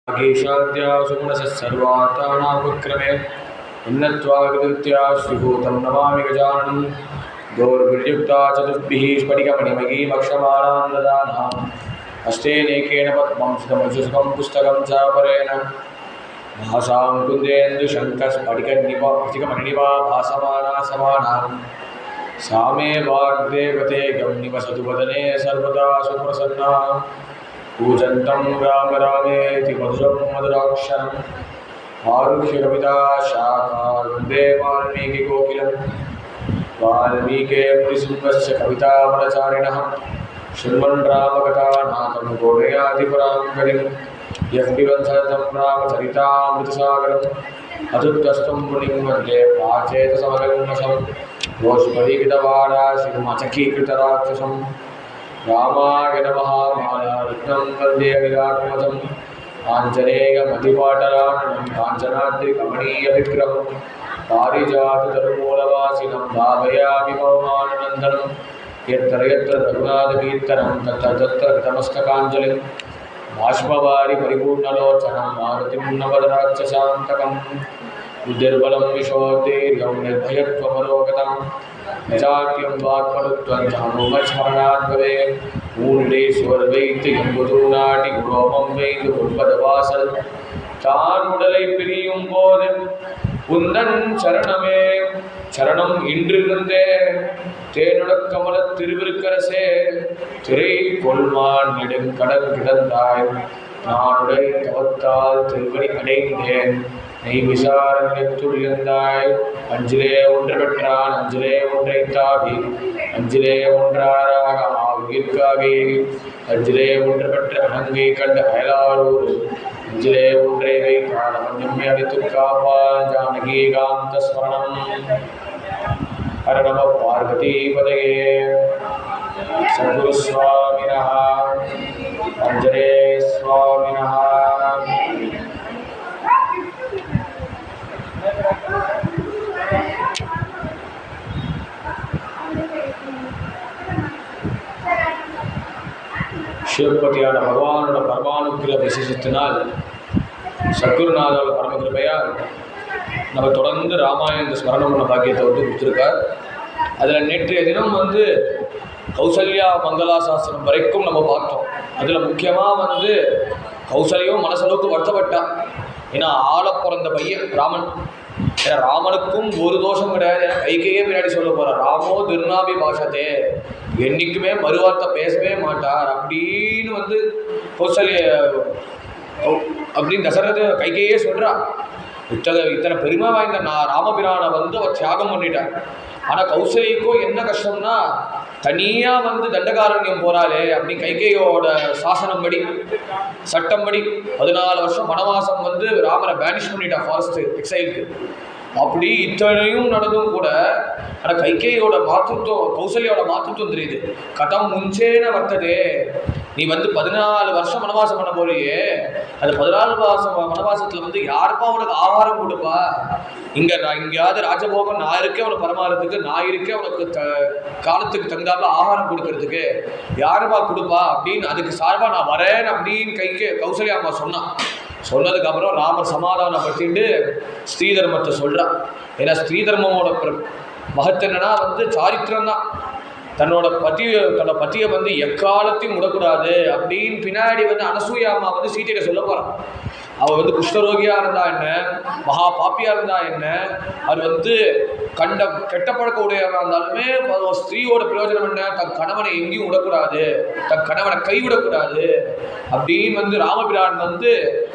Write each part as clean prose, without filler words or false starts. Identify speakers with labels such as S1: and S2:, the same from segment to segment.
S1: गीशाद्या सुगुणसत्सर्वातानामुपक्रमे उन्नत्वागृत्या श्रीभूतं नमामि गजाननं गौरविर्युक्ता चतुर्भिः स्फटिकमणिमयीमक्षमालां ददानाम् हस्तेनेकेन पद्मं सुतमजुष्कं पुस्तकं चापरेण भासां कुन्देन्दुशङ्कस्फटिकमणिनिभा भासमाना समानां सा मे वाग्देवते गं निवसतु वदने सर्वदा सुप्रसन्ना पूजन्तं राम रामेति मधुरं मधुराक्षरम् आरुह्य कविता शाखा वन्दे वाल्मीकिकोकिलं वाल्मीकिमुनिसिंहस्य कवितावनचारिणः शृण्वन् रामकथानाथं गोमयाधिपुरां कलिं यः पिबन् सततं रामचरितामृतसागरम् अतुत्तस्तं मुनिं वन्दे प्राचेतसमगन्मषं गोष्पदीकृतवाराशिवमचकीकृतराक्षसम् रामाय नमः मालारत्नं वन्दे विराट्मजम् आञ्जनेयमतिपाटलाननं काञ्चनाद्रिकमणीयविग्रहं पारिजाततरुमूलवासिनं भावयामि पवमाननन्दनं यत्र यत्र रघुनाथकीर्तनं तत्र तत्र कृतमस्तकाञ्जलिं बाष्पवारि परिपूर्णलोचनं मारुतिं नवदराक्षसान्तकम् बुद्धिर्बलं विशोधैर्यं निर्भयत्वमरोगतं यजाक्यं वाक्पटुत्वं च हनुमत्स्मरणात् भवेत् மூன்றேஸ்வர் வைத்து எம்புதூநாட்டி குரோமம் வைத்து உட்பதவாசல் தான் உடலை பிரியும் போது உந்தன் சரணமே சரணம் இன்றிருந்தே தேனுடக் கமல திருவிருக்கரசே திரை கொள்வான் நெடுங்கடல் கிடந்தாய் நானுடைய தவத்தால் திருவடி அடைந்தேன் நெய் விசாரணைத்துள் இருந்தாய் அஞ்சிலே ஒன்று பெற்றான் அஞ்சிலே ஒன்றை தாவி அஞ்சிலே ஒன்றாராக ஆகிற்காகி அஞ்சிலே ஒன்று பெற்ற அணங்கை கண்ட அயலாரூர் அஞ்சிலே ஒன்றை வைத்தான் அவன் நம்மை அடித்து காப்பான் ஜானகி காந்த ஸ்மரணம் ஹர நம பார்வதி பதையே சத்குரு சுவாமினஹ அஞ்சலே சுவாமினஹ. சிவபதியான பகவானோட பரமானுக்கிற விசேஷத்தினால் சத்குருநாதோட பரமகிருபையால் நம்ம தொடர்ந்து ராமாயண ஸ்மரணம் பண்ண பாக்கியத்தை கொடுத்துருக்கார். அதில் நேற்றைய தினம் கௌசல்யா மங்களாசாசனம் வரைக்கும் நம்ம பார்த்தோம். அதில் முக்கியமாக கௌசல்யும் மனசளவுக்கு வருத்தப்பட்டான். ஏன்னா ஆள பிறந்த பையன் ராமன். ஏன்னா ராமனுக்கும் ஒரு தோஷம் கிடையாது. கைகையே பின்னாடி சொல்ல போகிறார், ராமோ திருநாபி பாஷத்தே, என்றைக்குமே மறுவார்த்தை பேசவே மாட்டார் அப்படின்னு கௌசல்ய அப்படின்னு தசரத கைகையே சொல்கிறான். இத்தனை பெருமை வாய்ந்த நான் ராமபிரானை அவ தியாகம் பண்ணிட்டான். ஆனால் கௌசல்யக்கும் என்ன கஷ்டம்னா, தனியாக தண்டகாரண்யம் போகிறாளே அப்படி கைகையோட சாசனம் படி சட்டம் படி 14 வருஷம் வனவாசம் ராமரை பேனிஷ் பண்ணிட்டான் ஃபாரஸ்ட் எக்ஸைலுக்கு. அப்படி இத்தனையும் நடந்தும் கூட ஆனால் கைகையோட மாத்தృత్వం கௌசல்யோட மாத்தృత్వం தெரியுது. கதம் முஞ்சேன வர்த்ததே, நீ 14 வருஷம் வனவாசம் பண்ண போறியே, அது 14 வருஷம் வனவாசத்தில் யாருப்பா உனக்கு ஆகாரம் கொடுப்பா? நான் எங்கேயாவது ராஜபோகம் நான் இருக்கேன் உனக்கு பரமாறதுக்கு, நான் இருக்கேன் உனக்கு காலத்துக்கு தகுந்தாப்புல ஆகாரம் கொடுக்கறதுக்கு, யாருப்பா கொடுப்பா அப்படின்னு அதுக்கு சார்பாக நான் வரேன் அப்படின்னு கௌசல்யா அம்மா சொன்னதுக்கப்புறம் ராமர் சமாதானப்படுத்திட்டு ஸ்ரீ தர்மத்தை சொல்கிறான். ஏன்னா ஸ்ரீ தர்மமோட மகத்து என்னன்னா சாரித்திரம் தான். தன்னோட பத்தியை எக்காலத்தையும் விடக்கூடாது அப்படின்னு பின்னாடி அனசூயா அம்மா சீதையில சொல்ல போகிறான். அவள் குஷ்டரோகியாக இருந்தா என்ன, மகா பாப்பியாக இருந்தா என்ன, அது கண்ட கெட்ட பழக்க உடையவராக இருந்தாலுமே ஸ்திரீயோட பிரயோஜனம் என்ன, தன் கணவனை எங்கேயும் விடக்கூடாது, தன் கணவனை கைவிடக்கூடாது அப்படின்னு ராமபிரான்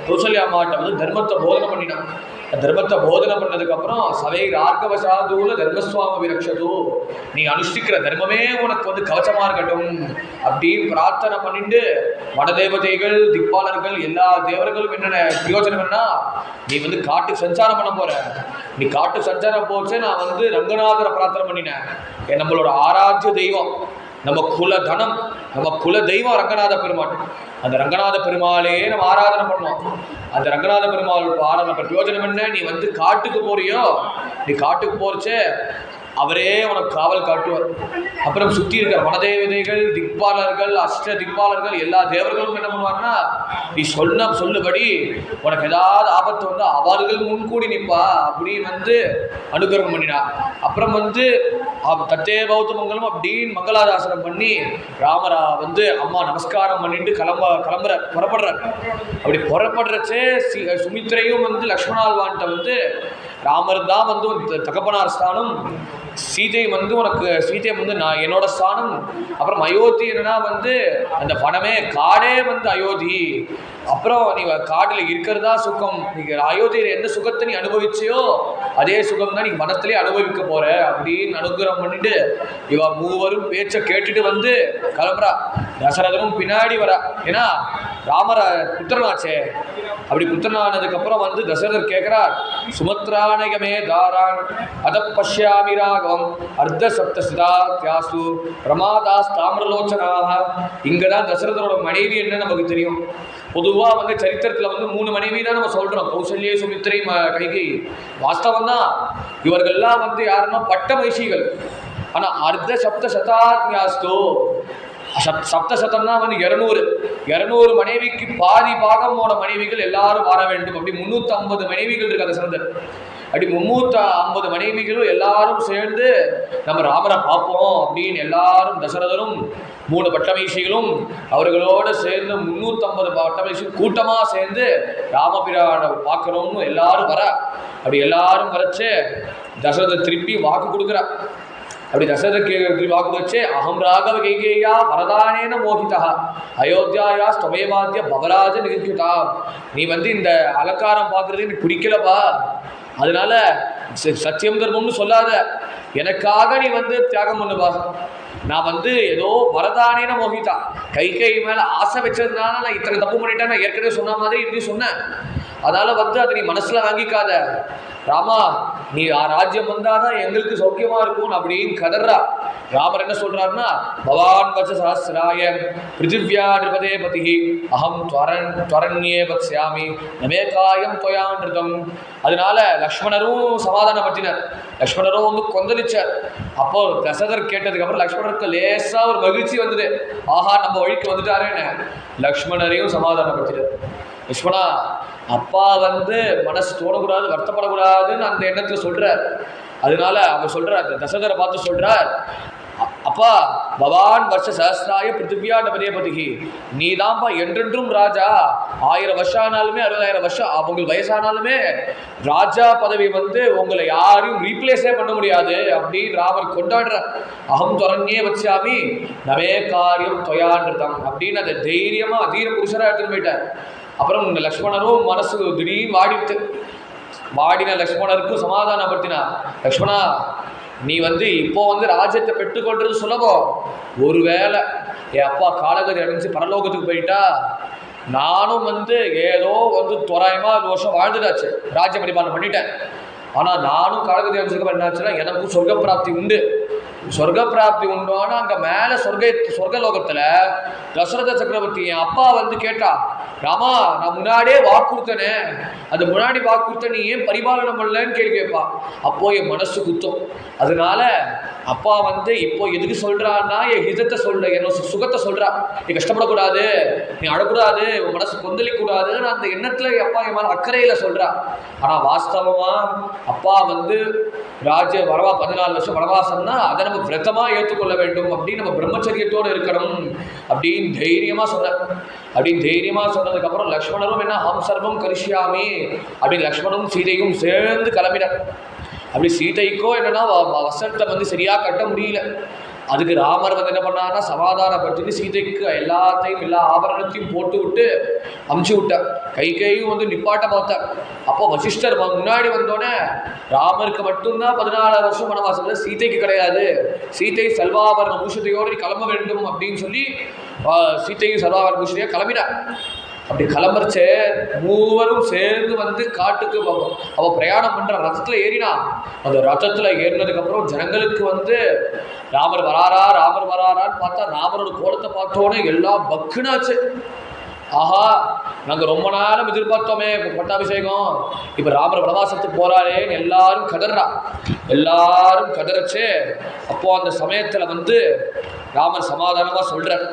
S1: கௌசல்யா அம்மாட்ட தர்மத்தை போதனை பண்ணினான். தர்மத்தை போதனை பண்ணதுக்கப்புறம் சவை ரார்கவசாதூல தர்மஸ்வாம விரக்ஷது, நீ அனுஷ்டிக்கிற தர்மமே உனக்கு கவச்சமாக இருக்கட்டும் அப்படின்னு பிரார்த்தனை பண்ணிட்டு வனதேவதைகள் திக்பாலர்கள் எல்லா தேவர்களும் என்னென்ன பிரயோஜனம் என்ன, நீ காட்டுக்கு சஞ்சாரம் பண்ண போற, நீ காட்டு சஞ்சாரம் போச்சு. நான் ரங்கநாதரை பிரார்த்தனை பண்ணினேன். நம்மளோட ஆராத்திய தெய்வம், நம்ம குல தனம், நம்ம குல தெய்வம் ரங்கநாத பெருமாள். அந்த ரங்கநாத பெருமாளையே நம்ம ஆராதனை பண்ணோம். அந்த ரங்கநாத பெருமாள் ஆராதனை பிரயோஜனம் என்ன, நீ காட்டுக்கு போறியோ, நீ காட்டுக்கு போறச்சே அவரே உனக்கு காவல் காட்டுவார். அப்புறம் சுற்றி இருக்கிற வனதேவதைகள், திக்பாலர்கள், அஷ்ட திக்பாலர்கள், எல்லா தேவர்களும் என்ன பண்ணுவாங்கன்னா, நீ சொல்லுபடி உனக்கு ஏதாவது ஆபத்து வந்து அவர்கள் முன்கூடி நிற்பா அப்படின்னு வந்து அனுகிரகம் பண்ணினா. அப்புறம் வந்து தத்தே பௌத்த மங்கலம் அப்படின்னு மங்களாதாசனம் பண்ணி ராமரா வந்து அம்மா நமஸ்காரம் பண்ணிட்டு புறப்படுறார். அப்படி புறப்படுறச்சே சுமித்திரையும் வந்து லக்ஷ்மணாழ்வான்ட்ட வந்து ராமர் தான் வந்து தகப்பனார் ஸ்தானம், சீதை வந்து உனக்கு சீதை வந்து நான் என்னோட ஸ்தானம். அப்புறம் அயோத்தி என்னன்னா வந்து அந்த வனமே காடே வந்து அயோத்தி. அப்புறம் நீ காட்டில் இருக்கிறதா சுகம், நீ அயோத்தியில் எந்த சுகத்தை நீ அனுபவிச்சியோ அதே சுகம் தான் நீ வனத்திலே அனுபவிக்க போற அப்படின்னு அனுகிரகம் பண்ணிட்டு இவ மூவரும் பேச்சை கேட்டுட்டு வந்து கிளம்புறா. தசரதனும் பின்னாடி வரா, ஏன்னா ராமர புத்திரனாச்சே. அப்படி புத்திரனானதுக்கப்புறம் வந்து தசரதர் கேட்கிறார், சுமத்ரானயமே தாரான் அத பஷ்யாமி ராகவம் அர்த்த சப்தசிதா தியாசு பிரமாதாஸ் தாமிரலோச்சனாக. இங்கே தான் தசரதரோட மனைவி என்ன நமக்கு தெரியும். பொதுவாக வந்து சரித்திரத்தில் வந்து 3 மனைவி தான் நம்ம சொல்கிறோம், கௌசல்யே, சுமித்ரை, கைகேயி. வாஸ்தவம் தான் இவர்கள்லாம் வந்து யாருன்னா பட்ட மகிழ்ச்சிகள். ஆனால் அர்த்த சப்த சதாத்யாஸ்தோ, சப்தசதம்னா வந்து 200 மனைவிக்கு பாதி பாகம் போன மனைவிகள் எல்லாரும் வாழ வேண்டும். அப்படி 350 மனைவிகள் இருக்கு தசரதர். அப்படி 350 மனைவிகளும் எல்லாரும் சேர்ந்து நம்ம ராமரை பார்ப்போம் அப்படின்னு எல்லாரும் தசரதரும் 3 பட்டமகிழ்ச்சிகளும் அவர்களோடு சேர்ந்து 350 பட்டமகிழ்ச்சிகள் கூட்டமாக சேர்ந்து ராமபிரானை பார்க்கணும்னு எல்லாரும் வர. அப்படி எல்லாரும் வரைச்சு தசரதர் திருப்பி வாக்கு கொடுக்குறா. அப்படி தசரதர் வாக்கு வச்சு, அகம் ராகவ கைகேயா வரதானேன மோகிதா அயோத்தியாயா ஸ்தமேவாத்திய பவராஜ நிகிருதா. நீ வந்து இந்த அலங்காரம் பார்க்கறது எனக்கு பிடிக்கலப்பா, அதனால சத்தியம் தர்மம்னு சொல்லாத, எனக்காக நீ வந்து தியாகம் பண்ணுவா. நான் வந்து ஏதோ வரதானேன மோகிதா, கைகை மேல ஆசை வச்சதுனால நான் இத்தனை தப்பு பண்ணிட்டேன், நான் ஏற்கனவே சொன்ன மாதிரி இப்படி சொன்னேன். அதனால வந்து அதை நீ மனசுல வாங்கிக்காத ராமா, நீ ராஜ்யம் வந்தாதான் எங்களுக்கு சௌக்கியமா இருக்கும் அப்படின்னு கதர்றா. ராமர் என்ன சொல்றாருன்னா, பவான் வச்ச சஹஸ்ராய பிருத்திவ்யா நிருபதே பதிஹி அகம் துவரண்யே வத்ஸ்யாமி நமேகாயம் தொயான்ருதம். அதனால லக்ஷ்மணரும் சமாதானப்படுத்தினார். லக்ஷ்மணரும் வந்து கொந்தளிச்சார். அப்போ தசரதர் கேட்டதுக்கு அப்புறம் லக்ஷ்மணருக்கு லேசா ஒரு மகிழ்ச்சி வந்தது, ஆஹா நம்ம வழிக்கு வந்துட்டாரேன்னு. லக்ஷ்மணரையும் சமாதானப்படுத்தினார். லக்ஷ்மணா, அப்பா வந்து மனசு தோணக்கூடாது, வருத்தப்படக்கூடாதுன்னு அந்த எண்ணத்தில் சொல்றார். அதனால அவர் சொல்றார், தசரதரை பார்த்து சொல்றார், அப்பா பவான் வருஷ சஹஸ்ராய பிருத்திவியா நபதே பதிகி, நீ தான்ப்பா என்றென்றும் ராஜா. 1000 வருஷம் ஆனாலுமே 60,000 வருஷம் உங்களுக்கு வயசானாலுமே ராஜா பதவி வந்து உங்களை யாரையும் ரீப்ளேஸே பண்ண முடியாது அப்படின்னு ராமர் கொண்டாடுற. அகம் துவரண்யே வச்சாமி நவே காரியம் தொயான்றதம் அப்படின்னு அதை தைரியமா அதீர புருஷராக எடுத்துன்னு போயிட்டார். அப்புறம் லக்ஷ்மணரும் மனசு திடீர்னு வாடின லக்ஷ்மணருக்கும் சமாதானப்படுத்தினா, லக்ஷ்மணா நீ வந்து இப்போ வந்து ராஜ்யத்தை பெற்றுக்கொள்றது சுலபம், ஒருவேளை என் அப்பா காலகதி அடைஞ்சு பரலோகத்துக்கு போயிட்டா நானும் வந்து ஏதோ வந்து தோராயமா 1 வருஷம் வாழ்ந்துட்டாச்சு, ராஜ்ய பரிபாலனை பண்ணிட்டேன். ஆனால் நானும் காலகதி அடைஞ்சதுக்கு என்னாச்சுன்னா எனக்கும் சொர்க்க பிராப்தி உண்டு. சொர்க்க பிராப்தி உண்டானா அங்கே மேலே சொர்க்கலோகத்தில் தசரத சக்கரவர்த்தி என் அப்பா வந்து கேட்டா, ராமா நான் முன்னாடியே வாக்கு கொடுத்தனே, அது முன்னாடி வாக்கு கொடுத்த நீ ஏன் பரிபாலனம் பண்ணலன்னு கேள்வி கேட்பா. அப்போ என் மனசு குத்தம். அதனால அப்பா வந்து இப்போ எதுக்கு சொல்றான்னா என் ஹிதத்தை சொல்ற, என்னோட சுகத்தை சொல்றா. நீ கஷ்டப்படக்கூடாது, நீ அழக்கூடாது, உன் மனசு கொந்தளிக்கூடாதுன்னு அந்த எண்ணத்துல அப்பா என் மேலே அக்கறையில சொல்றா. ஆனால் வாஸ்தவமா அப்பா வந்து ராஜ்ய வரவா 14 வருஷம் வனவாசம்னா அதை நம்ம விரதமாக ஏற்றுக்கொள்ள வேண்டும் அப்படின்னு நம்ம பிரம்மச்சரியத்தோடு இருக்கணும் அப்படின்னு தைரியமாக சொன்னார். அப்படின்னு தைரியமாக சொன்னதுக்கப்புறம் லக்ஷ்மணரும் என்ன ஹம் சர்வம் கரிஷ்யாமி அப்படின்னு லக்ஷ்மணரும் சீதையும் சேர்ந்து கிளம்பினார். அப்படி சீதைக்கோ என்னன்னா வசனத்தை வந்து சரியாக கட்ட முடியல. அதுக்கு ராமர் வந்து என்ன பண்ணார்னா சமாதானப்படுத்தி சீதைக்கு எல்லாத்தையும் எல்லா ஆபரணத்தையும் போட்டு விட்டு அமுச்சு விட்டார். கையும் வந்து நிப்பாட்ட பார்த்தார். அப்போ வசிஷ்டர் முன்னாடி வந்தோடனே ராமருக்கு மட்டும்தான் 14 வருஷம் வனவாசம், சீதைக்கு கிடையாது. சீதை செல்வாபரண பூஷத்தையோடு கிளம்ப வேண்டும் அப்படின்னு சொல்லி சீதையும் செல்வாபரண பூஷத்தையோ கிளம்பினார். அப்படி கிளம்புறச்சே மூவரும் சேர்ந்து வந்து காட்டுக்கு அவள் பிரயாணம் பண்ணுற ரதத்தில் ஏறினா. அந்த ரதத்தில் ஏறினதுக்கப்புறம் ஜனங்களுக்கு வந்து ராமர் வராரான்னு பார்த்தா ராமரோட கோலத்தை பார்த்தோன்னே எல்லாம் பக்குனாச்சு. ஆஹா நாங்கள் ரொம்ப நேரம் எதிர்பார்த்தோமே பட்டாபிஷேகம், இப்போ ராமர் வனவாசத்துக்கு போறாரேன்னு எல்லாரும் கதறா. எல்லாரும் கதறச்சு. அப்போ அந்த சமயத்தில் வந்து ராமர் சமாதானமாக சொல்றார்.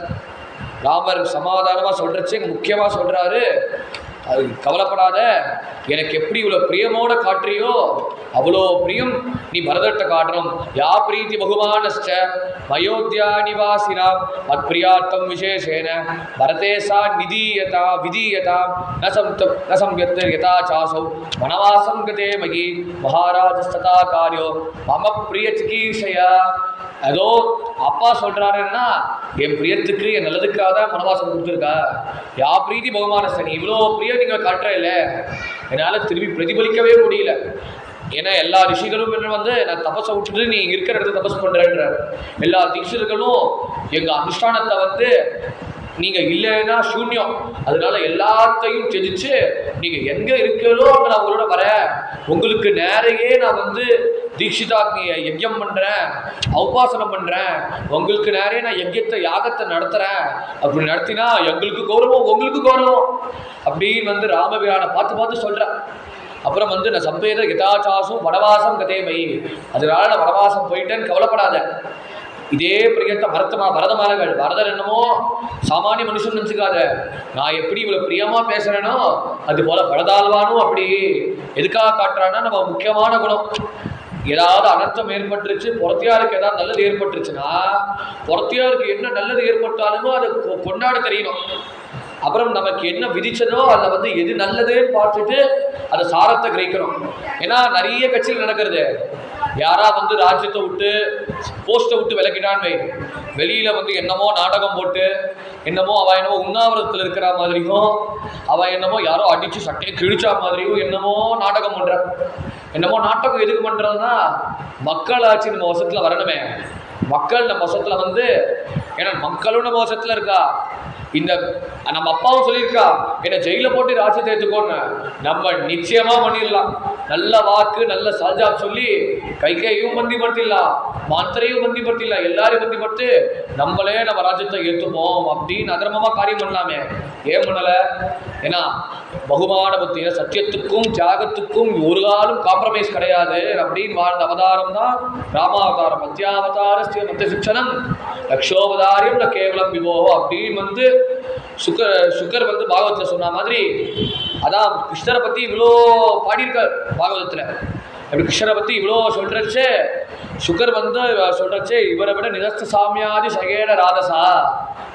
S1: ராமர் சமாதானமாக சொல்றச்சு முக்கியமாக சொல்றாரு, அது கவலைப்படாத, எனக்கு எப்படி இவ்வளோ பிரியமோட காட்டுறியோ அவ்வளோ பிரியம் நீ பரதட்ட காட்டணும். யா பிரீத்தி பகுமானஸ்ச அயோத்தியா நிவாசினாம் மத் பிரியார்த்தம் விசேஷேன பரதேசா நிதீயதா விதீயதா ந சம்யத்த யதா சாசௌ வனவாசம் கதே மகி மகாராஜஸ்ததா காரியோ மம பிரிய சிகீஷயா. அதோ அப்பா சொல்றாருன்னா என் பிரியத்துக்கு என் நல்லதுக்காக தான் வனவாசம் கொடுத்துருக்கா. யா பிரீத்தி பகுமானஸ்த, நீ இவ்வளோ பிரியம் நீங்கள் காட்டுற இல்லை, என்னால் திரும்பி பிரதிபலிக்கவே முடியல. ஏன்னா எல்லா ரிஷிகளும் என்ன வந்து நான் தபஸை விட்டுட்டு நீ இருக்கிற இடத்துல தபஸ் பண்ணுறேன்ற எல்லா தீட்சிதர்களும் எங்கள் அனுஷ்டானத்தை வந்து நீங்கள் இல்லைன்னா சூன்யம், அதனால எல்லாத்தையும் தெரிச்சு நீங்கள் எங்கே இருக்கீங்களோ அங்கே நான் உங்களோட வரேன், உங்களுக்கு நேரையே நான் வந்து தீட்சிதாக்கு யஜ்யம் பண்ணுறேன், உபாசனம் பண்ணுறேன், உங்களுக்கு நேரே நான் யஜ்யத்தை யாகத்தை நடத்துகிறேன். அப்படி நடத்தினா எங்களுக்கு கௌரவம் உங்களுக்கு கௌரவம் அப்படின்னு வந்து ராமபிரானை பார்த்து பார்த்து சொல்கிறேன். அப்புறம் வந்து நான் சம்பேத யதாச்சாசும் வனவாசம் கதேமை, அதனால நான் வனவாசம் போயிட்டேன்னு கவலைப்படாத. இதே பிரியத்தை பரதமானகள் பரதர் என்னமோ சாமானிய மனுஷன் நினச்சிக்காத, நான் எப்படி இவ்வளோ பிரியமாக பேசுகிறேனோ அது போல் பரதாழ்வானும் அப்படி எதுக்காக காட்டுறான்னா நம்ம முக்கியமான குணம். ஏதாவது அனர்த்தம் ஏற்பட்டுருச்சு, புறத்தியாருக்கு ஏதாவது நல்லது ஏற்பட்டுருச்சுன்னா புறத்தியாருக்கு என்ன நல்லது ஏற்பட்டாலுமோ அதை கொண்டாட தெரியணும். அப்புறம் நமக்கு என்ன விதிச்சதோ அதில் வந்து எது நல்லதுன்னு பார்த்துட்டு அதை சாரத்தை கிரகிக்கணும். ஏன்னா நிறைய கட்சியில் நடக்கிறது, யாரா வந்து ராஜ்யத்தை விட்டு போஸ்ட்டை விட்டு விலகிட்டான்னு வெளியில் வந்து என்னமோ நாடகம் போட்டு என்னமோ அவள் என்னமோ உண்ணாவிரதத்தில் இருக்கிற மாதிரியும் அவள் என்னமோ யாரோ அடித்து சட்டையை கிழிச்சா மாதிரியும் என்னமோ நாடகம் பண்ணுற. என்னமோ நாடகம் எதுக்கு பண்ணுறதுன்னா மக்களாட்சி நம்ம வசத்தில் வரணுமே. மக்கள் நம்ம வசத்தில் வந்து, ஏன்னா மக்களும் நம்ம வசத்தில் இருக்கா. இந்த நம்ம அப்பாவும் சொல்லியிருக்கா என்னை ஜெயிலில் போட்டு ராஜ்யத்தை ஏற்றுக்கோன்னு, நம்ம நிச்சயமாக பண்ணிடலாம். நல்ல வாக்கு நல்ல சாஜாப் சொல்லி கைகையும் பந்திப்படுத்திடலாம், மாத்திரையும் பந்திப்படுத்திடலாம், எல்லாரையும் பந்திப்படுத்தி நம்மளே நம்ம ராஜ்யத்தை ஏற்றுப்போம் அப்படின்னு அதர்மமாக காரியம் பண்ணலாமே. ஏன் பண்ணலை? ஏன்னா பகுமான புத்தி, சத்தியத்துக்கும் தியாகத்துக்கும் ஒரு காலம் காம்ப்ரமைஸ் கிடையாது அப்படின்னு வாழ்ந்த அவதாரம் தான் ராமாவதாரம். மத்தியாவதாரஸ்ய மத்திய சிக்ஷனம் லக்ஷோவதாரியம் ந கேவலம் விவோ அப்படின்னு வந்து சுக்கர் வந்து பாகவத்தில் சொன்ன மாதிரி, அதான் கிருஷ்ணரை பற்றி இவ்வளோ பாடியிருக்கார் பாகவதத்தில். அப்படி கிருஷ்ணரை பற்றி இவ்வளோ சொல்கிறச்சே சுகர் வந்து சொல்கிறச்சே இவரை விட நிரஸ்த சாமியாதி சகேட ராதசா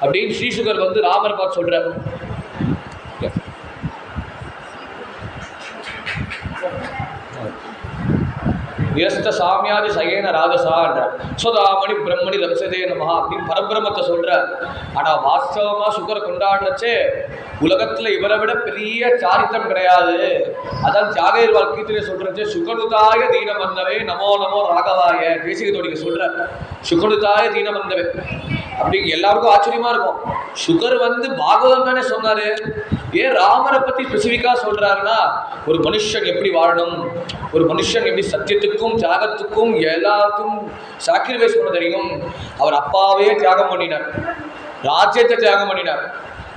S1: அப்படின்னு ஸ்ரீ சுகர் வந்து ராமர் பார்த்து சொல்கிறார். நிரஸ்த சாமியாதி சகேன ராகசான்ற சுதாமணி பிரம்மணி லம்சதே நமஹா அப்படின்னு பரபிரமத்தை சொல்ற. ஆனால் வாஸ்தவமாக சுகரை கொண்டாடுறச்சே உலகத்தில் இவரை விட பெரிய சாரித்திரம் கிடையாது. அதான் தியாகையர் வாழ்க்கையிலே சொல்றச்சே சுகனுதாய தீனம் வந்தவே நமோ நமோ ராகவாய தேசிகத்தோடிக்கு சொல்ற. சுகனுதாய தீனம் வந்தவே அப்படிங்க எல்லாருக்கும் ஆச்சரியமா இருக்கும். சுகர் வந்து பாகவதம் தானே சொன்னாரு, ஏன் ராமரை பற்றி ஸ்பெசிஃபிக்காக சொல்கிறாருன்னா ஒரு மனுஷன் எப்படி வாழணும், ஒரு மனுஷன் எப்படி சத்தியத்துக்கும் தியாகத்துக்கும் எல்லாத்துக்கும் சாக்ரிஃபைஸ் பண்ண தெரியும். அவர் அப்பாவே தியாகம் பண்ணினார், ராஜ்யத்தை தியாகம் பண்ணினார்,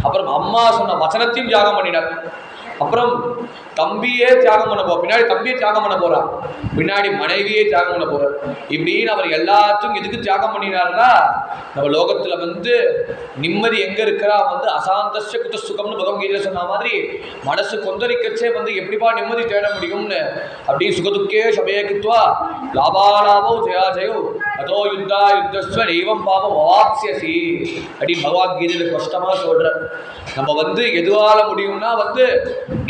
S1: அப்புறம் அம்மா சொன்ன வசனத்தையும் தியாகம் பண்ணினார், அப்புறம் தம்பியே தியாகம் பண்ண பின்னாடி தம்பியே தியாகம் பண்ண போறார், பின்னாடி மனைவியே தியாகம் பண்ண போறார். இப்படின்னு அவர் எல்லாத்தையும் எதுக்கு தியாகம் பண்ணினார்னா நம்ம லோகத்துல வந்து நிம்மதி எங்க இருக்கிறா வந்து அசாந்தஸ்ய குத சுகம்னு பகவத்கீதை சொன்ன மாதிரி மனசு கொந்தளிக்கச்சே வந்து எப்படிப்பா நிம்மதி தேட முடியும்னு அப்படி சுகதுக்கே சமயக்கித்வா லாபாலாபோ ஜெயா ஜெயோ அதோ யுத்தா யுத்தஸ்வ தெய்வம் பாவம் அவாப்சியசி அப்படின்னு பகவத்கீதையில ஸ்பஷ்டமா சொல்ற. நம்ம வந்து எதுவால முடியும்னா வந்து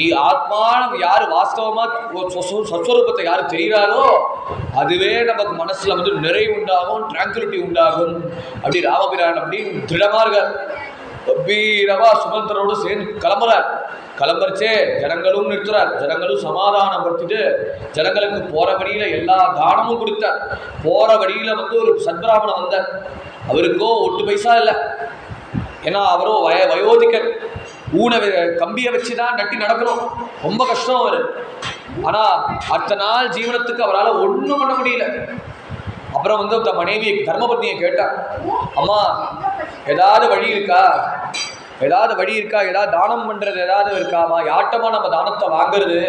S1: நீ ஆத்மான யாரு வாஸ்தவமா சஸ்வரூபத்தை யாரு தெரிகிறாரோ அதுவே நமக்கு மனசுல வந்து நிறைவு உண்டாகும், டிராங்குலிட்டி உண்டாகும். அப்படி ராமபிரான் அப்படி திருடமா இருக்கார். கம்பீரமா சுமந்திரனோடு சேர்ந்து கிளம்புறச்சே ஜனங்களும் நிறுத்துறார், ஜனங்களும் சமாதானம் படுத்திட்டு ஜனங்களுக்கு போற வழியில எல்லா தானமும் கொடுத்தார். போற வழியில வந்து ஒரு சத்பிராமணன் வந்தார், அவருக்கோ 1 பைசா இல்லை, ஏன்னா அவரோ வயோதிகர், ஊனை கம்பியை வச்சுதான் நட்டி நடக்கணும், ரொம்ப கஷ்டம் அவரு. ஆனா அடுத்த நாள் ஜீவனத்துக்கு அவரால் ஒன்றும் பண்ண முடியல. அப்புறம் வந்து மனைவி தர்மபத்னியை கேட்டார், அம்மா ஏதாவது வழி இருக்கா, ஏதாவது வழி இருக்கா, ஏதாவது தானம் பண்றது ஏதாவது இருக்காமா, யாட்டமா நம்ம தானத்தை வாங்குறது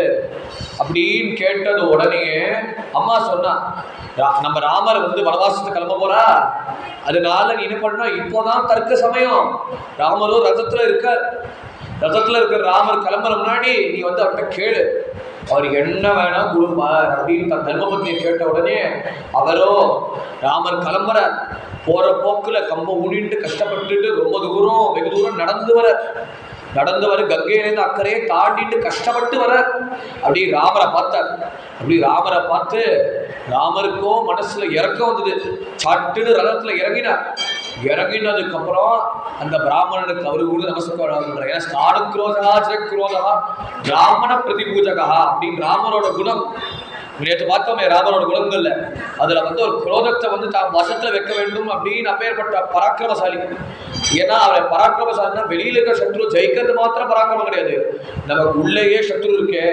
S1: அப்படின்னு கேட்டது உடனே அம்மா சொன்னா, நம்ம ராமர் வந்து வனவாசத்துக்கு கிளம்ப போறா, அதனால நீ என்ன பண்ணா, இப்போதான் தர்க்க சமயம், ராமரோ ரதத்துல இருக்கிற ராமர் கிளம்புற முன்னாடி நீ வந்து அவர்கிட்ட கேளு, அவர் என்ன வேணா கொடுப்பார் அப்படின்னு தன் தர்மபத்தியை கேட்ட உடனே அவரோ ராமர் கிளம்புற போற போக்குல கம்ப ஊனிட்டு கஷ்டப்பட்டுட்டு ரொம்ப தூரம் வெகு தூரம் நடந்து வர கங்கையிலேருந்து அக்கறையை தாண்டிட்டு கஷ்டப்பட்டு வர. அப்படி ராமரை பார்த்து ராமருக்கோ மனசுல இறக்கம் வந்தது. சட்டுன்னு ரதத்துல இறங்கினதுக்கு அப்புறம் அந்த பிராமணனுக்கு அவரு கூட நமஸ்காரம் பண்றாங்க. ஏன்னா ஸ்தானுக்ரோதகா ஜெக்ரோதகா பிராமண பிரதிபூஜகா அப்படின்னு ராமனோட குணம் நேற்று பார்த்தோமே, ராமனோட குணங்கள்ல அதுல வந்து ஒரு குரோதத்தை வந்து தான் வசத்துல வைக்க வேண்டும் அப்படின்னு அப்பேற்பட்ட பராக்கிரமசாலி. ஏன்னா அவரை பராக்கிரமசாலினா வெளியில இருக்க சத்ரு ஜெயிக்கிறது மாத்திரம் பராக்கிரமம் கிடையாது, நமக்கு உள்ளேயே சத்ரு இருக்கே.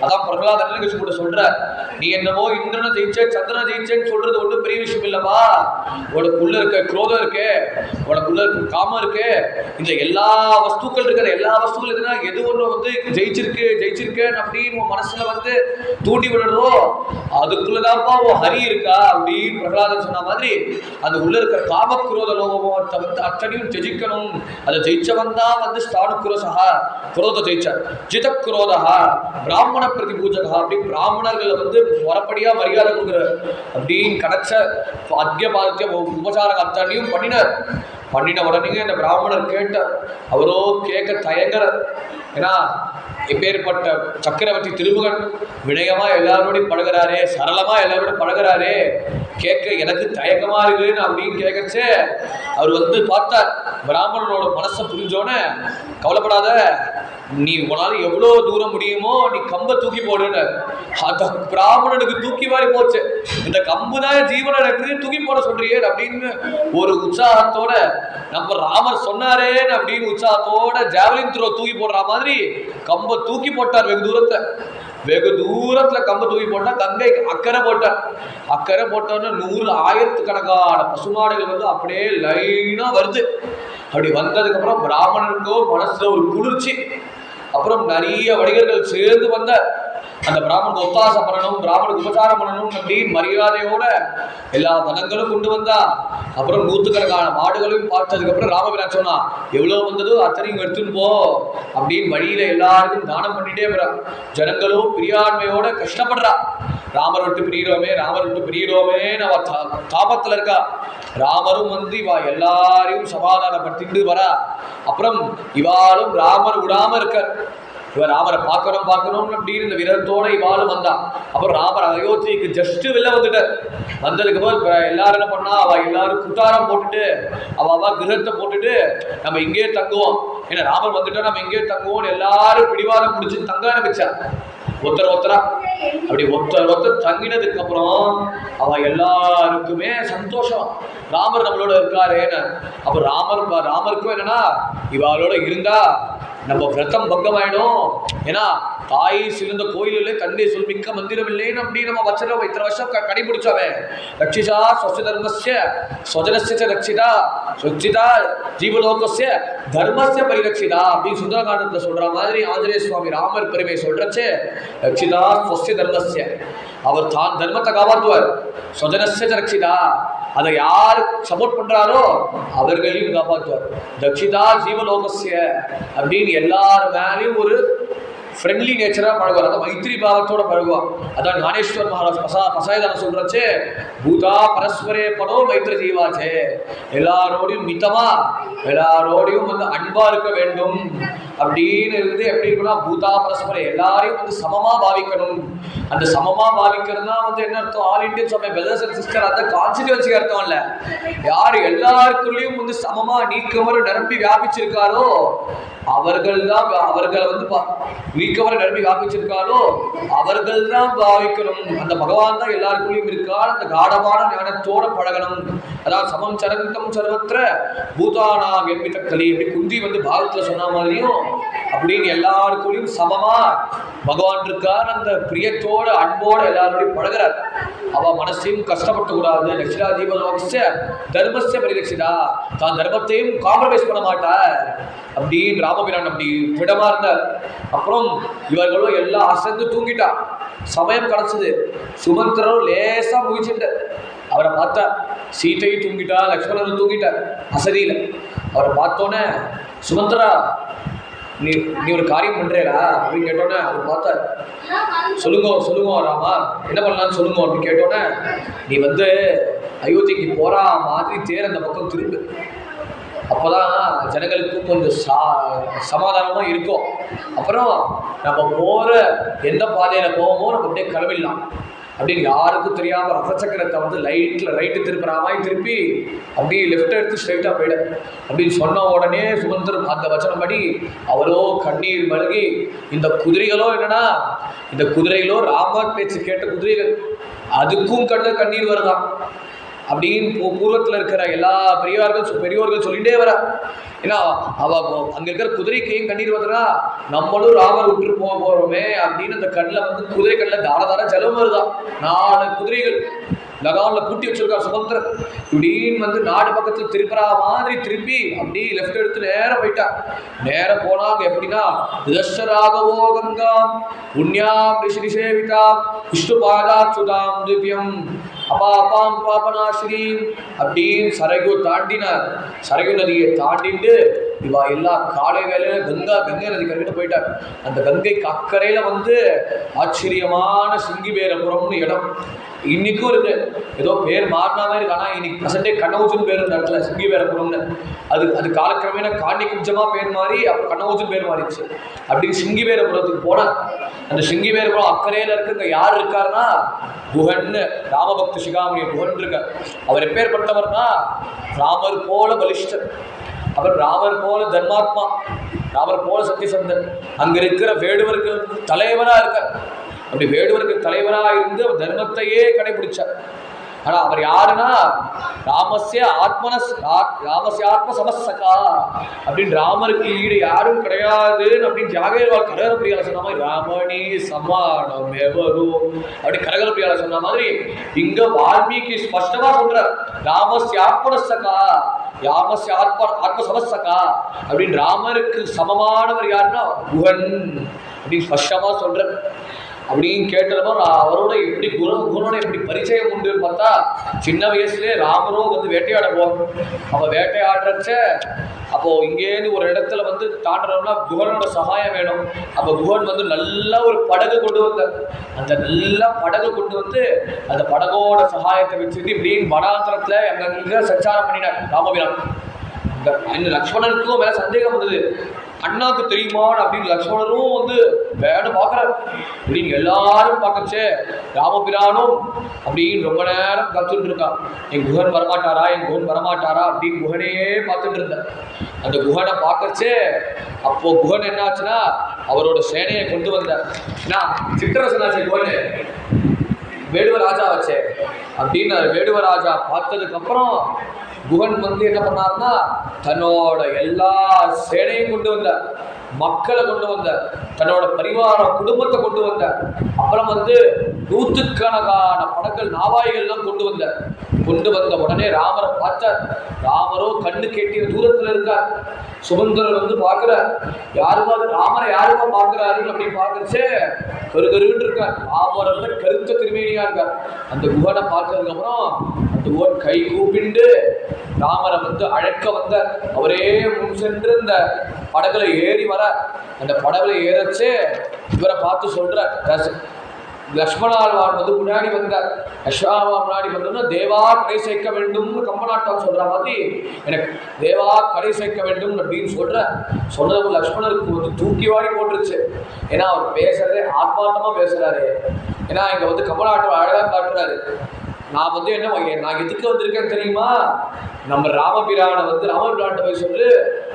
S1: அதான் பிரகலாதன் கூட சொல்ற, நீ என்னமோ இந்திரனை ஜெயிச்சேன் சந்திரனை ஜெயிச்சேன்னு சொல்றது ஒன்றும் பெரிய விஷயம் இல்லப்பா, உனக்குள்ள இருக்க குரோதம் இருக்கே, உனக்குள்ள இருக்க காமம் இருக்கே, இந்த எல்லா வஸ்துக்கள் இருக்கிற எல்லா வஸ்துக்கள் இருக்குன்னா எது ஒன்று வந்து ஜெயிச்சிருக்கேன் அப்படின்னு உன் மனசுல வந்து தூண்டி விடுறதோ அதுக்குள்ளதான்ப்பா உன் ஹரி இருக்கா அப்படின்னு பிரகலாதன் சொன்ன மாதிரி அந்த உள்ள இருக்கிற காமக்ரோத லோகத்தை வந்து அத்தனையும் ஜெயிக்கணும். அதை ஜெயிச்சவன் தான் வந்து ஸ்தானுக்ரோசகா குரோத ஜெயிச்சார். ஜிதக்ரோதகா பிராமண பிரதிபூஜகா அப்படி பிராமணர்களை வந்து முறப்படியா மரியாதை கொடுக்குற அப்படின்னு கிடைச்ச அத்தியபாத்திய உபசாரம் அத்தனையும் பண்ணின உடனே அந்த பிராமணர் கேட்டார். அவரோ கேட்க தயங்குற, ஏன்னா எப்பேற்பட்ட சக்கரவர்த்தி திருமுகன் வினயமா எல்லாரோடையும் பழகிறாரே, சரளமா எல்லாரோடையும் பழகிறாரே, கேட்க எனக்கு தயக்கமா இருக்குன்னு அப்படின்னு கேட்கச்சே அவர் வந்து பார்த்தார். பிராமணனோட மனசை புரிஞ்சோன்னு, கவலைப்படாத, நீ உன்னால எவ்வளோ தூரம் முடியுமோ நீ கம்பை தூக்கி போடுன்னு. அந்த பிராமணனுக்கு தூக்கி வாரி போச்சு. இந்த கம்பு தான் ஜீவனை எனக்கு தூக்கி போட சொல்றியே அப்படின்னு ஒரு உற்சாகத்தோட, நம்ம ராமர் சொன்னாரேன்னு அப்படின்னு உற்சாகத்தோட ஜாவலின் த்ரோ தூக்கி போடுற மாதிரி கம்பை தூக்கி போட்டார். வெகு தூரத்துல கம்பை தூக்கி போட்டா கங்கை அக்கறை போட்டோன்னு 100 ஆயிரத்துக்கணக்கான பசுமாடுகள் வந்து அப்படியே லைனா வருது. அப்படி வந்ததுக்கு அப்புறம் பிராமணனுக்கோ மனசுல ஒரு குளிர்ச்சி. அப்புறம் நிறைய வணிகர்கள் சேர்ந்து வந்த அந்த பிராமணுக்கு ஒத்தாசம் பண்ணணும், பிராமணுக்கு உபசாரம் பண்ணணும் அப்படின்னு மரியாதையோட எல்லா தனங்களும் கொண்டு வந்தா. அப்புறம் 100கணக்கான மாடுகளையும் பார்த்ததுக்கு அப்புறம் ராமபிரான் சொன்னா, எவ்வளவு வந்ததோ அத்தனையும் எடுத்துன்னு போ அப்படின்னு வழியில எல்லாருக்கும் தானம் பண்ணிட்டே போறா. ஜனங்களும் பிரியாண்மையோட கஷ்டப்படுறா. ராமர் விட்டு பிரியிறோமேன்னு அவ தாபத்துல இருக்கா. ராமரும் வந்து இவா எல்லாரையும் சமாதானப்படுத்திட்டு வரா. அப்புறம் இவாளும் ராமர் விடாம இருக்க, இவர் ராமரை பார்க்கணும் அப்படின்னு இந்த விரதத்தோட இவாளும் வந்தா. அப்புறம் ராமர் அயோத்திக்கு ஜஸ்ட் வெளில வந்ததுக்கு அப்புறம் எல்லாரும் என்ன பண்ணா, அவ எல்லாரும் குட்டாரம் போட்டுட்டு அவ கிரகத்தை போட்டுட்டு நம்ம இங்கே தங்குவோம், ஏன்னா ராமர் வந்துட்டா நம்ம இங்கே தங்குவோம் எல்லாரும் பிடிவாதம் பிடிச்சி தங்க ஆரம்பிச்சா. ஒருத்தரா அப்படி ஒருத்தர் தங்கினதுக்கு அப்புறம் அவ எல்லாருக்குமே சந்தோஷம், ராமர் நம்மளோட இருக்காரேன்னு. அப்ப ராமருக்கும் என்னன்னா, இவாளோட இருந்தா நம்ம விரதம் பங்கமாயிடும், ஏன்னா தாய் சிறந்த கோயில் இல்லை, தந்தை சொல் மிக்க மந்திரம் இல்லைன்னு அப்படி நம்ம வச்சரம் இத்தனை வருஷம் கடைபிடிச்சவன். ரட்சிதா ஸ்வஸ்ய தர்மஸ்ய ஸ்வஜனஸ்ய ரட்சிதா சுச்சிதா ஜீவலோகஸ்ய தர்மஸ்ய பரிரட்சிதா அப்படின்னு சுந்தரகாண்டத்தில் சொல்ற மாதிரி ஆஞ்சநேய சுவாமி ராமர் பெருமை சொல்றச்சு. ரட்சிதா ஸ்வஸ்ய தர்மஸ்ய, அவர் தான் தர்மத்தை காப்பாற்றுவார். ஸ்வஜனஸ்ய ரட்சிதா, அதை யார் சப்போர்ட் பண்றாரோ அவர்களையும் காப்பாற்றுவார். தட்சிதா ஜீவலோகஸ்ய அப்படின்னு எல்லார் மேலேயும் ஒரு ஃப்ரெண்ட்லி நேச்சரா பழகுவார், அதான் மைத்திரி பாவத்தோட பழகுவார். அதான் ஞானேஸ்வர் மகாராஜ் பசாயதான சொல்றச்சு, பூதா பரஸ்பரே படோ மைத்திர ஜீவாச்சே, எல்லாரோடையும் மிதமா எல்லாரோடையும் வந்து அன்பா இருக்க வேண்டும் அப்படின்னு இருந்து எப்படி இருக்குன்னா, பூதா பரஸ்பரே எல்லாரையும் வந்து சமமா பாவிக்கணும். அந்த சமமா பாவிக்கிறதுனா வந்து என்ன அர்த்தம், ஆல் இண்டியன் சமய பிரதர்ஸ் அண்ட் சிஸ்டர், அந்த கான்ஸ்டிடியூன்சி அர்த்தம் இல்ல. யார் எல்லாருக்குள்ளேயும் வந்து சமமா நீக்கவர் நிரம்பி வியாபிச்சிருக்காரோ அவர்களை வந்து நீக்கவரை நிரம்பி வியாபிச்சிருக்காரோ அவர்கள் தான் பாவிக்கணும். அந்த பகவான் தான் எல்லாருக்குள்ளேயும் இருக்கார். அந்த காடமான ஞானத்தோட பழகணும். அதாவது சமம் சரந்தம் சர்வத்திர பூதானா என்மித்த கலி, எப்படி குந்தி வந்து பாரதத்துல சொன்ன மாதிரியும் அப்படின்னு எல்லாருக்குள்ளயும் சமமா பகவான் இருக்கார். அந்த பிரியத்தோட அன்போட எல்லாரோடையும் பழகிறார். அவ மனசையும் கஷ்டப்பட்டு கூடாது. லட்சிதா தீப தர்மஸ்ய பரிலட்சிதா, தான் தர்மத்தையும் காம்ப்ரமைஸ் பண்ண மாட்டார் அப்படின்னு ராமபிரான் அப்படி திடமா இருந்தார். அப்புறம் இவர்களும் எல்லாம் அசந்து தூங்கிட்டா. சமயம் கிடைச்சது. சுமந்திரரும் லேசா முயற்சிட்டு அவரை பார்த்தா. சீத்தையும் தூங்கிட்டா, லக்ஷ்மணரும் தூங்கிட்டார் அசதியில. அவரை பார்த்தோன்னே, சுமந்திரா நீ நீ ஒரு காரியம் பண்றேடா அப்படின்னு கேட்டோன்னே அவர் பார்த்தார். சொல்லுங்க ராமா, என்ன பண்ணலான்னு சொல்லுங்க அப்படின்னு கேட்டோன்னே, நீ வந்து அயோத்திக்கு போறா மாதிரி தேர் அந்த பக்கம் திரும்பு. அப்போதான் ஜனங்களுக்கு கொஞ்சம் சமாதானமா இருக்கும். அப்புறம் நம்ம போற எந்த பாதையில போவோமோ நம்ம அப்படியே கிளம்பிடலாம் அப்படின்னு யாருக்கும் தெரியாம ரசச்சக்கரத்தை வந்து ரைட்டு திருப்புற மாதிரி திருப்பி அப்படியே லெஃப்ட் எடுத்து ஸ்ட்ரைட்டா போயிட அப்படின்னு சொன்ன உடனே சுமந்திரன் அந்த வச்சனப்படி அவரோ கண்ணீர் மல்கி, இந்த குதிரைகளோ என்னன்னா, இந்த குதிரைகளோ ராமர் பேச்சு கேட்ட குதிரைகள், அதுக்கும் கண்ணீர் வருதான் அப்படின்னு பூர்வத்தில் இருக்கிற எல்லா பெரியோர்கள் சொல்லிட்டே வர. ஏன்னா அவ அங்க இருக்கிற குதிரைக்கையும் கண்ணீர் வருதுன்னா, நம்மளும் ராமர் விட்டு போறோமே அப்படின்னு அந்த கண்ணில் வந்து குதிரை கண்ணில் தார ஜலம் வருதான். 4 குதிரைகள் லகான்ல பூட்டி வச்சிருக்கார் சுமந்திரன். இப்படின்னு வந்து நாடு பக்கத்துல திருப்புறா மாதிரி திருப்பி அப்படி லெஃப்ட் எடுத்து நேரம் போயிட்டான். நேரம் போனாங்க எப்படின்னா, தசராகவோ கங்கா புண்ணியாம் ரிஷிசேவிதா விஷ்ணு பாதாச்சுதாம் திவ்யம் அபாபாம் பாபனாஸ்ரீ அப்படின்னு சரகு தாண்டினார். சரகு நதியை தாண்டிட்டு இவா எல்லா காலை வேலையில கங்கை நதி கரைக்கிட்டு போயிட்டார். அந்த கங்கைக்கு அக்கறையில வந்து ஆச்சரியமான சிங்கிபேரபுரம்னு இடம் இன்னைக்கும் இருக்கு. ஏதோ பேர் மாறினா மாதிரி இருக்கு. ஆனால் இன்னைக்கு பிரசண்டே கண்ணவுஜன் பேர் இந்த இடத்துல சிங்கிபேரபுரம்னு. அது காலக்கிரமேண காண்டி குஞ்சமா பேர் மாறி அப்புறம் கண்ணவுஜன் பேர் மாறிடுச்சு. அப்படின்னு சிங்கிபேரபுரத்துக்கு போன அந்த சிங்கிபேரபுரம் அக்கறையில இருக்குங்க யார் இருக்காருன்னா, குஹன்னு ராமபக்த சிகாமணி குஹன் இருக்கார். அவர் எப்பேற்பட்டவர்னா, ராமர் போல பலிஷ்டர், அவர் ராமர் போல தர்மாத்மா, ராமர் போல சத்தியசந்தன், அங்க இருக்கிற வேடுவருக்கு தலைவரா இருக்கார். அப்படி வேடுவருக்கு தலைவராக இருந்து அவர் தர்மத்தையே கடைபிடிச்சார். ஆனா அவர் யாருன்னா, ராமஸ்ய ஆத்ம சமஸ்தகா அப்படின்னு ராமருக்கு ஈடு யாரும் கிடையாதுன்னு அப்படின்னு ஜாகேர்வால் கரகரப்பிரியால சொன்ன மாதிரி, ராமணி சமானம் எவரும் அப்படி கரகரப்பிரியால சொன்ன மாதிரி இங்க வால்மீகி ஸ்பஷ்டமா சொல்றார், ராமஸ்ய ஆத்மனஸ்தகா யாமஸ்ய ஆத்ம சமஸ்தகா அப்படின்னு ராமருக்கு சமமானவர் யாருன்னா குஹன் அப்படின்னு ஸ்பஷ்டமா சொல்ற. அப்படின்னு கேட்டப்போ அவரோட எப்படி குணோட எப்படி பரிச்சயம் உண்டுன்னு பார்த்தா, சின்ன வயசுலேயே ராமரும் வந்து வேட்டையாட போவாங்க. அப்போ வேட்டையாடுறச்ச அப்போ இங்கேருந்து ஒரு இடத்துல வந்து தாண்டணும்னா குஹனோட சகாயம் வேணும். அப்போ குஹன் வந்து நல்ல ஒரு படகு கொண்டு வந்தார். அந்த நல்ல படகு கொண்டு வந்து அந்த படகோட சகாயத்தை வச்சுட்டு இப்படின்னு வனாந்திரத்துல அங்கங்க சஞ்சாரம் பண்ணினார் ராமபிரான். இந்த லக்ஷ்மணனுக்கும் மேல சந்தேகம் வந்தது, அண்ணாக்கு தெரியுமான்னு அப்படின்னு. லக்ஷ்மணரும் வந்து வேணும் பார்க்குறாரு அப்படின்னு எல்லாரும் பார்க்கச்சே ராமபிரானும் அப்படின்னு ரொம்ப நேரம் கத்துட்டு இருக்கான். என் குஹன் வரமாட்டாரா அப்படின்னு குஹனையே பார்த்துட்டு இருந்தேன். அந்த குஹனை பார்க்கச்சே அப்போ குஹன் என்னாச்சுன்னா அவரோட சேனையை கொண்டு வந்தார். ஏன்னா சித்திரசனாச்சே குஹன் வேடுவராஜா வச்சே அப்படின்னு வேடுவராஜா பார்த்ததுக்கப்புறம் குஹன் வந்து என்ன பண்ணார்னா, தன்னோட எல்லா சேனையும் கொண்டு வந்தார், மக்களை கொண்டு வந்தார், தன்னோட பரிவார குடும்பத்தை கொண்டு வந்தார். அப்புறம் வந்து 100கணக்கான படங்கள் நாவாய்கள்லாம் கொண்டு வந்தார். கொண்டு வந்த உடனே ராமரை பார்த்தார். ராமரோ கண்ணு கேட்டிய தூரத்துல இருக்கார். சுமந்திரர் வந்து பார்க்கிறார், யாருமா ராமரை யாருமா பார்க்கிறாரு அப்படின்னு பார்க்கறச்சே கருகருன்னு இருக்கார். ராமர் வந்து கருத்த திருமேனியா இருக்கார். அந்த குஹனை பார்த்ததுக்கு அப்புறம் அந்த குஹன் கை கூப்பிண்டு ராமரை வந்து அழைக்க வந்தார். அவரே முன் சென்று இந்த படகுல ஏறி வர, அந்த படகுல ஏறச்சே இவரை பார்த்து சொல்றார், லக்ஷ்மணாழ்வான் வந்து முன்னாடி வந்தார். லக்ஷ்மணாழ்வான் முன்னாடி வந்தோம்னா தேவா கடை சேர்க்க வேண்டும்னு கம்பநாட்டான் சொல்ற மாதிரி எனக்கு தேவா கடை சேர்க்க வேண்டும் அப்படின்னு சொன்னது லக்ஷ்மணருக்கு வந்து தூக்கி வாடி போட்டுருச்சு. ஏன்னா அவர் பேசுறதே ஆத்மார்த்தமா பேசுறாரு. ஏன்னா இங்க வந்து கம்பநாட்டம் அழகா காட்டுறாரு. நான் வந்து நான் எதுக்கு வந்திருக்கேன்னு தெரியுமா, நம்ம ராமபிரானை வந்து ராமபிரான்ட்ட போய் சொல்லு,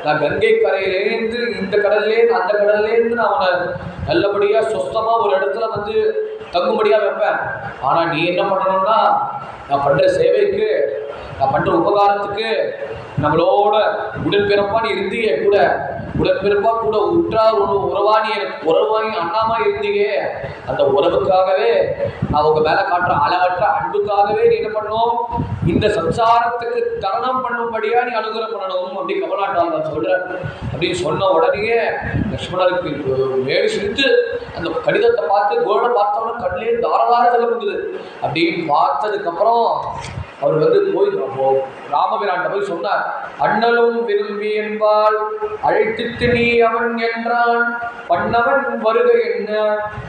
S1: நான் கங்கை கரையிலேருந்து இந்த கடல்லேருந்து அந்த கடல்லேருந்து நான் அவனை நல்லபடியா சொஸ்தமா ஒரு இடத்துல வந்து தங்கும்படியா வைப்பேன். ஆனா நீ என்ன பண்ணணும்னா, நான் பண்ற சேவைக்கு, நான் பண்ற உபகாரத்துக்கு, நம்மளோட உடல் பிறப்பா நீ இருந்தீங்க கூட, உடன்பிறப்பா கூட உற்றார் உறவாணி எனக்கு உறவாணி அண்ணாமா இருந்தீங்க. அந்த உறவுக்காகவே நான் உங்க மேல காட்டுற அளவற்ற அன்புக்காகவே நீ என்ன பண்ணும், இந்த சம்சாரத்துக்கு தரணம் பண்ணும்படியா நீ அனுகிரகம் பண்ணணும் அப்படி கமலாண்டான் சொல்ற. அப்படின்னு சொன்ன உடனே லக்ஷ்மணருக்கு மேடு சிரித்து அந்த கடிதத்தை பார்த்து கோழை பார்த்தவன கண்ணிலே தாராள ஜலம் வந்தது. அப்படின்னு பார்த்ததுக்கு அப்புறம் அவர் வந்து போய் ராமபிரான்ட்ட போய் சொன்னார். அண்ணலும் விரும்பி என்பால் அழைத்து நீ அவன் என்றான், பண்ணவன் வருக என்ன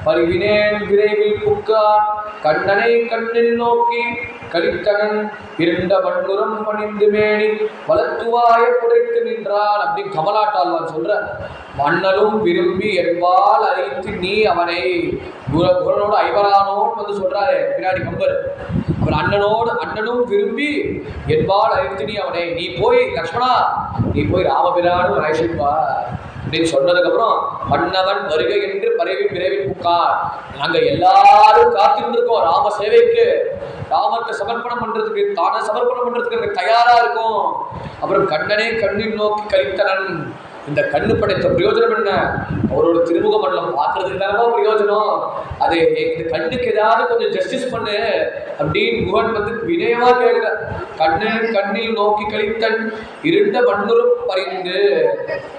S1: பருகினேன் விரைவில் புக்கான், கண்ணனை கண்ணில் நோக்கி கலித்தனன் இருண்ட மண்புறம் பணிந்து மேனி வளத்துவாய புடைத்து நின்றான் அப்படின்னு கமலாட்டாழ்வான் சொல்ற. மன்னலும் விரும்பி என்பால் அழைத்து நீ அவனை குரனோடு ஐவரானோன்னு வந்து சொல்றாரு பின்னாடி கம்பர். அவன் அண்ணனும் விரும்பி என்பால் அழைத்து நீ அவனை, நீ போய் லக்ஷ்மணா நீ போய் ராமபிரானும் அழைச்சிப்பா அப்படின்னு சொன்னதுக்கப்புறம் மன்னவன் வருகை என்று விரைவில் புக்கார். நாங்க எல்லாரும் காத்திருந்திருக்கோம் ராம சேவைக்கு, ராமருக்கு சமர்ப்பணம் பண்றதுக்கு, தானே சமர்ப்பணம் பண்றதுக்கு தயாரா இருக்கும். அப்புறம் கண்ணனே கண்ணில் நோக்கி கலித்தனன், இந்த கண்ணு படைத்த பிரயோஜனம் என்ன, அவரோட திருமுக மண்டலம் பார்க்கறதுக்கு தானே பிரயோஜனம். அது இந்த கண்ணுக்கு ஏதாவது கொஞ்சம் ஜஸ்டிஸ் பண்ணு அப்படின்னு குகன் வந்து வினயமா கேட்கிற. கண்ணில் நோக்கி கலித்தன் இருண்ட மண்ணுறும் பறிந்து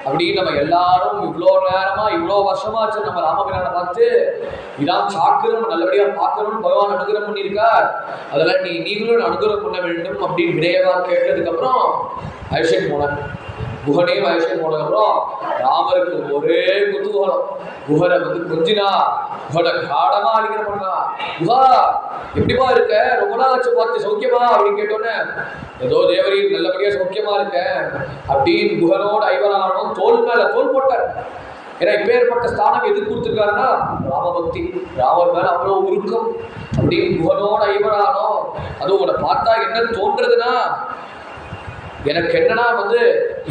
S1: அப்படின்னு நம்ம எல்லாரும் இவ்வளோ நேரமா இவ்வளோ வருஷமாச்சு நம்ம ராமபிரானை பார்த்து இதான் சாக்குறோம் நல்லபடியா பார்க்கணும்னு பகவான் அனுகிரகம் பண்ணியிருக்கார். அதெல்லாம் நீங்களும் அனுகிரகம் பண்ண வேண்டும் அப்படின்னு வினயமா கேட்டதுக்கு அப்புறம் அபிஷேக் போனார். குஹனே அபிஷேகம் போனதுக்கப்புறம் ராமருக்கு ஒரே குதூகலம். குஹனை வந்து கொஞ்சினா, குஹனை காடமா அலிங்கனம் பண்ணா. குஹா எப்படிப்பா இருக்க, ரொம்ப நாள் ஆச்சு பார்த்து, சௌக்கியமா அப்படின்னு கேட்டோன்னே ஏதோ தேவரி நல்லபடியா சௌக்கியமா இருக்க அப்படின்னு குஹனோட ஐவரானும் தோல் மேல தோல் போட்டார். ஏன்னா இப்பேற்பட்ட ஸ்தானம் எதுக்கு கொடுத்துருக்காருன்னா ராமபக்தி, ராமர் மேல அவ்வளோ உருக்கம் அப்படின்னு குஹனோட ஐவரானோ. அதுவும் உன்னை பார்த்தா என்ன தோன்றதுன்னா, எனக்கு என்னன்னா வந்து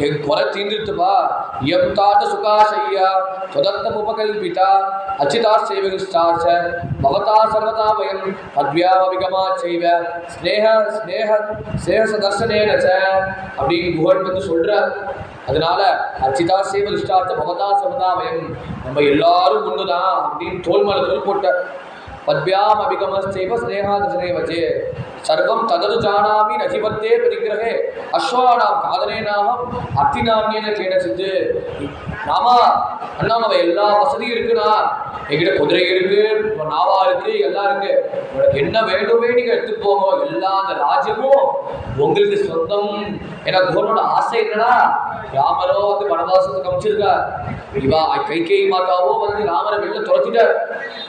S1: என் குறை தீர்ந்துட்டுப்பா, எம் தாத்த சுகாசையா சொதர்த்தம் உபகல்பிதா அச்சிதா சேவகிஷ்டாச பவதா சர்வதா வயம் பத்வியாவிகமா செய்வ ஸ்னேக ஸ்னேக சேகச தர்சனேனச்ச அப்படின்னு குஹன் வந்து சொல்றார். அதனால அச்சிதா சேவகிஷ்டாச்ச பவதா சர்வதா வயம், நம்ம எல்லாரும் ஒண்ணுதான் அப்படின்னு தோல் மேல தோல் போட்டார். பத்வியாம் அபிகமஸ்தேவ ஸ்னேகாதசனே வச்சே சர்வம் ததது ஜானாமி நஜிபத்தே பரிகிரகே அஸ்வானாம் காதனேனாமம் அத்தினாமியன கேனசித்து. நாமா அண்ணா நம்ம எல்லா வசதியும் இருக்குண்ணா, எங்கிட்ட குதிரை இருக்கு, நாவா இருக்கு, எல்லாம் இருக்கு, உனக்கு என்ன வேண்டுமே நீங்க எடுத்துட்டு போங்க, எல்லா அந்த ராஜ்யமும் உங்களுக்கு சொந்தம். ஏன்னா குஹனோட ஆசை என்னன்னா ராமரோ வந்து வனவாசத்துக்கு அமைச்சிருக்கார், இவா கைகேயி மாதாவோ வந்து ராமரை வெளில துரத்திட்டார்.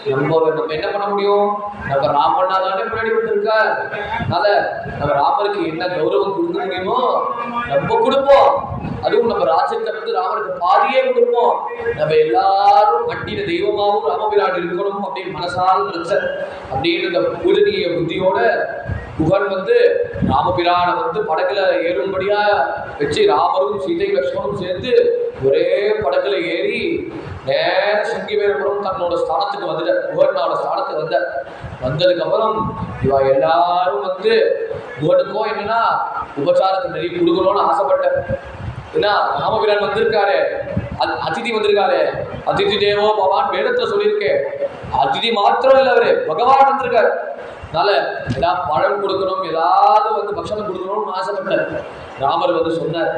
S1: நம்ம என்ன பண்ண முடியும், நம்ம ராமண்ணா தானே முன்னாடி வந்துருக்கார். அதனால நம்ம ராமருக்கு என்ன கௌரவம் கொடுக்க முடியுமோ நம்ம கொடுப்போம். அதுவும் நம்ம ராஜ்யத்தை வந்து ராமருக்கு பாதியே கொடுப்போம். நம்ம எல்லாரும் கட்டின தெய்வமாகவும் ராமபிரான் இருக்கணும் அப்படின்னு மனசால் நினைச்ச அப்படின்னு இந்த பூஜனீய புத்தியோட குஹன் வந்து ராமபிரானை வந்து படகுல ஏறும்படியா வச்சு ராமரும் சீதை லட்சுமணும் சேர்ந்து ஒரே படகுல ஏறி நேர சிங்கிவேரபுரம் தன்னோட ஸ்தானத்துக்கு வந்துட்டார். குஹனோட ஸ்தானத்துக்கு வந்ததுக்கு அப்புறம் இவா எல்லாரும் வந்து குஹனுக்கும் என்னன்னா உபச்சாரத்தை நிறைய கொடுக்கணும்னு ஆசைப்பட்டேன். ஏன்னா ராமபிரான் வந்திருக்காரு, அதிதி வந்திருக்காரு, அதிதி தேவோ பகவான் வேதத்துல சொல்லியிருக்கேன். அதிதி மாத்திரம் இல்லை, அவரு பகவான் வந்திருக்காரு. அதனால ஏதாவது பழம் கொடுக்கணும், ஏதாவது வந்து பக்ஷணம் கொடுக்கணும்னு ஆசைப்பட்டார். ராமர் வந்து சொன்னார்,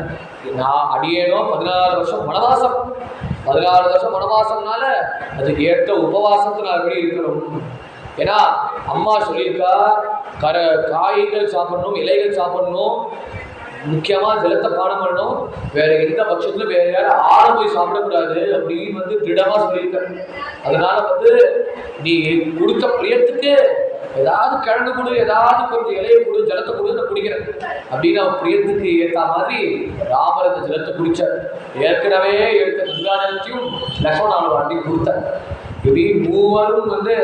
S1: நான் அடியேனோ 14 வருஷம் வனவாசம், 14 வருஷம் வனவாசம்னால அதுக்கு ஏற்ற உபவாசத்தை நான் எப்படி இருக்கணும். ஏன்னா அம்மா சொல்லியிருக்கா, காய்கள் சாப்பிடணும், இலைகள் சாப்பிடணும், முக்கியமா ஜலத்தை பானம் பண்ணணும், வேற எந்த பட்சத்துல வேற யாரும் ஆழ போய் சாப்பிடக்கூடாது அப்படின்னு வந்து திடமா சொல்லியிருக்காரு. அதனால வந்து நீ கொடுத்த பிரியத்துக்கு ஏதாவது கிழங்கு கொடு, ஏதாவது கொஞ்சம் இலையை கொடு, ஜலத்தை கொடு, நான் குடிக்கிறேன் அப்படின்னு அவன் பிரியத்துக்கு ஏற்ற மாதிரி ராமர் அந்த ஜலத்தை குடிச்சார். ஏற்கனவே எடுத்த கங்கா ஜலத்தையும் லக்ஷ்மணன் வாண்டி கொடுத்தார். இப்படி மூவரும் வந்து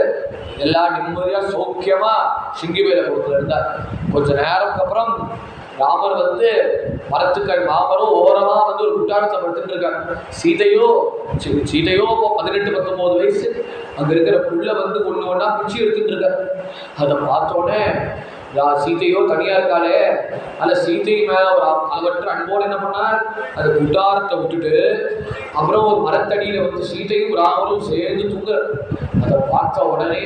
S1: எல்லா நிம்மதியா சௌக்கியமா சிங்கிவேல கொடுத்துல இருந்தார். கொஞ்ச நேரத்துக்கு அப்புறம் ராமர் வந்து மரத்துக்கள் மாமரம் ஓரமா வந்து ஒரு குட்டாரத்தை படுத்துட்டு இருக்காங்க. சீதையோ இப்போ 18-19 வயசு. அங்க இருக்கிற புள்ள வந்து ஒண்ணு ஒண்ணா பிச்சு எடுத்துட்டு இருக்காரு. அதை பார்த்தோன்னே சீதையோ தனியா இருக்காளே, அந்த சீதை மேல ஒரு அளவற்ற அன்போடு என்ன பண்ணார், அந்த குட்டாரத்தை விட்டுட்டு அப்புறம் ஒரு மரத்தடியில வந்து சீதையும் ராமரும் சேர்ந்து தூங்குற. அதை பார்த்த உடனே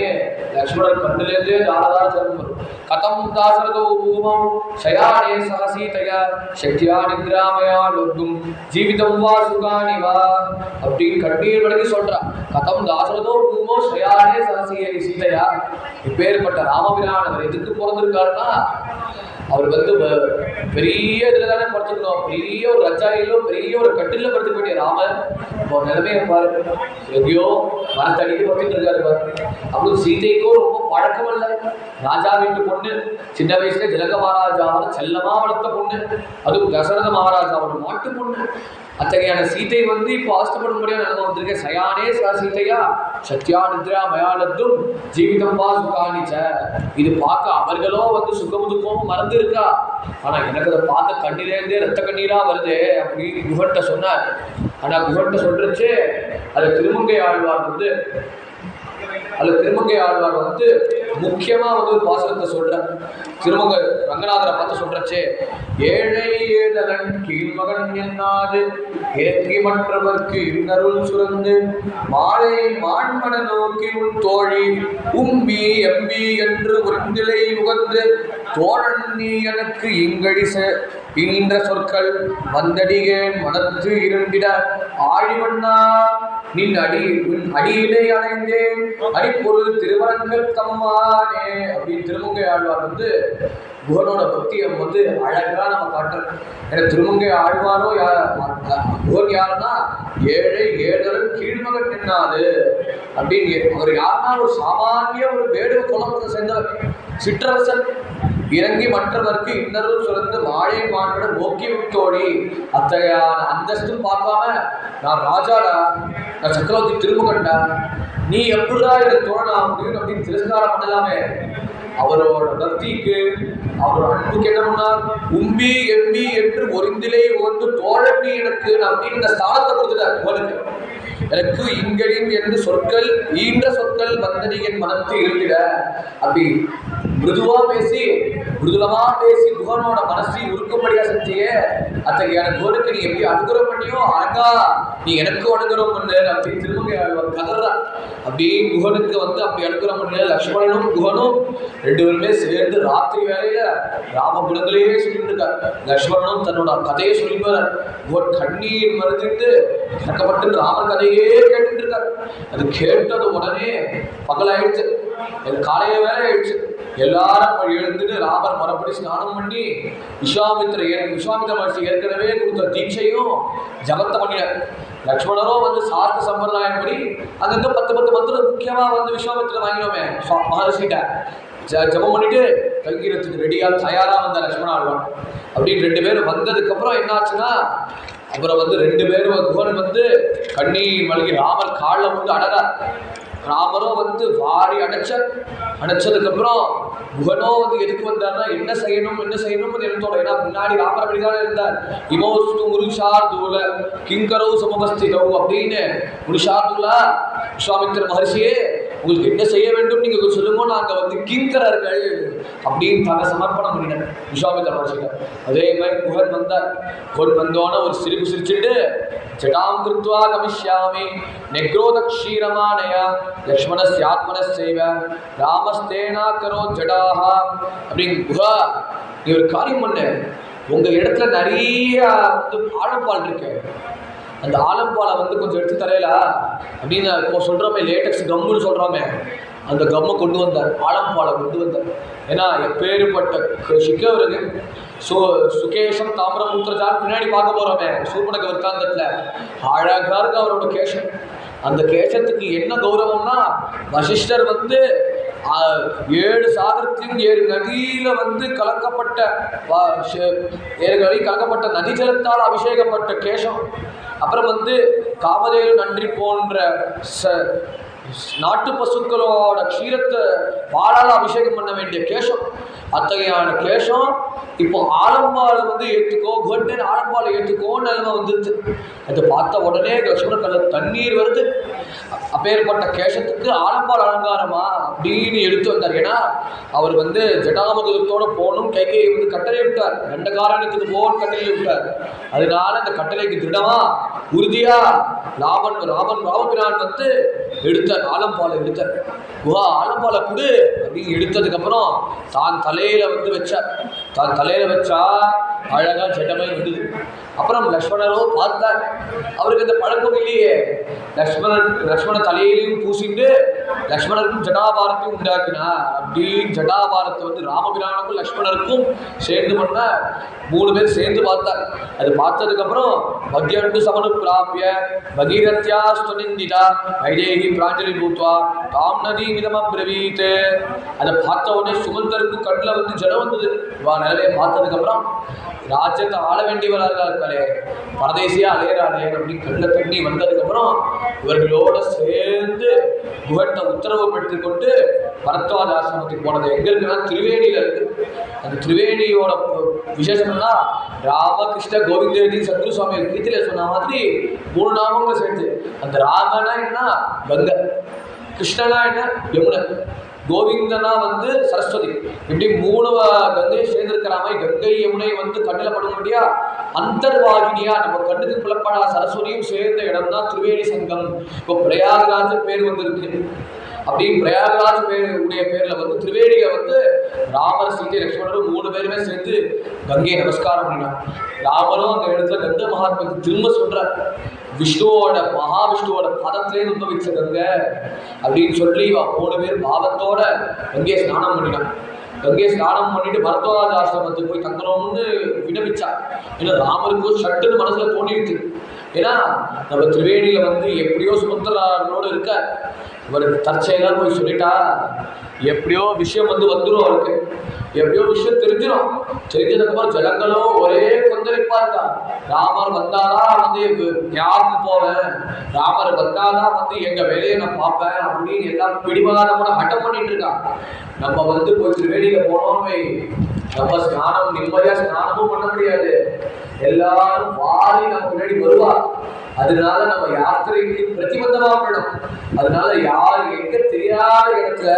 S1: லக்ஷ்மணன் கண்ணிலேருந்தே தாரதார ஜன்மம். கதம் தாசரதோ பூமம் சயானே சக சீதையா சக்தியா நித்ராமயா லோக்கும் ஜீவிதம் வா சுகானி வா அப்படின்னு கண்ணீர் வழங்கி சொல்றான். கதம் தாசரதோ பூமோ சயானே சக சீதையா. இப்பேற்பட்ட ராமபிரான் அவர் எதுக்கு பிறந்திருக்காருன்னா, அவர் வந்து பெரிய இதுல தானே படுத்துக்கணும், பெரிய ஒரு ரஜாயிலோ பெரிய ஒரு கட்டில படுத்துக்க வேண்டிய ராமர் ஒரு நிலைமையை பாரு, எங்கேயோ மரத்தடிக்கு படுத்துட்டு இருக்காரு பாரு. அப்படி சீதைக்கோ ரொம்ப பழக்கம் இல்லை. ராஜா வீட்டு பொண்ணு, சின்ன வயசுல ஜனக மகாராஜாவோட செல்லமா வளர்த்த பொண்ணு, அதுவும் தசரத மகாராஜாவோட மாட்டு பொண்ணு. அத்தகையான சீதை வந்து இப்போ ஆஸ்தப்படும்படியா நிலைமை வந்திருக்கேன். சயானே சா சீதையா சத்யா நித்ரா மயானத்தும் ஜீவிதம் வா சுகானிச்ச. இது பார்க்க அவர்களோ வந்து சுகமும் துக்கமும் மறந்து இருக்கா, ஆனா எனக்கு அதை பார்க்க கண்ணிலேருந்தே ரத்த கண்ணீரா வருது அப்படின்னு குகன்ட்ட சொன்னார். ஆனா குகன்ட்ட சொல்றச்சு அது திருமங்கை ஆழ்வார் வந்து வந்து முக்கியமா வந்து ஒரு பாசனத்தை சொல்ற. திருமங்க ரங்கநாதரை பார்த்து சொல்றச்சே, ஏழை ஏதலன் கீழ்மகன் என்னாது ஏற்றி மற்றவர்க்கு இன்னருள் சுரந்து மாலை மாண்மன நோக்கி உன் தோழி உம்பி எம்பி என்று உருந்திலை உகந்து தோழன் நீ எனக்கு இங்கழிச இன்ற சொற்கள் வந்தடிகேன் மனத்து இருந்திட ஆழிவண்ணா நின் அடியிலே அடைந்தேன் அடிப்பொருள் திருவரங்கள் தம்மானே அப்படின்னு திருமங்கை ஆழ்வார் வந்து குகனோட பக்தியை வந்து அழகா நம்ம காட்டுறோம். ஏன்னா திருமங்கை ஆழ்வாரோ குகன் யாருன்னா ஏழை ஏழரும் கீழ்மகன் நின்னாது அப்படின்னு. அவர் யாருன்னா ஒரு சாமானிய ஒரு வேடுவ குலத்தை சேர்ந்தவர், சிற்றரசன். இறங்கி மற்றவர்க்கு இன்னரும் சுரந்து மாழை மாண்பட நோக்கி விட்டோடி. அத்தகைய அந்தஸ்தும் பார்க்காம நான் ராஜாடா, நான் சக்கரவர்த்தி திருமுகண்டா, நீ எப்படிடா எனக்கு தோழனா முடியும் அப்படின்னு திரஸ்காரம் பண்ணலாமே. அவரோட பக்திக்கு அவரோட அன்புக்கு என்ன பண்ணார், உம்பி எம்பி என்று ஒருந்திலே வந்து தோழன் நீ எனக்கு அப்படின்னு இந்த ஸ்தானத்தை கொடுத்துட்டார். உங்களுக்கு எனக்கு இங்கடின் என்று சொற்கள் ஈன்ற சொற்கள் வந்தடி என் மனத்து இருந்திட அப்படி மிருதுவா பேசி மிருதுலமா பேசி குகனோட மனசை உருக்கும்படியா செஞ்சியே. அத்தகைய குகனுக்கு நீ எப்படி அனுகிரகம் பண்ணியோ அழகா நீ எனக்கு அனுகிரகம் பண்ணு அப்படின்னு திருமங்கை ஆழ்வார் கதறா. அப்படி குகனுக்கு வந்து அப்படி அனுகிரகம் பண்ண லக்ஷ்மணனும் குகனும் ரெண்டு பேருமே சேர்ந்து ராத்திரி வேலையில ராம குணங்களையே சொல்லிட்டு இருக்கார். லக்ஷ்மணனும் தன்னோட கதையை சொல்லிப்பார். குகன் கண்ணீர் மறுத்துட்டு இறக்கப்பட்டு ராமர் கதையே கேட்டுட்டு இருக்கார். அது கேட்டது உடனே பகலாயிடுச்சு, காலையில வேலை ஆயிடுச்சு. எல்லாரும் எழுந்துட்டு ராமர் மறுபடி ஸ்நானம் பண்ணி விஸ்வாமித்திர மகர்ஷி ஏற்கனவே கொடுத்த தீட்சையும் ஜபத்தை பண்ணினார். லக்ஷ்மணரோ வந்து சாஸ்திர சம்பிரதாயப்படி அங்கங்க 10 மந்திரம் முக்கியமா வந்து விஸ்வாமித்திர வாங்கினோமே மகர்ஷிட்ட ஜபம் பண்ணிட்டு கல்கீரத்துக்கு ரெடியா தயாரா வந்த லக்ஷ்மண ஆழ்வான். அப்படின்னு 2 பேரும் வந்ததுக்கு அப்புறம் என்ன ஆச்சுன்னா, அப்புறம் வந்து 2 பேரும் குகன் வந்து கண்ணீர் மல்கி ராமர் காலில் வந்து அடறார். ராமரும் வந்து வாரி அடைச்சதுக்கப்புறம் குகனோ வந்து எதுக்கு வந்தார்னா என்ன செய்யணும்னு எழுத்தோட. ஏன்னா முன்னாடி ராமர் அப்படிதானே இருந்தார். இமோஸ்து முருஷார்தூல கிங்கரோ சமபஸ்திதோ அப்படின்னு முருஷார்தூலா விஸ்வாமித்திர மகர்ஷியே உங்களுக்கு என்ன செய்ய வேண்டும் நீங்க சொல்லுங்க, நாங்க வந்து கிங்கரர்கள் அப்படின்னு தன்னை சமர்ப்பணம் பண்ணினார் விஸ்வாமித்திர மகர்ஷியில. அதே மாதிரி குகன் வந்தார். குகன் வந்தோன்னு ஒரு சிரிச்சுட்டு ஜடாம் கிருத்வா கமிஷ்யாமி நெக்ரோத க்ஷீரமானயா லக்ஷ்மணஸ்யாத்மனஸ்சைவ ராமஸ்தேனா கரோ ஜடாஹா அப்படின்னு. குஹா நீ ஒரு காரியம் பண்ணு, உங்க இடத்துல நிறைய வந்து ஆழப்பால் இருக்கு, அந்த ஆலம்பாலை வந்து கொஞ்சம் எடுத்து தரையில அப்படின்னு இப்போ சொல்கிறோமே, லேட்டக்ஸ் கம்முன்னு சொல்கிறோமே, அந்த கம்மை கொண்டு வந்தார், ஆலம்பாலை கொண்டு வந்தார். ஏன்னா எப்பேற்பட்ட சிக்கவருக்கு சுகேஷம் தாமிரமுத்திரஜான் பின்னாடி பார்க்க போகிறோமே சூர்பனக விற்த்தாந்தத்தில் அழகாக இருக்கு அவரோட கேஷம். அந்த கேசத்துக்கு என்ன கௌரவம்னா, வசிஷ்டர் வந்து 7 சாகரத்திலும் 7 நதியில வந்து கலக்கப்பட்ட 7 நதி கலக்கப்பட்ட நதி ஜலத்தால் அபிஷேகப்பட்ட கேசம். அப்புறம் வந்து காமதேனு நன்றி போன்ற நாட்டு பசுக்களோட க்ஷீரத்தை வாழால் அபிஷேகம் பண்ண வேண்டிய கேசம். அத்தகையான கேஷம் இப்போ ஆலம்பாலை வந்து ஏற்றுக்கோ கவர்மெண்ட் ஆலம்பாலை ஏற்றுக்கோன்னு நிலைமை வந்துருச்சு. அதை பார்த்த உடனே லட்சுமணர் கல்ல தண்ணீர் வருது. அப்பேற்பட்ட கேஷத்துக்கு ஆலம்பால் அலங்காரமா அப்படின்னு எடுத்து வந்தார். ஏன்னா அவர் வந்து ஜடாமுகத்தோட போகணும், கைகையை வந்து கட்டளை விட்டார், தண்டகாரண்யத்துக்கு போகணும் கட்டளை விட்டார். அதனால அந்த கட்டளைக்கு திருடமா உறுதியா ராமபிரான் வந்து எடுத்தார், ஆலம்பாலை எடுத்தார். குஹா ஆலம்பாலை கொடு அப்படின்னு எடுத்ததுக்கு அப்புறம் தான் தலையில வந்து வச்சார். தான் தலையில வச்சா அழகா ஜட்டமே வந்தது. அப்புறம் லக்ஷ்மணரோ பார்த்தார், அவருக்கு இந்த பழக்கம் இல்லையே. லக்ஷ்மண தலையிலையும் பூசிட்டு லக்ஷ்மணருக்கும் ஜடாபாரத்தையும் உண்டாக்கினார். அப்படி ஜடாபாரத்தை வந்து ராமபிரானுக்கும் லக்ஷ்மணருக்கும் சேர்ந்து பண்ண 3 பேர் சேர்ந்து பார்த்தார். அது பார்த்ததுக்கு அப்புறம் மத்தியண்டு சமனு பிராபிய பகீரத்யா ஸ்துநிந்திதா வைதேகி பிராஞ்சலி பூத்வா தாம் நதி மிதமம் பிரவீத். அதை பார்த்த உடனே சுமந்தருக்கும் கண்ணில் வந்து ஜலம் வந்தது. வா நிலையை பார்த்ததுக்கு அப்புறம் ராஜ்யத்தை ஆள வேண்டியவராக இருக்காளே, பரதேசியா அலையறாளே அப்படின்னு கண்ணில் தண்ணி வந்ததுக்கு அப்புறம் இவர்களோட சேர்ந்து குகட்டை உத்தரவு பெற்றுக்கொண்டு பரத்வாஜ ஆசிரமத்துக்கு போனது. எங்க இருக்குன்னா திரிவேணியில இருக்கு. அந்த திரிவேணியோட விசேஷம்னா ராமகிருஷ்ண கோவிந்தேவி சத்குரு சுவாமி கீர்த்தியில சொன்ன மாதிரி 3 நாமங்கள் சேர்த்து. அந்த ராமனா என்ன கங்கை, கிருஷ்ணனா என்ன யமுனை, கோவிந்தனா வந்து சரஸ்வதி. இப்படி 3 கங்கை சேர்ந்திருக்கிற மாதிரி கங்கை யமுனை வந்து கண்ணில் படும்படியா அந்தர்வாகினியா நம்ம கண்ணுக்கு புலப்படா சரஸ்வதியும் சேர்ந்த இடம் தான் திரிவேணி சங்கம். இப்போ பிரயாகராஜ பேர் வந்திருக்கு. அப்படி பிரயாகராஜ் உடைய பேர்ல வந்து திரிவேணியை வந்து ராமர் சீதை லட்சுமணரும் 3 பேருமே சேர்ந்து கங்கையை நமஸ்காரம் பண்ணினார். ராமரும் அந்த இடத்துல கங்கை மகாத்மா திரும்ப சொல்றார், விஷ்ணுவோட மகாவிஷ்ணுவோட பதத்திலேருந்து உபவிச்ச கங்கை அப்படின்னு சொல்லி 3 பேர் பாவத்தோட கங்கையை ஸ்நானம் பண்ணினான். கங்கையை ஸ்நானம் பண்ணிட்டு பரத்வாஜ ஆசிரமத்துக்கு போய் தங்கணும்னு விண்ணப்பிச்சா. ஏன்னா ராமருக்கு சட்டுன்னு மனசுல தோணிடுச்சு. ஏன்னா நம்ம திரிவேணியில வந்து எப்படியோ சுமந்திரனோடு இருக்க, இவர் தற்செயலாக போய் சொல்லிட்டா எப்படியோ விஷயம் வந்து வந்துடும், அவருக்கு எப்படியோ விஷயம் தெரிஞ்சிடும். தெரிஞ்சதுக்கப்புறம் ஜனங்களும் ஒரே கொந்தளிப்பா இருக்கா. ராமர் வந்தாதான் வந்து யாருக்கு போவேன், ராமர் வந்தாதான் வந்து எங்க வேலையை நான் பார்ப்பேன் அப்படின்னு எல்லாம் பிடிவாதமான ஹட்டம் பண்ணிட்டு இருக்கான். நம்ம வந்து போய் திருவேணியில போனோமே, நம்ம ஸ்நானம் நிம்மதியா ஸ்நானமும் பண்ண முடியாது, எல்லாரும் வாரி நம்ம முன்னாடி வருவா. அதனால நம்ம யாத்திரைக்கு பிரதிபந்தமா போயிடும். அதனால யார் எங்க தெரியாத இடத்துல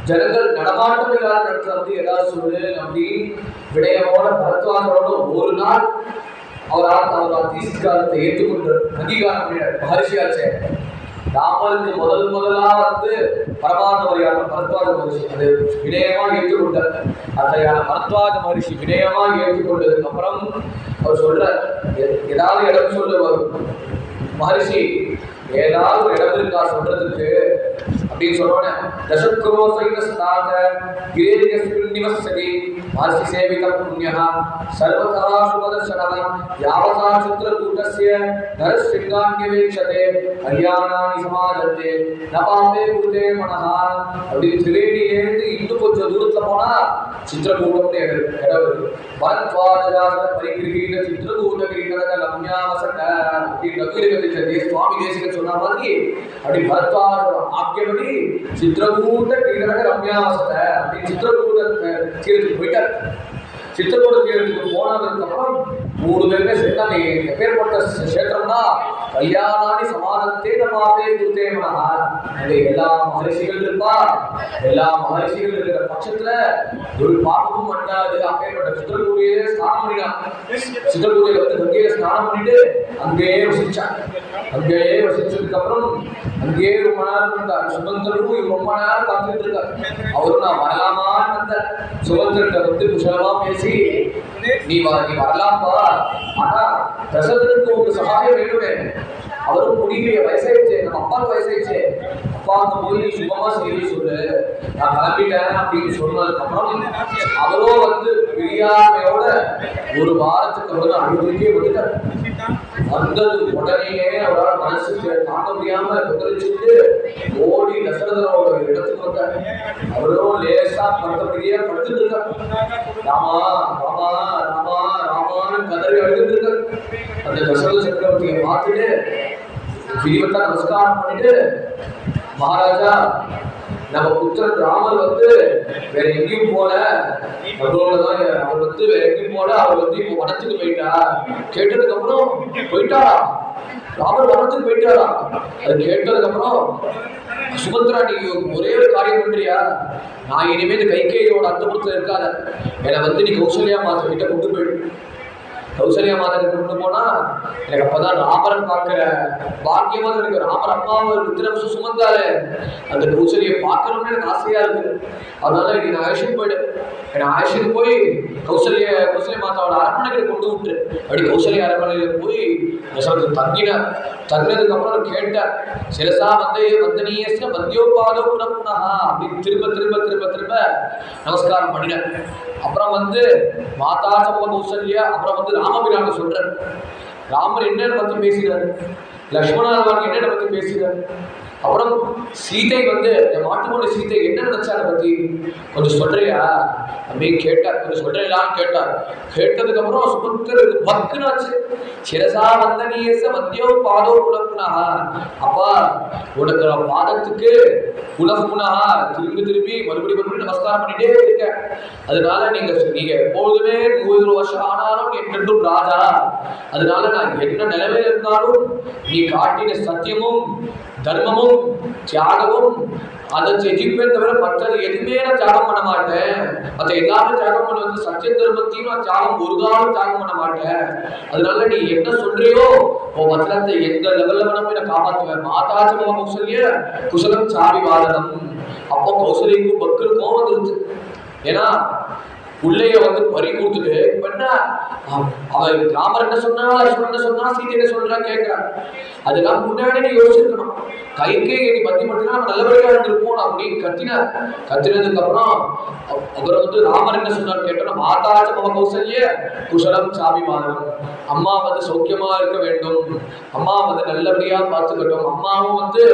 S1: ஜனங்கள் நடமாட்டம் இல்லாத இடத்துல வந்து ஏதாவது சொல்லு அப்படி விடயமோட பரத்வாஜோட ஒரு நாள் அவர் தீஸ்காரத்தை ஏற்றுக்கொண்டு அங்கீகாரம் மகர்ஷியாச்சே. ராமருக்கு முதலா வந்து பரமாத்மரியான பரத்வாஜ மகர்ஷி அது வினயமாக ஏற்றுக்கொண்டார். அத்தையான பரத்வாஜ மகர்ஷி வினயமாக ஏற்றுக்கொண்டதுக்கு அப்புறம் அவர் சொல்ற ஏதாவது இடம் சொல்லுவார் மகர்ஷி, ஏதாவது இடம் இருக்கா சொல்றதுக்கு அப்படின்னு சொன்னோன்னே தசக்ரோ சைதஸ்தாத கிரேரியஸ்மின் நிவசதி மஹர்ஷி சேவிதம் புண்ணியः சர்வதா சுபதர்சனः யாவதா சித்ரகூட்டஸ்ய நரசிங்கான்யவேக்ஷதே ஹரியானானி சமாதத்தே நபாமே குருதே மனஹ. அப்படி திரிவேணியிலேருந்து இன்னும் கொஞ்சம் தூரத்துல போனா சித்ரகூட்டம்னு இடம் இருக்கு. பரத்வாஜாசன பரிகிரகீன சித்ரகூட்ட கிரீடக லம்யாவசக அப்படின்னு ரகுவீரகத்தை சுவாமி தேசிகன் சொன்ன மாதிரி அப்படி பரத்வாஜோட ஆக்கியபடி சித்ரகூட்ட கிரீடக ரம்யாவசக அப்படின்னு சித்ரகூட்ட தீரத்துக்கு போயிட்டார். சித்திரகூட தீரத்துக்கு போனதுக்கு அப்புறம் 3 பேருமே சேர்ந்தாங்க. எப்பேற்பட்ட கஷேத்திரம்னா கல்யாணானி சமாதத்தே நமாதே குருதேவனா. எல்லா மகரிஷிகள் இருப்பா, எல்லா மகரிஷிகள் இருக்கிற பட்சத்துல ஒரு பாப்பமும் பண்ணாது. அப்பேற்பட்ட சித்திரகூடியே ஸ்நானம் பண்ணினான். சித்திரகூடியில வந்து கங்கையில ஸ்நானம் பண்ணிட்டு அங்கேயே வசிச்சான். அங்கேயே வசிச்சதுக்கு அப்புறம் அங்கேயே ரொம்ப நேரம் இருந்தார். சுமந்தரும் ரொம்ப நேரம் காத்துட்டு இருக்காரு. அவரும் நான் வரலாமான்னு வந்தார். சுமந்தர்கிட்ட வந்து குஷலமா பேசி நீ வரலாம்பா, ஆனா தசரதனுக்கு ஒரு சகாயம் வேணுமே, அவரும் முடியலையே, வயசாயிடுச்சு, நம்ம அப்பாவுக்கு வயசாயிடுச்சு, அப்பாவுக்கு போய் சுகமா செய்தி சொல்லு, நான் கிளம்பிட்டேன் அப்படின்னு சொன்னதுக்கு அப்புறம் அவரோ வந்து பிரியாமையோட 1 வாரத்துக்கு வந்து அழுதுக்கே வந்துட்டார். வந்தது உடனே அவரால் மனசுக்கு தாங்க முடியாம கொந்தளிச்சுட்டு ஓடி தசரதனோட இடத்துக்கு வந்தார். அவரும் லேசா படுத்தபடியே படுத்துட்டு இருக்கார். ராமா ராமா ராமா ராமான்னு கதறி அழுதுட்டு இருக்கார். அந்த தசரத சக்கரவர்த்தியை பார்த்துட்டு விதிவத்தா நமஸ்காரம் பண்ணிட்டு, மகாராஜா நம்ம புத்திரன் ராமர் வந்து வேற எங்கேயும் போல, நம்மளோடதான் அவர் வந்து வேற எங்கேயும் போல, அவர் வந்து இப்போ வனத்துக்கு போயிட்டா. கேட்டதுக்கு அப்புறம் போயிட்டாரா ராமர் வனத்துக்கு போயிட்டாரா? அது கேட்டதுக்கு அப்புறம் சுபத்ரா நீ ஒரே ஒரு காரியம் பண்றியா, நான் இனிமேல் கைகேயோட அந்தபுரத்துல இருக்காத, என்னை வந்து நீ கௌசல்யா மாதா கிட்ட கொண்டு போயிடு. கௌசல்யா மாதா கொண்டு போனா எனக்கு அப்பதான் ராமரன் பார்க்கிற பாக்கியமா இருக்கு. ராமர் அம்மாவை இத்தனை வருஷம் சுமந்தாரு, அந்த கௌசல்யை பார்க்கணும்னு எனக்கு ஆசையா இருக்கு. அதனால இன்னைக்கு நான் அழைச்சிட்டு போயிடு, என்னை அழைச்சிட்டு போய் கௌசல்ய மாதாவோட அரண்மனைகளை கொண்டு விட்டு அப்படி கௌசல்ய அரண்மனையில போய் தங்கினார். தங்கினதுக்கு அப்புறம் கேட்டார், சிரசா வந்து வந்தனீயஸ்ல வந்தியோபாதோ புனப்புனா அப்படின்னு திரும்ப திரும்ப திரும்ப திரும்ப நமஸ்காரம் பண்ணினார். அப்புறம் வந்து மாதா சம கௌசல்யா, அப்புறம் வந்து ராமபிரான சொல்றார். ராமர் என்னென்ன பத்தி பேசுகிறார், லக்ஷ்மணன் என்னென்ன பத்தி பேசுகிறார், அப்புறம் சீதை வந்து மாட்டு பொண்ணு சீதை என்ன நினைச்சா அதை பத்தி கொஞ்சம் சொல்றியா அப்படின்னு கேட்டார். கொஞ்சம் சொல்றீங்களான்னு கேட்டார். கேட்டதுக்கு அப்புறம் சுபத்திரருக்கு பக்குனாச்சு. சிரசா வந்தனீயச வந்தியோ பாதோ குலப்புனா, அப்பா உனக்கு பாதத்துக்கு குலப்புனா திரும்பி திரும்பி மறுபடியும் நமஸ்காரம் பண்ணிட்டே இருக்க. அதனால நீங்க எப்பொழுதுமே 100 வருஷம் ஆனாலும் என்றென்றும் ராஜா. அதனால நான் என்ன நிலைமையில இருந்தாலும் நீ காட்டின சத்தியமும் தர்மமும் தியாகமும் அதை ஜெயிப்பேன் தவிர மற்றது எதுவுமே நான் தியாகம் பண்ண மாட்டேன். மற்ற எல்லாமே தியாகம் பண்ண வந்து சத்திய தர்மத்தையும் நான் தியாகம் ஒரு காலம் தியாகம் பண்ண மாட்டேன். அதனால நீ என்ன சொல்றியோ உன் வசனத்தை எந்த லெவல்ல வேணாலும் நான் காப்பாற்றுவேன். மாதாச்சி மாமா கௌசல்ய குசலம் சாவி வாதனம். அப்போ கௌசல்யக்கும் பக்தருக்கும் வந்துருச்சு. ஏன்னா பிள்ளைய வந்து பறி கொடுத்துட்டு என்ன அவன் ராமர் என்ன சொன்னா லட்சுமணன் என்ன சொன்னா சீதை என்ன சொல்றா கேட்கிறான். அதெல்லாம் முன்னாடி நீ யோசிச்சிருக்கணும். கைக்கே நீ பத்தி மட்டும் நம்ம நல்லபடியா இருந்திருப்போம் அப்படின்னு கத்தினார். கத்தினதுக்கு அப்புறம் அப்புறம் வந்து ராமர் என்ன சொன்னார் கேட்டோம்னா, மாதாச்ச மம கௌசல்ய குசலம் சாமி மாதவன். அம்மா வந்து சௌக்கியமா இருக்க வேண்டும், அம்மா வந்து நல்லபடியா பார்த்துக்கட்டும். அம்மாவும் வந்து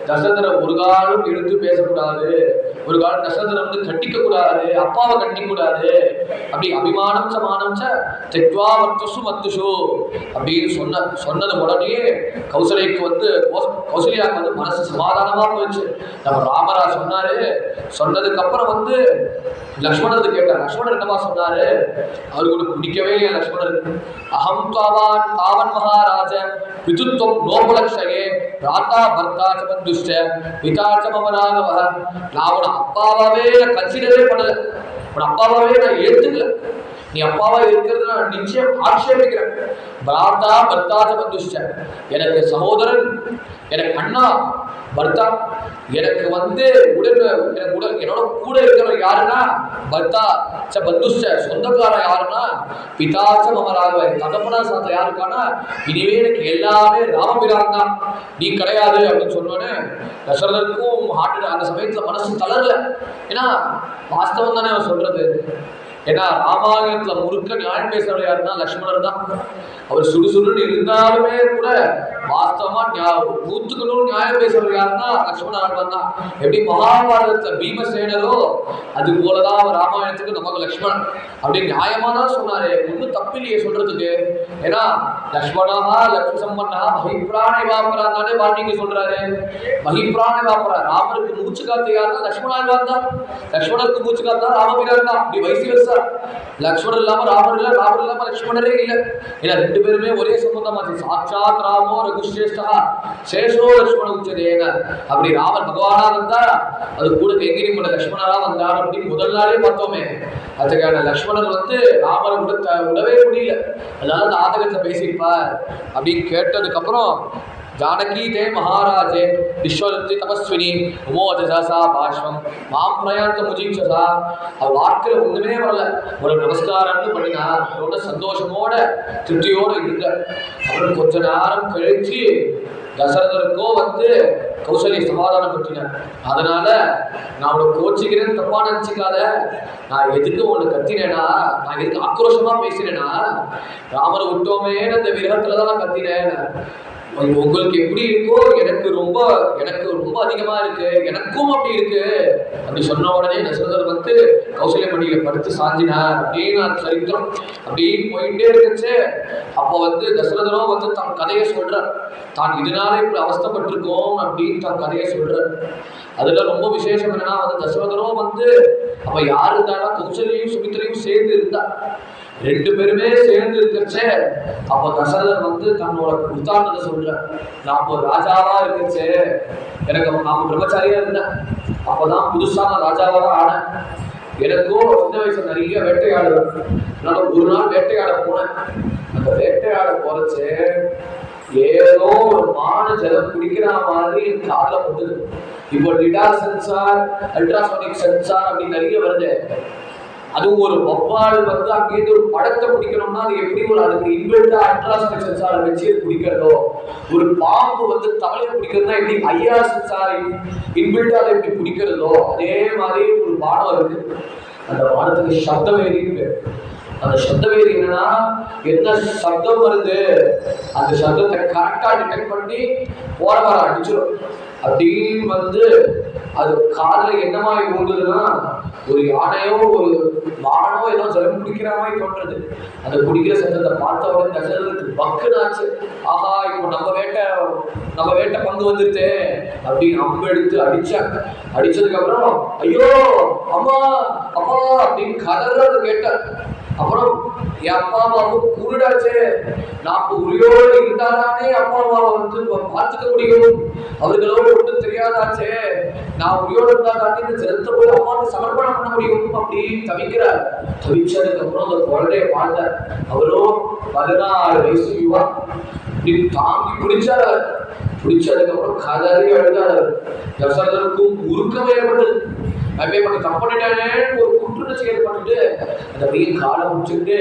S1: தசரதரை ஒரு காலம் எடுத்து பேசக்கூடாது, ஒரு காலம் தசரதரை வந்து கட்டிக்க கூடாது, அப்பாவை கட்டிக்க கூடாது. அப்படி அபிமானம் சமானம் தெக்வா வர்த்துசு மத்துஷு அப்படின்னு சொன்னது உடனே கௌசல்யாக்கு வந்து கௌசல்யாவுக்கு வந்து மனசு சமாதானமா போயிடுச்சு. நம்ம ராமரா சொன்னாரு. சொன்னதுக்கு அப்புறம் வந்து லக்ஷ்மணர் கேட்டார். லக்ஷ்மணர் என்னமா சொன்னாரு, அவருக்கு பிடிக்கவே இல்லையா லக்ஷ்மணருக்கு. அகம் தாவன் மகாராஜ விதுத்வம் நோபலக்ஷயே ராதா பர்த்தா சபந்துஷ்ட பிதாச்ச மமராகவ. நான் உன அப்பாவாவே கன்சிடரே பண்ணல, உன் அப்பாவாவே நான் ஏத்துக்கல. நீ அப்பாவா இருக்கிறது நான் நிச்சயம் ஆட்சேபிக்கிறேன். பிராத்தா பர்த்தாச்ச பந்துஷ்ட, எனக்கு சகோதரன், எனக்கு அண்ணா, பர்த்தா, எனக்கு வந்து என்னோட கூட இருக்கிறவர் யாருன்னா பர்த்தா ச பந்துஷ்ட, சொந்தக்காரன் யாருன்னா பிதாச்ச மமராகவ, தகப்பனா சாத்த யாருக்கானா இனிமே எனக்கு எல்லாமே ராமபிரான் தான், நீ கிடையாது அப்படின்னு சொன்னோன்னே தசரதருக்கும் அந்த சமயத்துல மனசு தளரல. ஏன்னா வாஸ்தவம் தானே அவன் சொல்றது. ஏன்னா ராமாயணத்துல முழுக்க நியாயம் பேசுறவர் யாருன்னா லக்ஷ்மணர் தான். அவர் சுடுசுடுன்னு இருந்தாலுமே கூட வாஸ்தவமா 100க்கு 100 நியாயம் பேசுறவர் யாருன்னா லக்ஷ்மணன் தான். எப்படி மகாபாரதத்துல பீமசேனரோ அது போலதான் அவர் ராமாயணத்துக்கு நமக்கு லக்ஷ்மணன் அப்படி நியாயமா தான் சொன்னாரு. ஒன்றும் தப்பில்லையே சொல்றதுக்கு. ஏன்னா லக்ஷ்மணா லக்ஷ்மி சம்பன்னா மகிப்ராணி வாப்பரா தானே வால்மீகி சொல்றாரு. மகிப்ராணி வாப்பரா, ராமருக்கு மூச்சு காத்து யாருன்னா லக்ஷ்மணன் தான். லக்ஷ்மணருக்கு மூச்சு காத்தா ராமபிரான் தான். அப்படி வயசு லக்ஷ்மணர் இல்லாம ராமர் இல்ல, ராமர் இல்லாம லக்ஷ்மணரே இல்ல. ஏன்னா 2 பேருமே ஒரே சம்பந்தமாச்சு. சாட்சாத் ராமோ ரகுஷ்ரேஷ்டா சேஷோ லக்ஷ்மண உச்சதேன. அப்படி ராமர் பகவானா வந்தா அது கூட கைங்கரியம் பண்ண லக்ஷ்மணரா வந்தார் அப்படின்னு முதல் நாளே பார்த்தோமே. அதுக்கான லக்ஷ்மணர் வந்து ராமரை விடவே முடியல. அதனால நாடகத்துல பேசியிருப்பார் அப்படின்னு கேட்டதுக்கு அப்புறம் जानकी ते महाराजे विश्वदत्ति तपस्विनी उमोजसा भाष्वम माम प्रयांत मुजीक्षसा. அது வார்த்தையில ஒண்ணுமே வரல. ஒரு நமஸ்காரம்னு பண்ணினா ரொம்ப சந்தோஷமோட திருப்தியோட இருங்க. அப்புறம் கொஞ்ச நேரம் கழிச்சு தசரதருக்கோ வந்து கௌசல்யை சமாதானம் பற்றினார். அதனால நான் உனக்கு கோச்சிக்கிறேன்னு தப்பா நினைச்சுக்காத. நான் எதுக்கு உனக்கு கத்தினேனா, நான் எதுக்கு ஆக்ரோஷமா பேசினேனா, ராமரை விட்டோமேன்னு அந்த விரகத்துலதான் நான் கத்தினேன். உங்களுக்கு எப்படி இருக்கோ எனக்கு ரொம்ப அதிகமா இருக்கு, எனக்கும் அப்படி இருக்கு அப்படி சொன்ன உடனே தசரதர் வந்து கௌசல்ய மடியில படுத்து சாஞ்சினார் அப்படின்னு சரித்திரம் அப்படின்னு போயிட்டே இருந்துச்சு. அப்போ வந்து தசரதரோ வந்து தான் கதையை சொல்றார். தான் இதனால இப்படி அவஸ்தப்பட்டிருக்கோம் அப்படின்னு தான் கதையை சொல்றார். அதுல ரொம்ப விசேஷம் என்னன்னா வந்து தசரதரும் வந்து அப்ப யாரு இருந்தாலும் கௌசல்யையும் சுமித்திரையும் சேர்ந்து இருந்தா, ரெண்டு பேருமே சேர்ந்து இருக்கிறச்சே. அப்ப தசரதர் வந்து தன்னோட உத்தாரணத்தை சொல்ற, நான் ஒரு ராஜாவா இருக்கச்சே, எனக்கு நான் பிரம்மச்சாரியா இருந்தேன், அப்பதான் புதுசா நான் ராஜாவா ஆனேன். எனக்கும் சின்ன வயசுல நிறைய வேட்டையாடுவேன். நான் ஒரு நாள் வேட்டையாட போனேன். அந்த வேட்டையாட போறச்சு ஏதோ ஒரு மான ஜலம் குடிக்கிற மாதிரி என் காதல போட்டுது. இப்போ லிடார் சென்சார், அல்ட்ராசோனிக் சென்சார் அப்படின்னு நிறைய வருது. அதுவும் ஒரு வவ்வால் வந்து அங்கேயிருந்து ஒரு படத்தை பிடிக்கணும்னா அது எப்படி ஒரு அதுக்கு இன்பில்டா அல்ட்ராசோனிக் சென்சாரை வச்சு பிடிக்கிறதோ, ஒரு பாம்பு வந்து தவளையை பிடிக்கிறதுனா எப்படி ஐஆர் சென்சார் இன்பில்டா அதை எப்படி பிடிக்கிறதோ, அதே மாதிரி ஒரு பானம் இருக்கு. அந்த பானத்துக்கு சப்தவேரின்னு. அந்த சப்தவேரி என்னன்னா என்ன சப்தம் வருது அந்த சப்தத்தை கரெக்டா டிடெக்ட் பண்ணி போற வர அடிச்சிடும். அப்படின்னு வந்து அது காதுல என்னமா ஊடுதுன்னா ஒரு யானையோ ஒரு மானோ ஏதோ ஜலம் குடிக்கிற மாதிரி தோன்றது. அந்த குடிக்கிற சத்தத்தை பார்த்த உடனே தசரதத்துக்கு பக்குனாச்சு. ஆஹா, இப்போ நம்ம வேட்டை பங்கு வந்துருச்சு அப்படின்னு அம்பு எடுத்து அடிச்சாங்க. அடிச்சதுக்கு அப்புறம் ஐயோ அம்மா அப்பா அப்படின்னு கதறது கேட்டார். அப்புறம் என் அப்பா அம்மாவும் குருடாச்சே, நான் உரியோடு இருந்தாதானே அப்பா அம்மாவை வந்து பார்த்துக்க முடியும், அவர்களோடு ஒன்றும் தெரியாதாச்சே, நான் உரியோடு இருந்தாதானே இந்த ஜலத்தை போய் அம்மாவுக்கு சமர்ப்பணம் பண்ண முடியும் அப்படின்னு தவிக்கிறார். தவிச்சதுக்கு அப்புறம் அந்த குழந்தைய பார்த்தார். அவரும் 16 வயசு யுவா தாங்கி பிடிச்சார். பிடிச்சதுக்கு அப்புறம் கதறி அழுதார். தசரதருக்கும் உருக்கம் ஏற்பட்டது. அப்பேற்பட்ட தப்பனிட்டானே ஒரு குற்றுணர்ச்சி ஏற்பட்டுட்டு அந்த வெயில் காலை முடிச்சுட்டு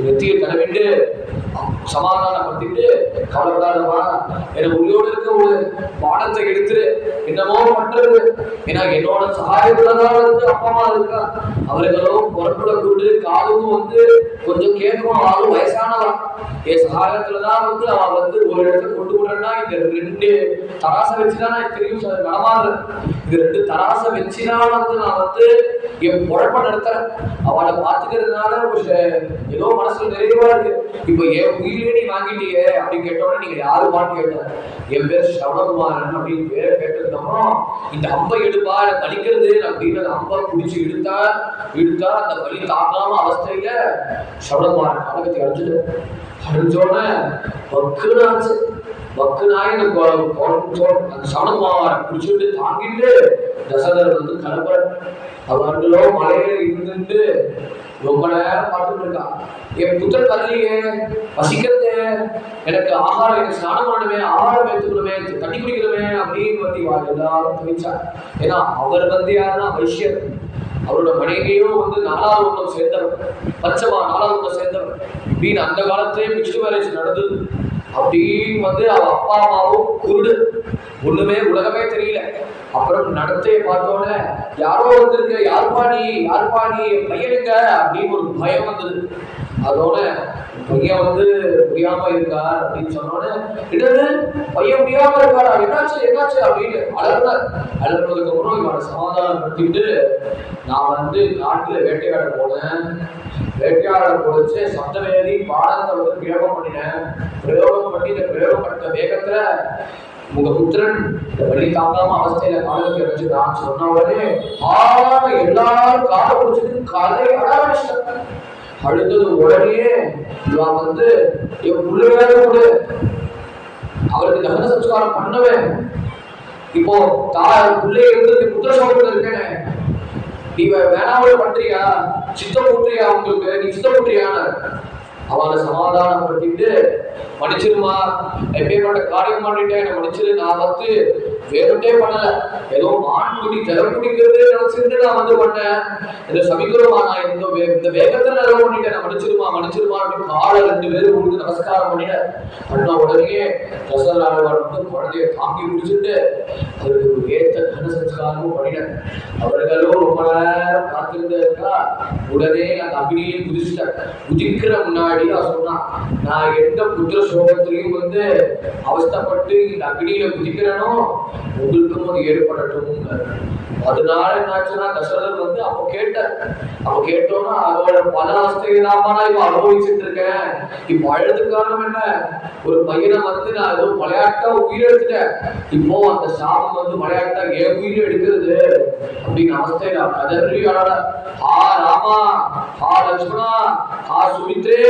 S1: நெத்தியை தடவிட்டு சமாதானப்படுத்திட்டு, கவலைப்படாதவா எனக்கு உயிரோடு இருக்க ஒரு பாடத்தை எடுத்துரு, என்னமோ பண்றது, ஏன்னா என்னோட சகாயத்துலதான் வந்து அப்பா அம்மா இருக்கா, அவர்களும் பொறுப்புல கூட்டு காதும் வந்து கொஞ்சம் கேட்கும், ஆளும் வயசானவன், என் சகாயத்துலதான் வந்து அவன் வந்து ஒரு இடத்துல கொண்டு விடுறேன்னா இந்த 2 தராசை வச்சுதான் நான் தெரியும் நடமாடுறேன். இந்த 2 தராசை வச்சுதான் வந்து நான் வந்து என் பொழப்ப நடத்துறேன். அவளை பார்த்துக்கிறதுனால ஏதோ மனசுல நிறைவா இருக்கு. இப்ப என் உயிரே நீ வாங்கிட்டியே அப்படின்னு கேட்டோட நீங்க யாருமான்னு கேட்டேன். என் பேர் ஸ்ரவணகுமாரன் அப்படின்னு பேரை கேட்டதுக்கப்புறம் இந்த அம்பை எடுப்பா எனக்கு அடிக்கிறது அப்படின்னு அந்த அம்பை பிடிச்சி இழுத்தா அந்த வலி தாக்காம அவஸ்தையில ஸ்ரவணகுமாரன் காலகத்தை அடிச்சுட்டு அடிச்சோட பக்குனாச்சு. பக்குனாய் அந்த சவணகுமாரன் பிடிச்சிட்டு தாங்கிட்டு தசரதர் வந்து கிளம்புற. அவர்களோ மலையில இருந்துட்டு ரொம்ப நேரம் பார்த்துட்டு இருக்கான். என் புத்தர் தரலையே, வசிக்கிறது, எனக்கு ஆகாரம், எனக்கு ஸ்நானம் பண்ணணுமே, ஆகாரம் எடுத்துக்கணுமே, தண்ணி குடிக்கணுமே அப்படின்னு வந்து எல்லாரும் தவிச்சார். ஏன்னா அவர் வந்து யாருன்னா வைஷ்யர். அவரோட மனைவியும் வந்து 4வது ஒன்றும் சேர்ந்தவர், பச்சமா 4வது ஒன்றும் சேர்ந்தவர். இப்படின்னு அந்த காலத்திலே மிக்ஸ்டு மேரேஜ் நடந்தது. அப்படின்னு வந்து அவ அப்பா அம்மாவும் குருடு, ஒண்ணுமே உலகமே தெரியல. அப்புறம் நடத்தையை பார்த்தோன்னே யாரோ வந்திருக்கு, யாருப்பா நீ பையனுங்க அப்படின்னு ஒரு பயம் வந்தது. அதோட பையன் வந்து முடியாம இருக்கார் அப்படின்னு சொன்னோன்னே இடது பையன் முடியாம இருக்காரா, என்னாச்சு அப்படின்னு அலர்னதுக்கு அப்புறம் இவனை சமாதானம் படுத்திட்டு நான் வந்து காட்டுல வேட்டையாட போனேன். வேட்டையாட போச்சு சப்தவேதி பாடத்தை வந்து பிரயோகம் பண்ணினேன். பிரயோகம் பண்ணி இந்த பிரயோகம் பண்ண வேகத்துல உங்க புத்திரன் இந்த வழி தாங்காம அவஸ்தையில காலத்தை வச்சுதான் சொன்ன உடனே எல்லாரும் காலை பிடிச்சது கதை அடாவிஷ்டம். அழுத்தது உடனே இவன் வந்து என் பிள்ளையாத கூட அவருக்கு தகன சம்ஸ்காரம் பண்ணுவேன். இப்போ பிள்ளைய இருந்து புத்திர சோகத்துல இருக்கேனே, நீ வேணாமல் பண்றியா, சித்தம் கூட்டுறியா, உங்களுக்கு நீ சித்தம் கூட்டுறியான அவளை சமாதானப்படுத்திட்டு மன்னிச்சிருமா, எப்பேற்பட்ட காரியம் பண்ணிட்டேன், என்ன மன்னிச்சிரு, நான் வந்து வேறே பண்ணல, ஏதோ மான் குடி ஜலம் குடிக்கிறது நினைச்சிருந்து நான் வந்து பண்ணேன், இதை சமிக்கிறோமா, நான் இந்த வேகத்துல ஏதோ பண்ணிட்டேன், மன்னிச்சிருமா அப்படின்னு காலை 2 பேரும் கொடுத்து நமஸ்காரம் பண்ணிட்டேன். பண்ண உடனே தசரதர் வந்து குழந்தைய தாங்கி பிடிச்சிட்டு அவருக்கு ஏற்ற தன சம்ஸ்காரமும் பண்ணிட்டேன். அவர்களும் ரொம்ப நேரம் காத்திருந்தா உடனே அந்த அக்னியை குதிக்கிற முன்னாடி சொன்னான், நான் எந்த புத்திர சோகத்திலையும் வந்து அவஸ்தப்பட்டு இந்த அக்னியில குதிக்கிறேனோ உங்களுக்கும் அது ஏற்படட்டும். அதனால என்னாச்சுன்னா தசரதர் வந்து அப்போ கேட்டார். அப்போ கேட்டோம்னா அதோட பல அவஸ்தைகளாமா நான் இப்ப அனுபவிச்சுட்டு இருக்கேன். இப்ப அழுது காரணம் என்ன? ஒரு பையனை வந்து நான் ஏதோ விளையாட்டா உயிர் எடுத்துட்டேன். இப்போ அந்த சாபம் வந்து விளையாட்டா ஏன் உயிர் எடுக்கிறது அப்படின்னு அவஸ்தையில கதறி அழ. ஆ ராமா, ஆ லட்சுமணா, ஆ சுமித்ரே,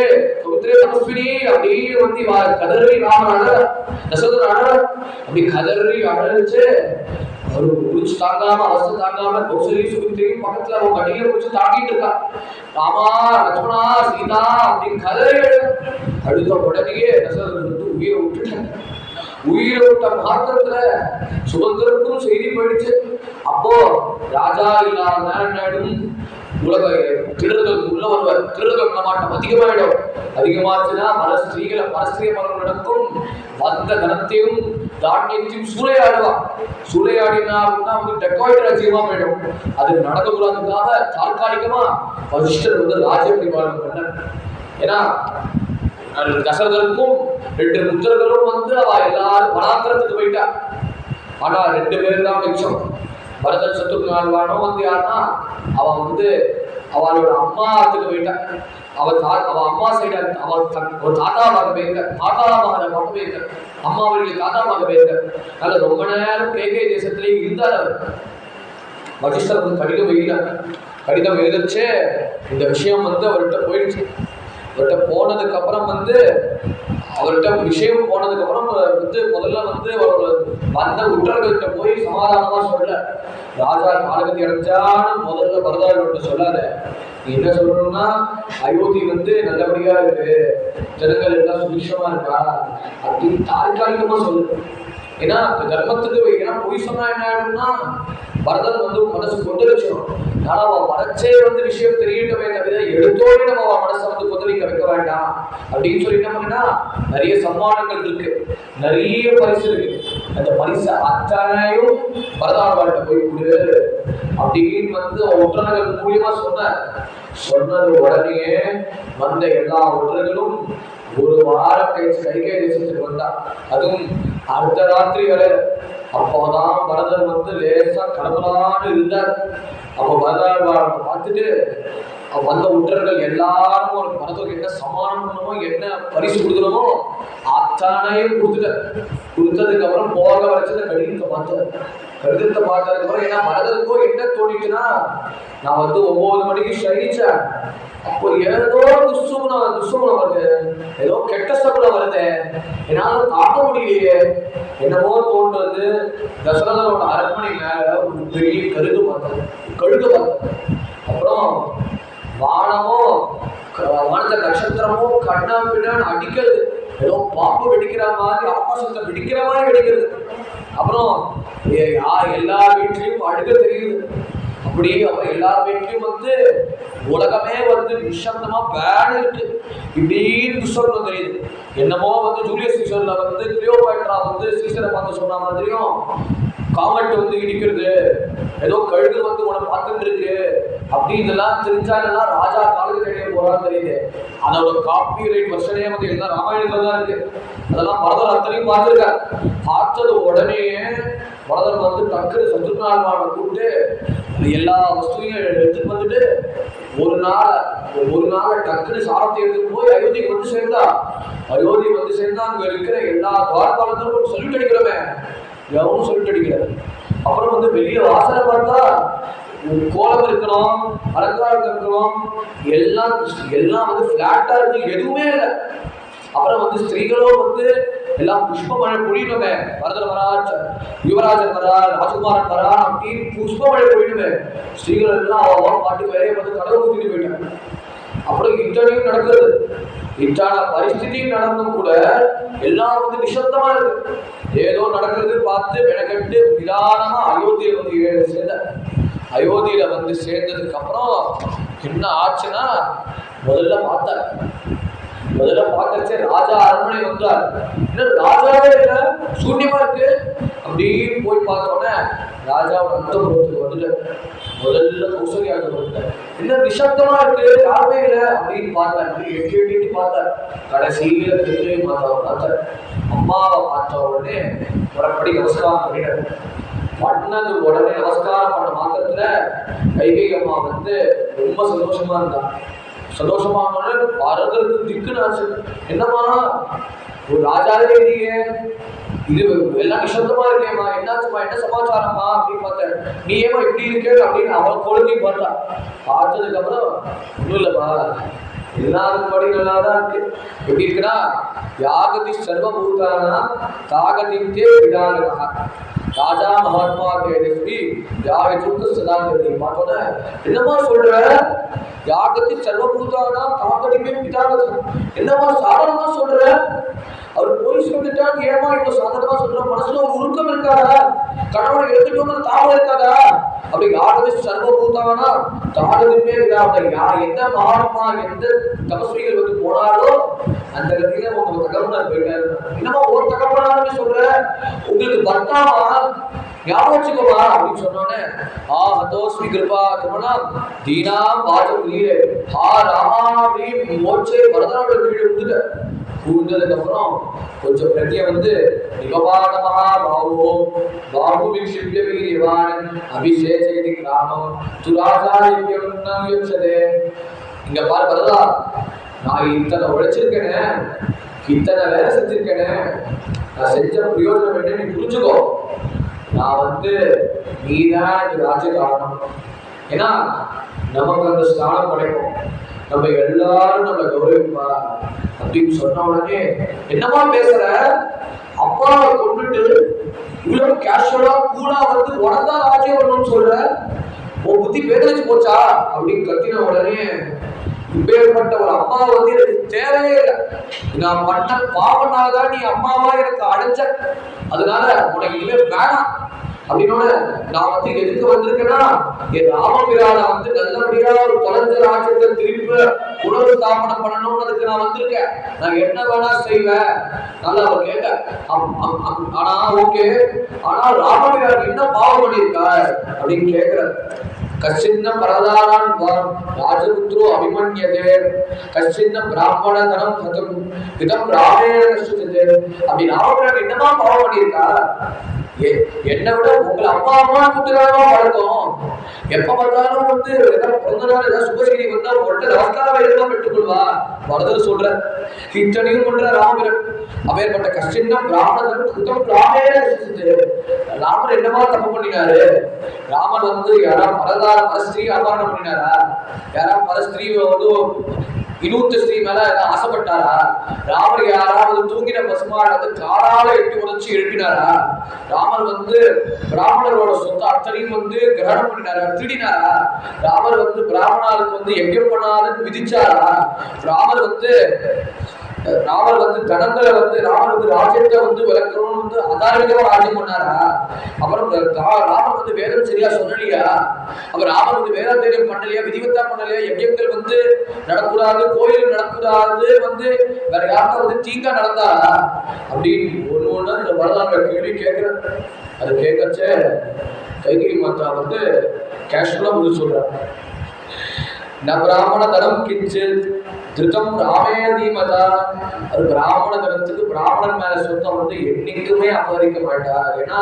S1: சுமித்ரே தபஸ்வினி அப்படியே வந்து கதறி ராமன் அழ, தசரதர் அழ. அப்படி கதறி அழச்சு அவரு குளிச்சு தாங்காம அவஸ்தை தாங்காம கௌசலி சுமித்ரையும் பக்கத்துல அவன் மடியில குளிச்சு தாக்கிட்டு இருக்கா. ராமா, லட்சுமணா, சீதா அப்படின்னு கதறி அழுத உடனேயே தசரதர் வந்து உயிரை விட்டுட்டாங்க. உயிரை விட்ட மாத்திரத்துல சுதந்திரத்தும் செய்தி போயிடுச்சு. அப்போ ராஜா இல்லாத நேரம் உலக திருடர்கள் உள்ள வருவார். திருடர்கள் மாட்டம் அதிகமாயிடும். அதிகமாச்சுன்னா பரஸ்திரிய மரம் நடக்கும். வந்த தனத்தையும் தானியத்தையும் சூளையாடுவான். சூளையாடினா வந்து டெக்காய்ட் ராஜ்யமா போயிடும். அது நடக்கக்கூடாதுக்காக தற்காலிகமா வசிஷ்டர் வந்து ராஜ்ய பரிபாலனம் பண்ண. ஏன்னா தசரதருக்கும் 2 புத்திரர்களும் வந்து அவ எல்லாரும் வனாந்திரத்துக்கு போயிட்டா. ஆனா 2 பேர் தான் மிச்சம். பரதன் சத்ருக்னால்வானும் வந்து யாருன்னா அவன் வந்து அவளோட அம்மாத்துக்கு போயிட்டான். அவ அம்மா சைடு அவ ஒரு தாத்தா பார்க்க போயிருக்க, தாத்தா மகனை பார்க்க போயிருக்க, அம்மாவுடைய தாத்தா பார்க்க போயிருக்க. அதனால ரொம்ப நேரம் கேகே தேசத்திலேயே இருந்தார் அவர். வசிஷ்டர் வந்து கடிதம் எழுதிச்சே இந்த விஷயம் வந்து அவர்கிட்ட போயிடுச்சு. அவர்கிட்ட போனதுக்கு அப்புறம் வந்து அவர்கிட்ட விஷயம் போனதுக்கு அப்புறம் வந்து முதல்ல வந்து அவரோட வந்த உற்றர்கள்ட்ட போய் சமாதானமா சொல்ல. ராஜா காலகதி அடைஞ்சான்னு முதல்ல பரதாரோட சொல்லாத. நீ என்ன சொல்லணும்னா அயோத்தி வந்து நல்லபடியா இருக்கு, ஜனங்கள் எல்லாம் சுபிக்ஷமா இருக்கா அப்படின்னு தாற்காலிகமா சொல்லு. ஏன்னா தர்மத்துக்கு ஏன்னா பொய் சொன்னா என்ன ஆயிடும்னா பரதன் வந்து மனசு கொந்தளிச்சிடும். ஆனா அவன் மனசே வந்து விஷயம் தெரியட்டமே தவிர எடுத்தோடு நம்ம அவன் மனசை வந்து கொந்தளிக்க வைக்க வேண்டாம் அப்படின்னு சொல்லி என்ன பண்ணா நிறைய சம்மானங்கள் இருக்கு, நிறைய பரிசு இருக்கு. அந்த பரிசு அத்தனையும் பரதாழ்வார்கிட்ட போய் கொடு அப்படின்னு வந்து ஒற்றர்கள் மூலியமா சொன்னது உடனே வந்த எல்லா ஒற்றர்களும் ஒரு வாரம் கழிச்சு கைகை தேசத்துக்கு வந்தா. அதுவும் அடுத்த ராத்திரி வரை. அப்போதான் பரதன் வந்து லேசா கடவுளான்னு இருந்தார். அப்போ பரதாழ்வாரை பார்த்துட்டு வந்த உற்றர்கள் எல்லாரும் ஒரு பரதத்துக்கு என்ன சமானம் பண்ணணுமோ என்ன பரிசு கொடுக்கணுமோ அத்தனையும் கொடுத்ததுக்கு அப்புறம் போக வரைச்சத கடிதத்தை பார்த்ததுக்கு அப்புறம் ஏன்னா பரதத்துக்கோ என்ன தோணிச்சுன்னா நான் வந்து 9 மணிக்கு சகிச்சேன். அப்போ ஏதோ துஷ்சுகுணம் வருது, ஏதோ கெட்ட சகுனம் வருது, என்னால தாக்க முடியலையே என்னமோ தோன்றது. தசரதனோட அரண்மனை மேல ஒரு பெரிய கழுகு பார்த்தது. அப்புறம் வானத்த நட்சத்திரமோ கண்ணா பின்னான்னு அடிக்கிறது. ஏதோ பாம்பு வெடிக்கிற மாதிரி ஆபாசத்தை வெடிக்கிற மாதிரி வெடிக்கிறது. அப்புறம் எல்லா வீட்லயும் அடுக்க தெரியுது. அப்படி அப்புறம் எல்லா வீட்லயும் வந்து உலகமே வந்து நிசப்தமா பேன் இருக்கு. இப்படின்னு துஷ்சகுனம் தெரியுது. என்னமோ வந்து ஜூலியஸ் சீசர்ல வந்து கிளியோபாட்ரா வந்து சீசரை பார்த்து சொன்ன மாதிரியும் காமெண்ட் வந்து இடிக்கிறது, ஏதோ கழுகு வந்து உன பார்த்துட்டு இருக்கு அப்படி இதெல்லாம் தெரிஞ்சாலும் ராஜா காலேஜ் கிடையாது போறான்னு தெரியுது. அதோட காப்பி ரைட் வருஷனே வந்து எல்லாம் ராமாயணத்துல தான் இருக்கு. அதெல்லாம் பரதர் அத்தனையும் பார்த்துருக்காரு. பார்த்தது உடனே பரதர் வந்து டக்குனு சத்ருக்னால்வானை கூப்பிட்டு எல்லா வஸ்துவையும் எடுத்துட்டு வந்துட்டு ஒரு நாள் டக்குனு சாரத்தை எடுத்துட்டு போய் அயோத்திக்கு வந்து சேர்ந்தா அங்க இருக்கிற எல்லா துவாரபாலத்திலும் சொல்லிட்டு அடிக்கிறோமே, எவனும் சொல்லிட்டு அடிக்கிறாரு. அப்புறம் வந்து வெளியே வாசலை பார்த்தா கோலம் இருக்கணும், அலங்காரம் இருக்கணும், எல்லாம் வந்து பிளாட்டா இருக்கு, எதுவுமே இல்லை. அப்புறம் வந்து ஸ்திரீகளும் வந்து எல்லாம் புஷ்பமழை பொழியணுமே. பரதர் வரா, யுவராஜன் வரா, ராஜகுமாரன் வரா அப்படின்னு புஷ்பமழை பொழியணுமே. ஸ்திரீகள் எல்லாம் அவன் பாட்டு வேலையை வந்து கடவுள் ஊத்திட்டு போயிட்டாங்க. அப்புறம் இத்தனையும் நடக்குது. இத்தான பரிஸ்திதியும் நடந்தும் கூட எல்லாம் வந்து நிசப்தமா இருக்கு. ஏதோ நடக்கிறது பார்த்து மெனக்கட்டு நிதானமா அயோத்தியில வந்து சேர்ந்தார். அயோத்தியில வந்து சேர்ந்ததுக்கு அப்புறம் என்ன ஆச்சுன்னா முதல்ல பார்த்தாச்சு ராஜா அரண்மனை வந்தார். ராஜாவே இல்லை, சூன்யமா இருக்கு அப்படின்னு போய் பார்த்தோன்னே ராஜாவோட அந்தபுரத்துக்கு வந்துட்டு முதல்ல கௌசல்யாவுக்கு வந்துட்டார். என்ன நிசப்தமா இருக்கு, யாருமே இல்லை அப்படின்னு பார்த்தார். எட்டி பார்த்தார். கடைசியில திரும்பி மாதாவை பார்த்தார். அம்மாவை பார்த்த உடனே முறைப்படி நமஸ்காரம் பண்ணிட்டார். பண்ணது உடனே நமஸ்காரம் பண்ண மாத்திரத்துல கைகை அம்மா வந்து ரொம்ப சந்தோஷமா இருந்தா. சந்தோஷமா பரதற்கு திக்குனாச்சு. என்னம்மா ஒரு ராஜாவே இல்லையே, இது எல்லாம் நிசப்தமா இருக்கேம்மா, என்னாச்சுமா, என்ன சமாச்சாரம்மா அப்படின்னு பார்த்தேன். நீ ஏமா இப்படி இருக்க அப்படின்னு அவன் குழந்தையும் பார்த்தா. பார்த்ததுக்கு அப்புறம் ஒன்றும் இல்லைப்பா, எல்லாரும் படி நல்லா தான் இருக்கு. எப்படி இருக்குன்னா, யாகதி சர்வபூதானா தாகதித்தே விடானதா ராஜா மகாத்மா தேஜஸ்வி யாக சுத்த சதாகதி. பார்த்தோன்னே என்னமா சொல்ற, யாகத்தி சர்வபூதானா தாகதிமே பிதாகதி, என்னமா சாதாரணமா சொல்ற, அவர் போய் சொல்லிட்டா ஏமா இவ்வளவு சாதாரணமா சொல்ற, மனசுல ஒரு உருக்கம் இருக்காதா, கணவனை எடுத்துட்டோம்னு தாகம் இருக்காதா, அப்படி யாகதி சர்வபூதானா தாகதிமே விதா. எந்த மகாத்மா எந்த தபஸ்விகள் வந்து போனாரோ அந்த இடத்துல உங்க தகவல் போயிட்டாரு. என்னமா ஒரு தகவல் சொல்ற, உங்களுக்கு பர்த்தாவா ஞாபகம் வச்சுக்கோமா அப்படின்னு சொன்னோன்னே ஹதோஸ்மி கிருபா கிருபனா தீனா பாஜம் நீரே ஹா ராமாவி மோட்சே வரதனோட கீழே விழுந்துட்ட. விழுந்ததுக்கு அப்புறம் கொஞ்சம் பிரதிய வந்து நிபபானமா பாவோ பாபு விக்ஷிப்ய வீரியவான் அபிஷேகதி கிராமம் துராஜாரியம் யுக்ஷதே. இங்க பாரு வரதா, நான் இத்தனை உழைச்சிருக்கேனே, இத்தனை வேலை செஞ்சிருக்கேனே, நான் செஞ்ச பிரயோஜனம் என்ன நீ புரிஞ்சுக்கோ. நான் வந்து நீதான் எனக்கு ராஜ்ய காரணம். ஏன்னா நமக்கு அந்த ஸ்தானம் கிடைக்கும், நம்ம எல்லாரும் நம்ம கௌரவிப்பா அப்படின்னு சொன்ன உடனே என்னமா பேசுற, அப்பாவை கொண்டுட்டு இவ்வளவு கேஷுவலா கூலா வந்து உனதான் ராஜ்யம் வரணும்னு சொல்ற, உன் புத்தி பேதலிச்சு போச்சா அப்படின்னு கத்தின உடனே இப்பேற்பட்ட ஒரு அம்மா வந்து எனக்கு தேவையே இல்லை, நான் பண்ண பாவனாலதான் நீ அம்மாவா எனக்கு அடைஞ்ச, அதனால உனக்கு இனிமே வேணாம் அப்படின்னோட நான் வந்து எதுக்கு வந்திருக்கேன்னா, என் ராமபிரான வந்து நல்லபடியா ஒரு தொலைஞ்ச ராஜ்யத்தை திருப்பி உணவு ஸ்தாபனம் பண்ணணும்னு நான் வந்திருக்கேன். நான் என்ன வேணா செய்வேன். நல்லா அவர் கேட்ட, ஆனா ஓகே, ஆனா ராமபிரான் என்ன பாவம் பண்ணியிருக்கார் அப்படின்னு கேட்கிறார். கச்சின்ன பரதாரான் ராஜபுத்ரோ அபிமன்யதே கச்சின்ன பிராமண தனம் ஹதம் இதம் ராமேண கஷ்டதே. அப்படி ராமபிரான் என்னமா பாவம் பண்ணியிருக்கா, என்னை விட உங்களை அப்பா அம்மா கூட்டுறாரோ பழக்கம், எப்ப பார்த்தாலும் வந்து பிறந்த நாள் ஏதாவது சுபசெய்தி வந்தா உங்கள்கிட்ட நமஸ்கார வயதுதான் பெற்றுக்கொள்வா. வரதர் சொல்ற இத்தனையும் பண்ற ராமபிரன். அப்பேற்பட்ட கஷ்டம் பிராமணன் குத்தம் ராமேண ராமர் என்னமா தப்பு பண்ணினாரு, ராமன் வந்து யாரா பரஸ்திரீ அபகரணம் பண்ணினாரா, யாரா பரஸ்திரீ வந்து இன்னொரு ஸ்திரீ மேல ஆசைப்பட்டாரா, ராமர் யாராவது தூங்கின பசுமாட வந்து காலால எட்டி உடைச்சு எழுப்பினாரா, ராமர் வந்து பிராமணரோட சொத்து அத்தனையும் வந்து கிரகணம் பண்ணினாரா, திருடினாரா, ராமர் வந்து பிராமணருக்கு வந்து யஜ்ஞம் பண்ணாதுன்னு விதிச்சாரா, ராமர் வந்து தனங்களை வந்து ராமர் வந்து ராஜ்யத்தை வந்து விளக்கணும்னு வந்து அதாரிகமா ராஜ்யம் பண்ணாரா, அப்புறம் ராமர் வந்து வேதம் சரியா சொல்லலையா, அப்புறம் ராமர் வந்து வேதாத்தியம் பண்ணலையா, விதிவத்தா பண்ணலையா, யஜ்யங்கள் வந்து நடக்கூடாது, கோயில் நடக்கூடாது, வந்து வேற யாருக்கும் வந்து தீங்கா நடந்தாரா அப்படின்னு ஒண்ணு இந்த வரலாறு கேள்வி கேட்கிறேன். அது கேட்கச்சே கைகை மாதா வந்து கேஷுவலா முடிவு சொல்றாங்க. ந பிராமண தனம் கிஞ்சித் திருத்தம் ராமே தீமதா. அது பிராமண தனத்துக்கு பிராமணன் மேல சொந்தம் வந்து என்னைக்குமே அபகரிக்க மாட்டார். ஏன்னா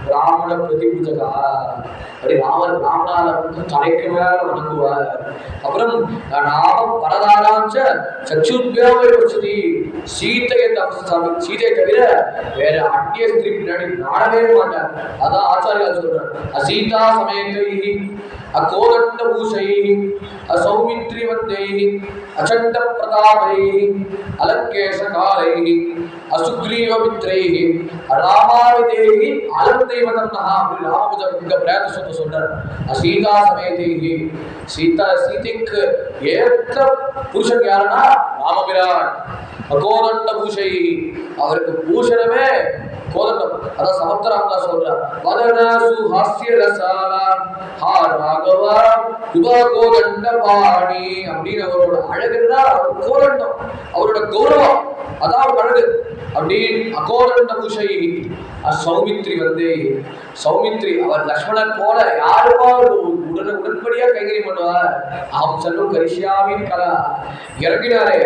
S1: பிராமண பிரதிபூஜகா, அப்படி ராமர் பிராமணால வந்து தலைக்கு மேல வணங்குவார். அப்புறம் ராமம் பரதாராஞ்ச சச்சுத்யாவை பட்சதி சீதையை தவிர வேற அந்நிய ஸ்திரீ பின்னாடி நாடவே மாட்டார். அதான் ஆச்சாரியா சொல்றார். அசீதா சமயத்தை அகோதண்ட பூஷை அசௌமித்ரி வந்தை அச்சண்ட பிரதாபை அலங்கேஷ காலை அசுக்ரீவ மித்ரை ராமாவிதேகி அலம் தெய்வதம்னா அப்படி ராமபுஜம் இங்க பிரயாசத்தை சொல்றார். சீதா சமயத்தேகி சீதைக்கு ஏற்ற புருஷன் யாருன்னா ராமபிரான். அகோதண்ட பூஷை அவருக்கு பூஷணமே கோதண்டம். அதான் சமுத்திரம்ல சொல்றார். வதனசு ஹாஸ்ய ரசாலா ஹா ராகவா உபா கோதண்ட பாணி அப்படின்னு அவரோட அழகுன்னா கோதண்டம், அவரோட கௌரவம், அதான் அவர் அழகு அப்படின்னு. அகோதண்ட பூஷை சௌமித்ரி வந்து சௌமித்ரி அவர் லக்ஷ்மணன் போல யாருப்பா உடன்படியா கைங்கரியம் பண்ணுவார். அவன் செல்லும் கரிசியாவின் கலா இறங்கினாரே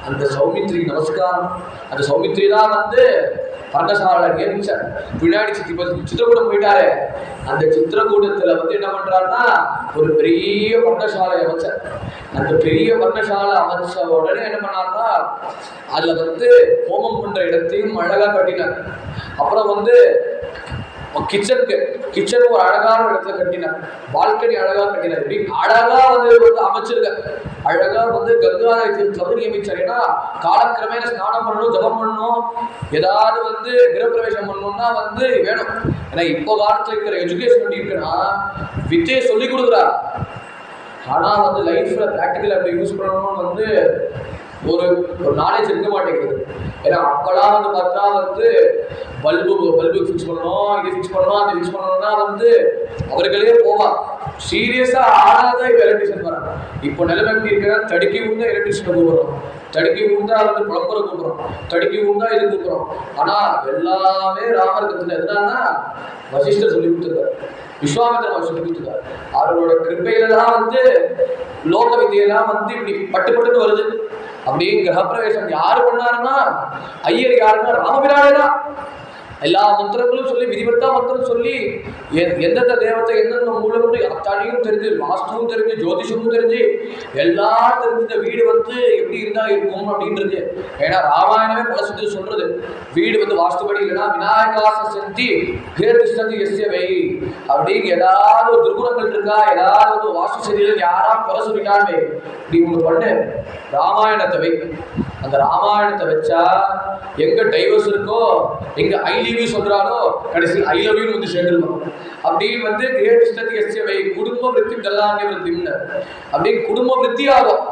S1: அந்த சௌமித்ரிக்கு நமஸ்காரம். அந்த சௌமித்ரி தான் வந்து பர்ணசாலை நியமிச்சார். பின்னாடி சித்திரக்கூடம் போயிட்டாரு. அந்த சித்திரக்கூடத்துல வந்து என்ன பண்றாருன்னா ஒரு பெரிய பர்ணசாலை அமைச்சார். அந்த பெரிய பர்ணசாலை அமைச்ச உடனே என்ன பண்ணாருன்னா அதுல வந்து ஹோமம் பண்ற இடத்தையும் அழகா கட்டினார். அப்புறம் வந்து கிச்சன் ஒரு அழகான இடத்துல கட்டினார். பால்கனி அழகா கட்டினார். இப்படி அழகா வந்து அமைச்சிருக்க. அழகா வந்து கங்காதர தீர்த்தம் நியமிச்சார். ஏன்னா காலக்கிரமேண ஸ்நானம் பண்ணணும், ஜபம் பண்ணணும், ஏதாவது வந்து கிரகப்பிரவேசம் பண்ணணும்னா வந்து வேணும். ஏன்னா இப்போ காலத்துல இருக்கிற எஜுகேஷன் எப்படி இருக்குன்னா வித்தையை சொல்லி கொடுக்குறா, ஆனா வந்து லைஃப்ல பிராக்டிக்கல் அப்படி யூஸ் பண்ணணும்னு வந்து ஒரு நாலேஜ் இருக்க மாட்டேங்குது. ஏன்னா அப்பெல்லாம் வந்து பார்த்தா வந்து பல்பு ஃபிக்ஸ் பண்ணணும், இது ஃபிக்ஸ் பண்ணணும், அது ஃபிக்ஸ் பண்ணணும்னா வந்து அவர்களே போவா. சீரியஸா ஆனாதான் இப்போ எலக்ட்ரிஷியன் வராங்க. இப்போ நிலைமை எப்படி இருக்கிற தடுக்கி விழுந்தா எலக்ட்ரிஷியனை கூப்பிடுறோம், தடுக்கி விழுந்தா வந்து புலம்பரை கூப்பிடுறோம், தடுக்கி விழுந்தா இது கூப்பிடுறோம். ஆனா எல்லாமே ராமர் கத்துல எதுனா வசிஷ்டர் சொல்லி கொடுத்துருக்காரு, விஸ்வாமித்திரர் சொல்லி கொடுத்துருக்காரு. அவரோட கிருப்பையில தான் வந்து லோக வித்தியெல்லாம் வந்து இப்படி பட்டுப்பட்டு வருது. அப்படியே கிரகப்பிரவேசம் யாரு பண்ணாருன்னா ஐயர் யாருன்னா ராமபிரானே தான். எல்லா மந்திரங்களும் சொல்லி விதிவத்தா மந்திரம் சொல்லி எந்தெந்த தேவத்தை எந்தெந்த மூலமும் அத்தானியும் தெரிஞ்சு, வாஸ்துவும் தெரிஞ்சு, ஜோதிஷமும் தெரிஞ்சு, எல்லாம் தெரிஞ்ச வீடு வந்து எப்படி இருந்தா இருக்கும் அப்படின்றது. ஏன்னா ராமாயணமே பல சுத்தி சொல்றது வீடு வந்து வாஸ்துபடி இல்லைன்னா விநாயகாச சந்தி பேர்திஷ்டந்தி எஸ்யவை அப்படின்னு ஏதாவது ஒரு துர்குணங்கள் இருக்கா, ஏதாவது ஒரு வாஸ்து சரியில் யாரா குறை சொல்லிட்டாருமே இப்படி ஒன்று பண்ணு ராமாயணத்தை வை. அந்த ராமாயணத்தை வச்சா எங்க டைவர்ஸ் இருக்கோ, எங்க ஐ லவ் யூ சொல்றாலோ கடைசியில் ஐ லவ் யூ வந்து சேர்ந்துருவோம். அப்படின்னு வந்து குடும்ப விருத்தி கல்லாங்க விருத்தின்னு அப்படின்னு குடும்ப விருத்தி ஆகும்.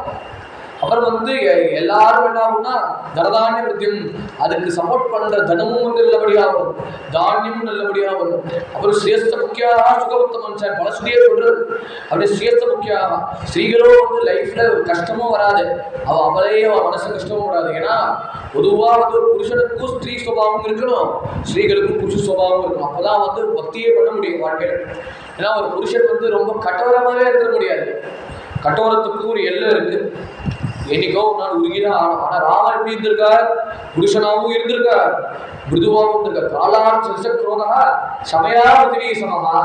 S1: அப்புறம் வந்து எல்லாரும் என்ன ஆகும்னா தனதானிய விருத்தியும், அதுக்கு சப்போர்ட் பண்ற தனமும் வந்து நல்லபடியா வரும், தானியமும் நல்லபடியா வரும். அப்புறம் சிரேஷ்ட முக்கியாக சுகபத்த மனுஷன் பல சுதியே சொல்றது. அப்படியே சிரேஷ்ட முக்கியாக ஸ்ரீகளோ வந்து லைஃப்ல கஷ்டமும் வராது, அவளையே அவன் மனசு கஷ்டமும் வராது. ஏன்னா பொதுவாக வந்து ஒரு புருஷனுக்கும் ஸ்திரீ சுபாவம் இருக்கணும், ஸ்ரீகளுக்கும் புருஷ சுபாவம் இருக்கணும். அப்பதான் வந்து பக்தியே பண்ண முடியும் வாழ்க்கையில. ஏன்னா ஒரு புருஷன் வந்து ரொம்ப கட்டோரமாவே இருக்க முடியாது, கட்டோரத்துக்கு ஒரு எல்லை இருக்கு. என்னைக்கோ ஒரு நாள் உருகிதான் ஆகும். ஆனா ராமர் எப்படி இருந்திருக்கார், புருஷனாவும் இருந்திருக்கார், மிருதுவாகவும் இருந்திருக்கார். காலான் சிறுசக்ரோதா சமயா பிருத்திவி சமமா,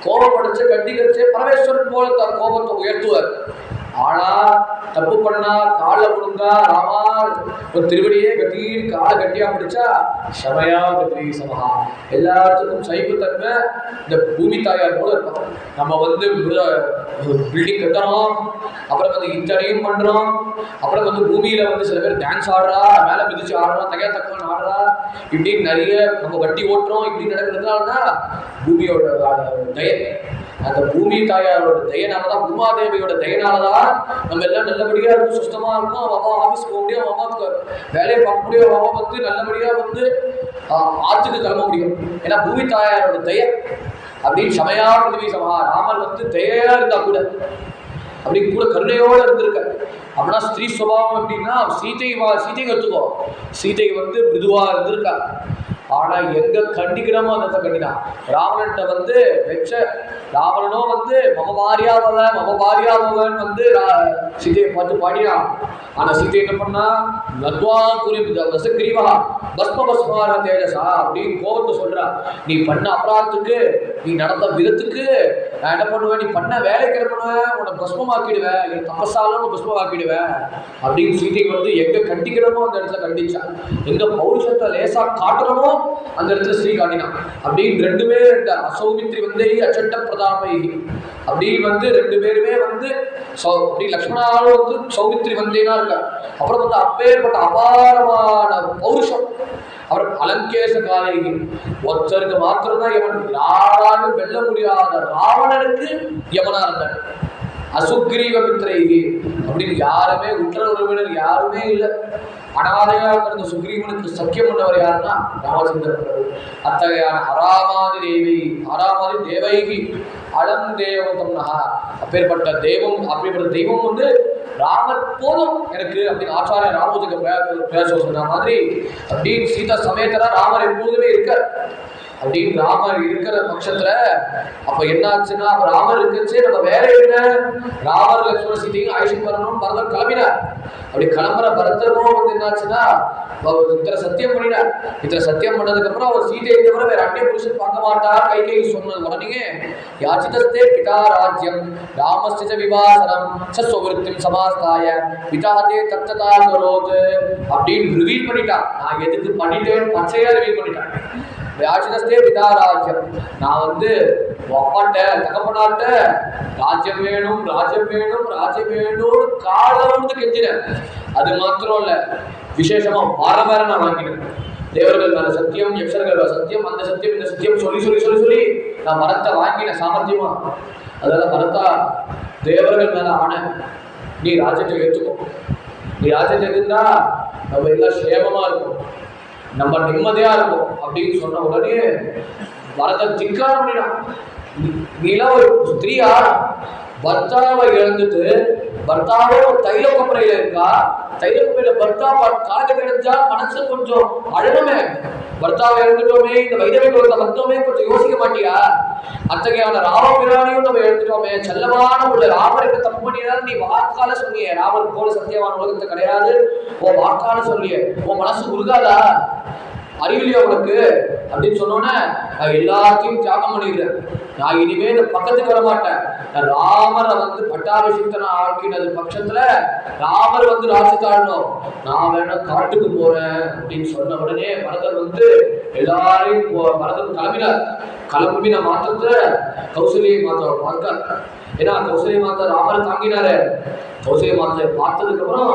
S1: கோபப்படைச்ச கண்டிகரிச்ச பரமேஸ்வரன் போல தன் கோபத்தை உயர்த்துவார். ஆனா தப்பு பண்ணா காலை விழுந்தா ராமா ஒரு திருவடியே கட்டின்னு காலை கட்டியா பிடிச்சா சமயா பிருத்திவி சமஹா. எல்லாத்துக்கும் சைவத்தன்மை இந்த பூமி தாயார் போல இருக்கும். நம்ம வந்து பில்டிங் கட்டுறோம், அப்புறம் வந்து இத்தனையும் பண்றோம், அப்புறம் வந்து பூமியில வந்து சில பேர் டான்ஸ் ஆடுறா, மேல மிதிச்சு ஆடுறா, தகையா தக்கவன் ஆடுறா, இப்படின்னு நிறைய நம்ம வண்டி ஓட்டுறோம். இப்படி நடக்கிறதுனாலதான் பூமியோட தயை, அந்த பூமி தாயாரோட தயனாலதான், பூமாதேவியோட தயனாலதான் நம்ம எல்லாம் நல்லபடியா இருக்கும், சுத்தமா இருக்கும். அம்மா ஆஃபீஸ் போக முடியும், அம்மாவுக்கு வேலையை பார்க்க முடியும், அம்மா வந்து நல்லபடியா வந்து ஆற்றுக்கு கிளம்ப முடியும். ஏன்னா பூமி தாயாரோட தய அப்படின்னு சமயா பிருத்திவி சமஹா. ராமர் வந்து தயா இருந்தா கூட அப்படி கூட கருணையோட இருந்திருக்க. அப்படின்னா ஸ்திரீ சுபாவம் எப்படின்னா சீதை எடுத்துக்கோ, சீதை வந்து மிருதுவா இருந்திருக்கா. ஆனா எங்க கண்டிக்கிறோமோ அந்த கண்டிதான். ராவணன்ட்ட வந்து வச்ச ராவணனோ வந்து மம பாரியாவன் வந்து சீதையை பார்த்து பாடினான். ஆனா சீதை என்ன பண்ணா லத்வா கிரீவா பஸ்மபஸ்மார தேஜசா அப்படின்னு கோபத்தை சொல்றா. நீ பண்ண அபராதத்துக்கு, நீ நடந்த விதத்துக்கு நான் என்ன பண்ணுவேன், நீ பண்ண வேலைக்கு என்ன பண்ணுவேன், உன்னை பஸ்மமாக்கிடுவேன், என் தபஸாலும் பஸ்மமாக்கிடுவேன் அப்படின்னு சீதை வந்து எங்க கண்டிக்கிறோமோ அந்த இடத்துல கண்டிச்சா. எங்க பௌருஷத்தை லேசா காட்டுறோமோ அந்த இடத்துல ஸ்ரீ காட்டினான். அப்படின்னு ரெண்டுமே அசௌமித்ரி வந்து அச்சட்ட பிரதாமை அப்படின்னு வந்து ரெண்டு பேருமே வந்து அப்படி லக்ஷ்மணாலும் வந்து சௌமித்ரி வந்தேனா இருக்கார். அப்புறம் வந்து அப்பேற்பட்ட அபாரமான பௌருஷம். அவர் அலங்கேச காலேகி ஒருத்தருக்கு மாத்திரம்தான் யமன், யாராலும் வெல்ல முடியாத ராவணனுக்கு யமனா இருந்தார். அசுக்ரீவ மித்ரைகி அப்படின்னு யாருமே உற்ற உறவினர் யாருமே இல்லை. அனாதையா இருந்த சுக்ரீவனுக்கு சக்கியம் பண்ணவர் யாருன்னா ராமச்சந்திர பிரபு. அத்தகையான அராமாதி தேவைகி அலம் தேவதம்னஹா, அப்பேற்பட்ட தெய்வம் வந்து ராமர் போதும் எனக்கு அப்படின்னு ஆச்சாரிய ராமோஜிக்கு பேச சொன்ன மாதிரி அப்படின்னு சீதா சமேதரா ராமர் எப்போதுமே இருக்கார். அப்படின்னு ராமர் இருக்கிற பட்சத்துல அப்ப என்னாச்சுன்னா ராமர் இருக்கச்சு நம்ம வேற என்ன ராமர் லட்சுமண சீதையும் ஆயுஷம் வரணும்னு பரதர் கிளம்பினார். அப்படி கிளம்புற பரதரும் வந்து என்னாச்சுன்னா இத்தனை சத்தியம் பண்ணினார். இத்தனை சத்தியம் பண்ணதுக்கு அப்புறம் அவர் சீதையை தவிர வேற அந்நிய புருஷன் பார்க்க மாட்டார். கைகை சொன்னது உடனே யாச்சிதஸ்தே பிதா ராஜ்யம் ராமஸ்ய விவாசனம் சஸ்வவிருத்திம் சமாஸ்தாய பிதாதே தத்ததா கரோத் அப்படின்னு ரிவீல் பண்ணிட்டான். நான் எதுக்கு பண்ணிட்டேன் பச்சையா ரிவீல் பண்ணிட்டான். யாச்சிதஸ்தே பிதா ராஜ்யம், நான் வந்து அப்பாட்ட தகப்பனாட்ட ராஜ்யம் வேணும் ராஜ்யம் வேணும் ராஜ்யம் வேணும்னு காலம்னு கெஞ்சினேன். அது மாத்திரம் இல்ல, விசேஷமா வாரம் வேற நான் வாங்கினேன். தேவர்கள் மேல சத்தியம், யக்ஷர்கள் மேல சத்தியம், அந்த சத்தியம் இந்த சத்தியம் சொல்லி சொல்லி சொல்லி சொல்லி நான் மரத்தை வாங்கின சாமர்த்தியமா. அதனால மரத்தா தேவர்கள் மேல ஆன நீ ராஜ்யத்தை ஏற்றுக்கோ, நீ ராஜ்யத்தை இருந்தா நம்ம எல்லாம் சேமமா இருக்கும், நம்ம நிம்மதியா இருக்கும் அப்படின்னு சொன்ன உடனே பரதன் திக்காரம் பண்ணினான். நீலாம் ஒரு ஸ்திரீயா பர்த்தாவை இழந்துட்டு பர்த்தாவே ஒரு தைல கொப்பரையில இருக்கா, தைல கொப்பரையில பர்த்தா காக கிடைச்சா மனசு கொஞ்சம் அழகமே, பர்த்தாவை இழந்துட்டோமே இந்த வைதவை குலத்தை வந்தோமே கொஞ்சம் யோசிக்க மாட்டியா? அத்தகையான ராமபிரானையும் நம்ம எழுந்துட்டோமே, செல்லமான உள்ள ராமருக்கு தப்பு பண்ணிதான் நீ வாக்கால சொன்னிய, ராமர் போல சத்தியமான உலகத்தை கிடையாது உன் வாக்கால சொல்லிய, உன் மனசு உருகாதா, அறிவிலியா உனக்கு அப்படின்னு சொன்னோன்னே நான் எல்லாத்தையும் தியாகம் பண்ணிடுறேன், நான் இனிமே இந்த பக்கத்துக்கு வர மாட்டேன், நான் ராமரை வந்து பட்டாபிஷேகத்தை நான் ஆக்கினது பட்சத்துல ராமர் வந்து ராஜ்யத்தாழணும், நான் வேணா காட்டுக்கு போறேன் அப்படின்னு சொன்ன உடனே பரதர் வந்து எல்லாரையும் பரதர் கிளம்பினார். கிளம்பின மாத்திரத்துல கௌசல்யை மாதாவை பார்த்தார். ஏன்னா கௌசல்ய மாதா ராமரை தாங்கினாரு. கௌசல்ய மாதாவை பார்த்ததுக்கு அப்புறம்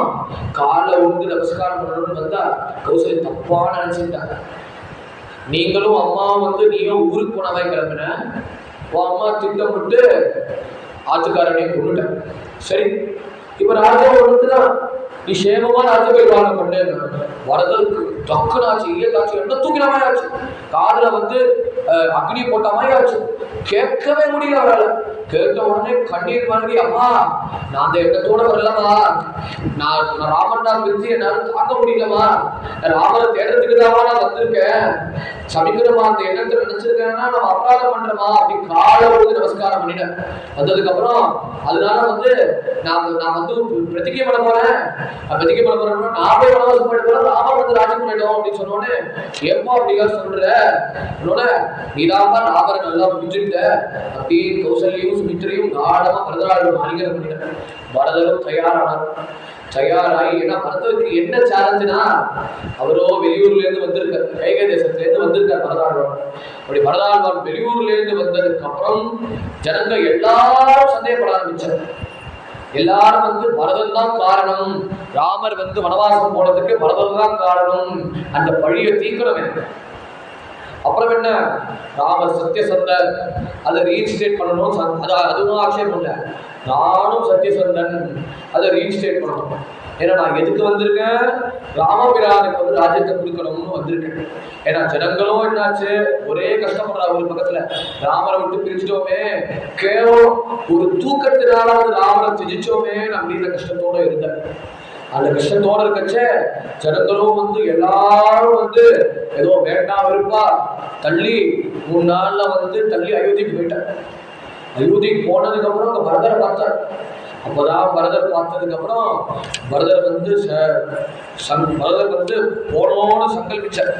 S1: காலில் விழுந்து நமஸ்காரம் பண்ணணும்னு வந்தா கௌசல்ய தப்பா நினைச்சுட்டாங்க. நீங்களும் அம்மாவும் வந்து நீயும் ஊருக்கு போனவாய் கிளம்பின, உன் அம்மா திட்டமிட்டு ஆத்துக்காரனையும் கொண்டுட்டேன். சரி, இப்ப ராஜா ஒண்ணுதான் நீ சேமமா ராஜ பரிபாலனை பண்ணு. வரதற்கு டக்குன்னு ஆச்சு, ஈயத்தாச்சு, என்ன தூக்கின மாதிரி ஆச்சு, காதுல வந்து அக்னி போட்ட மாதிரி ஆச்சு, கேட்கவே முடியல அவரால். கேட்ட உடனே கண்ணீர் மாதிரி, அம்மா நான் அந்த எண்ணத்தோட வரலமா, நான் ராமன் நான் பிரிஞ்சு என்னால தாக்க முடியலமா, ராமரை தேடுறதுக்கு தான் நான் வந்திருக்கேன், சமைக்கிறமா அந்த எண்ணத்தை நினைச்சிருக்கேன்னா நம்ம அபராதம் பண்றோமா அப்படின்னு காலை வந்து நமஸ்காரம் பண்ணிட்டேன். வந்ததுக்கு அப்புறம் அதனால வந்து நான் வந்து பிரதிகை பண்ண போறேன், பிரதிகை பண்ண போறேன், நான் போய் வனவாசம் பண்ணிட்டு போறேன், ராமர் வந்து ராஜ்யம் பண்ணிட்டோம் அப்படின்னு சொன்னோன்னு எப்போ அப்படிலாம் சொல்ற, நீதாமா ராமரை நல்லா முடிஞ்சுட்ட அப்படின்னு கௌசல்யும் சுமித்திரையும் காடமா பரதராஜன் ஆலிங்கனம் பண்ணிட்டேன். பரதரும் தயாரானார். தயாராகி, ஏன்னா பரதருக்கு என்ன சேலஞ்சுனா அவரோ வெளியூர்ல இருந்து வந்திருக்கார், கைகை தேசத்துல இருந்து வந்திருக்கார் பரதாழ்வான். அப்படி பரதாழ்வான் வெளியூர்ல இருந்து வந்ததுக்கு அப்புறம் ஜனங்க எல்லாரும் சந்தேகப்பட ஆரம்பிச்சார். எல்லாரும் வந்து பரதன் தான் காரணம், ராமர் வந்து வனவாசம் போனதுக்கு பரதன் தான் காரணம், அந்த பழியை தீர்க்கணுமே. அப்புறம் என்ன, ராமர் சத்தியசந்தர் அதை ரீஇன்ஸ்டேட் பண்ணணும், அதுவும் ஆட்சேபம் இல்லை, நானும் சத்தியசந்தன் அதை ரீஇன்ஸ்டேட் பண்ணணும். ஏன்னா நான் எதுக்கு வந்திருக்கேன், ராமபிரானுக்கு வந்து ராஜ்யத்தை கொடுக்கணும்னு வந்திருக்கேன். ஏன்னா ஜனங்களும் என்னாச்சு ஒரே கஷ்டப்படுறா, ஒரு பக்கத்துல ராமரை விட்டு பிரிச்சுட்டோமே, கேவலம் ஒரு தூக்கத்தினால வந்து ராமரை திஜிச்சோமே அப்படின்ற கஷ்டத்தோட இருந்தேன். அந்த கஷ்டத்தோட இருக்கச்ச ஜனங்களும் வந்து எல்லாரும் வந்து ஏதோ வேண்டாம் இருப்பா தள்ளி 3 நாள்ல வந்து தள்ளி அயோத்திக்கு போயிட்டார். அயோத்திக்கு போனதுக்கு அப்புறம் அங்க பரதரை பார்த்தார். அப்பதான் பரதர் பார்த்ததுக்கு அப்புறம் பரதர் வந்து போனோன்னு சங்கல்பிச்சார்,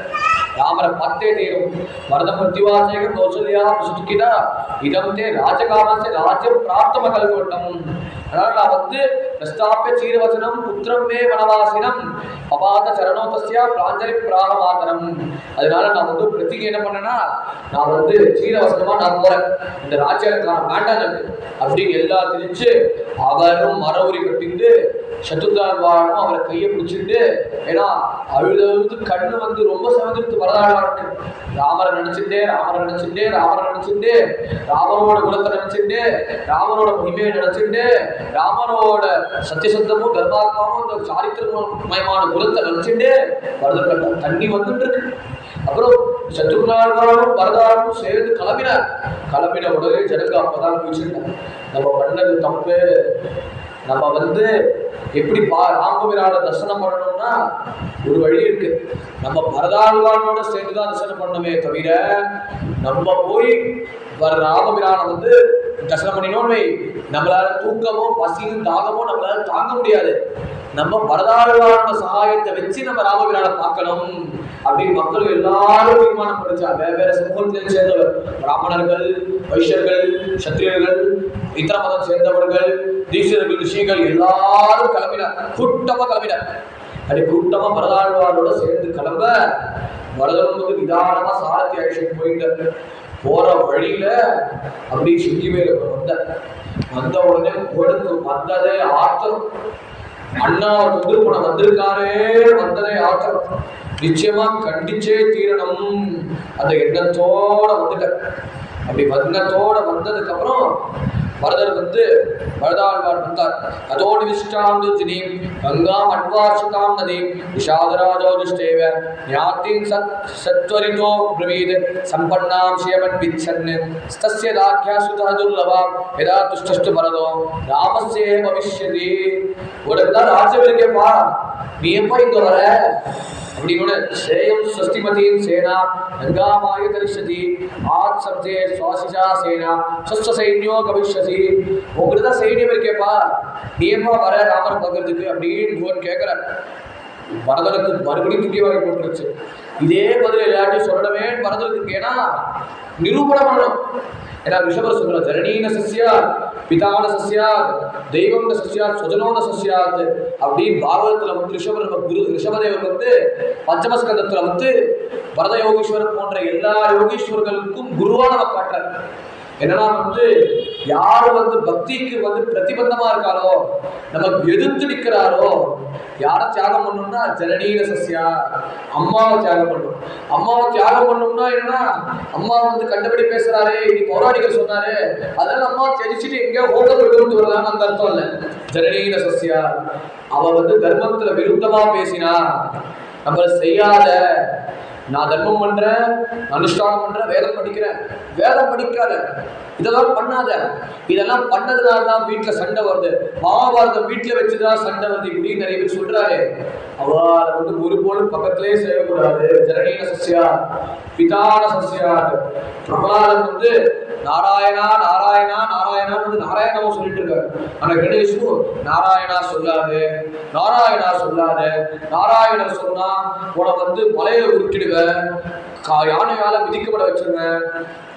S1: ராமரை பார்த்தே தீரும். பரத பிரதிவாசேகம் கௌசல்யா சுதுக்கிதா இதம் தே ராஜகாமசே ராஜ்யம் பிராப்தம கல்கோட்டம். அதனால நான் வந்து பிரஸ்தாபிய சீரவசனம் புத்திரம் மே வனவாசினம் அபாத சரணோதஸ்யா பிராஞ்சலி பிராகமாதனம். அதனால நான் வந்து பிரதிகை என்ன பண்ணேன்னா, நான் வந்து சீரவசனமா நான் போறேன், இந்த ராஜ்யக்காரன் வேண்டாம் அப்படின்னு எல்லாம் தெரிஞ்சு அவரும் மரவுரி கட்டிட்டு சத்துர்தாழ்வானும் அவரை கையை பிடிச்சிட்டு, ஏன்னா அழுது கண்ணு வந்து ரொம்ப சிவந்திருத்து வரதாழ்வானுக்கு, ராமரை நினைச்சுட்டே ராமரோட குணத்தை நினைச்சுட்டு ராமரோட மகிமையை நினைச்சுட்டு ராமரோட சத்தியசத்தமும் தர்மாத்மாவும் இந்த சாரித்திரமயமான குணத்தை நினைச்சுட்டு வரத தண்ணி வந்துட்டு இருக்கு. அப்புறம் சத்துர்நாழ்வானும் வரதாலும் சேர்ந்து கிளம்பின உடனே ஜனங்க அப்பதான் குளிச்சுட்டாங்க, நம்ம பண்ணது தப்பு, நம்ம வந்து எப்படி ராமபிரான தரிசனம் பண்ணணும்னா ஒரு வழி இருக்கு. நம்ம பரதாழ்வானோட சேர்ந்துதான் தரிசனம் பண்ணணுமே தவிர நம்ம போய் ராமபிரான வந்து தரிசனம் பண்ணினோன்னு நம்மளால தூக்கமோ பசியும் தாகமோ நம்மளால தாங்க முடியாது. நம்ம பரதாழ்வானோட சகாயத்தை வச்சு நம்ம ராமபிரான பார்க்கணும் அப்படின்னு மக்கள் எல்லாரும் தீர்மானம் படிச்சா. வேற வேற சமூகத்தை சேர்ந்தவர், பிராமணர்கள், வைஷ்யர்கள், சத்திரியர்கள், இத்தர மதம் சேர்ந்தவர்கள், தீட்சிதர்கள், ரிஷிகள் எல்லாரும் கிளம்பினார். கூட்டமா கிளம்பினார். அப்படி கூட்டமா பரதாழ்வாரோட சேர்ந்து கிளம்ப வரதன் வந்து நிதானமா சாரத்தி அழைச்சிட்டு போயிட்டு போற வழியில அப்படி சுத்தி மேல வந்த உடனே உடனுக்கு வந்ததே ஆத்திரம். அண்ணா தொகுப்பு வந்திருக்காரே, வந்ததே ஆத்திரம், நிச்சயமா கண்டிச்சே தீரணும் அந்த எண்ணத்தோட வந்துட்ட. அப்படி எண்ணத்தோட வந்ததுக்கு அப்புறம் பரதர் வந்து பரதாழ்வார் வந்தார். அதோடு விஷ்டாந்து ஜினீம் கங்காம் அன்வார்ஷிதாம் நதீம் விஷாதராஜோதிஷ்டேவ ஞாத்தின் சத்வரிதோ பிரவீத் சம்பன்னாம் ஷேவன் விச்சன் ஸ்தஸ்ய தாக்யா சுதா துர்லபாம் யதா துஷ்டஷ்டு பரதோ ராமஸ்யே பவிஷ்யதி. உனக்கு தான் ராஜ்யம் இருக்கேப்பா, நீ எப்போ இங்க வர அப்படின்னு ஸ்ரேயம் ஸ்வஸ்திமதியின் சேனா கங்காமாய தரிசதி ஆத் சப்தே சுவாசிஷா சேனா ஸ்வஸ்த சைன்யோ கவிஷ்யசி. உங்களுக்கு தான் சைன்யம் இருக்கேப்பா, நீ எப்போ வர ராமர் பார்க்கறதுக்கு அப்படின்னு போன் கேட்குற. பரதனுக்கு மறுபடியும் துட்டி வாங்கி போட்டுருச்சு. இதே பதில் எல்லாத்தையும் சொல்லணுமே பரதனுக்கு, ஏன்னா நிரூபணம் பண்ணணும். ஏன்னா ரிஷபர் சொல்ற ஜனனீன சஸ்யாத் பிதான சஸ்யாத் தெய்வம் சஸ்யாத் சுஜனோன சஸ்யாத் அப்படின்னு பாகவதத்துல வந்து ரிஷபதேவர் வந்து பஞ்சமஸ்கந்தத்துல வந்து பரத யோகீஸ்வரர் போன்ற எல்லா யோகீஸ்வரர்களுக்கும் குருவா நம்ம காட்டுறாரு. என்னன்னா வந்து யாரு வந்து பக்திக்கு வந்து பிரதிபந்தமா இருக்காரோ, நமக்கு எதிர்த்து நிற்கிறாரோ, யாரை தியாகம் பண்ணணும்னா ஜனனீன சஸ்யா அம்மாவை தியாகம் பண்ணணும். அம்மாவை தியாகம் பண்ணணும்னா என்னன்னா அம்மா வந்து கண்டபடி பேசுறாரு, இனி பௌராணிகர் சொன்னாரு, அதனால அம்மா தெரிச்சுட்டு எங்கேயோ ஹோட்டல் விட்டு வரலான்னு அந்த அர்த்தம் இல்லை. ஜனனீன சஸ்யா அவ வந்து தர்மத்துல விருத்தமா பேசினா நம்ம செய்யாத, நான் தர்மம் பண்றேன், அனுஷ்டானம் பண்றேன், வேதம் படிக்கிறேன், வேதம் படிக்காத, இதெல்லாம் பண்ணாத, இதெல்லாம் பண்ணதுனால தான் வீட்டுல சண்டை வருது, மகாபாரதம் வீட்டுல வச்சுதான் சண்டை வருது இப்படின்னு நிறைய பேர் சொல்றாரு. அவளை வந்து ஒரு போலும் பக்கத்திலே செய்யக்கூடாது. ஜனனீன சஸ்யா பிதான சஸ்யா. பிரகலாதன் வந்து நாராயணா நாராயணா நாராயணா வந்து நாராயணாவை சொல்லிட்டு இருக்காரு. ஆனா கணேஷு நாராயணா சொல்லாது, நாராயணா சொல்லாது, நாராயணர் சொன்னா உன வந்து மலையில உருட்டிடுவேன், யானையால மிதிக்கப்பட வச்சிருவேன்,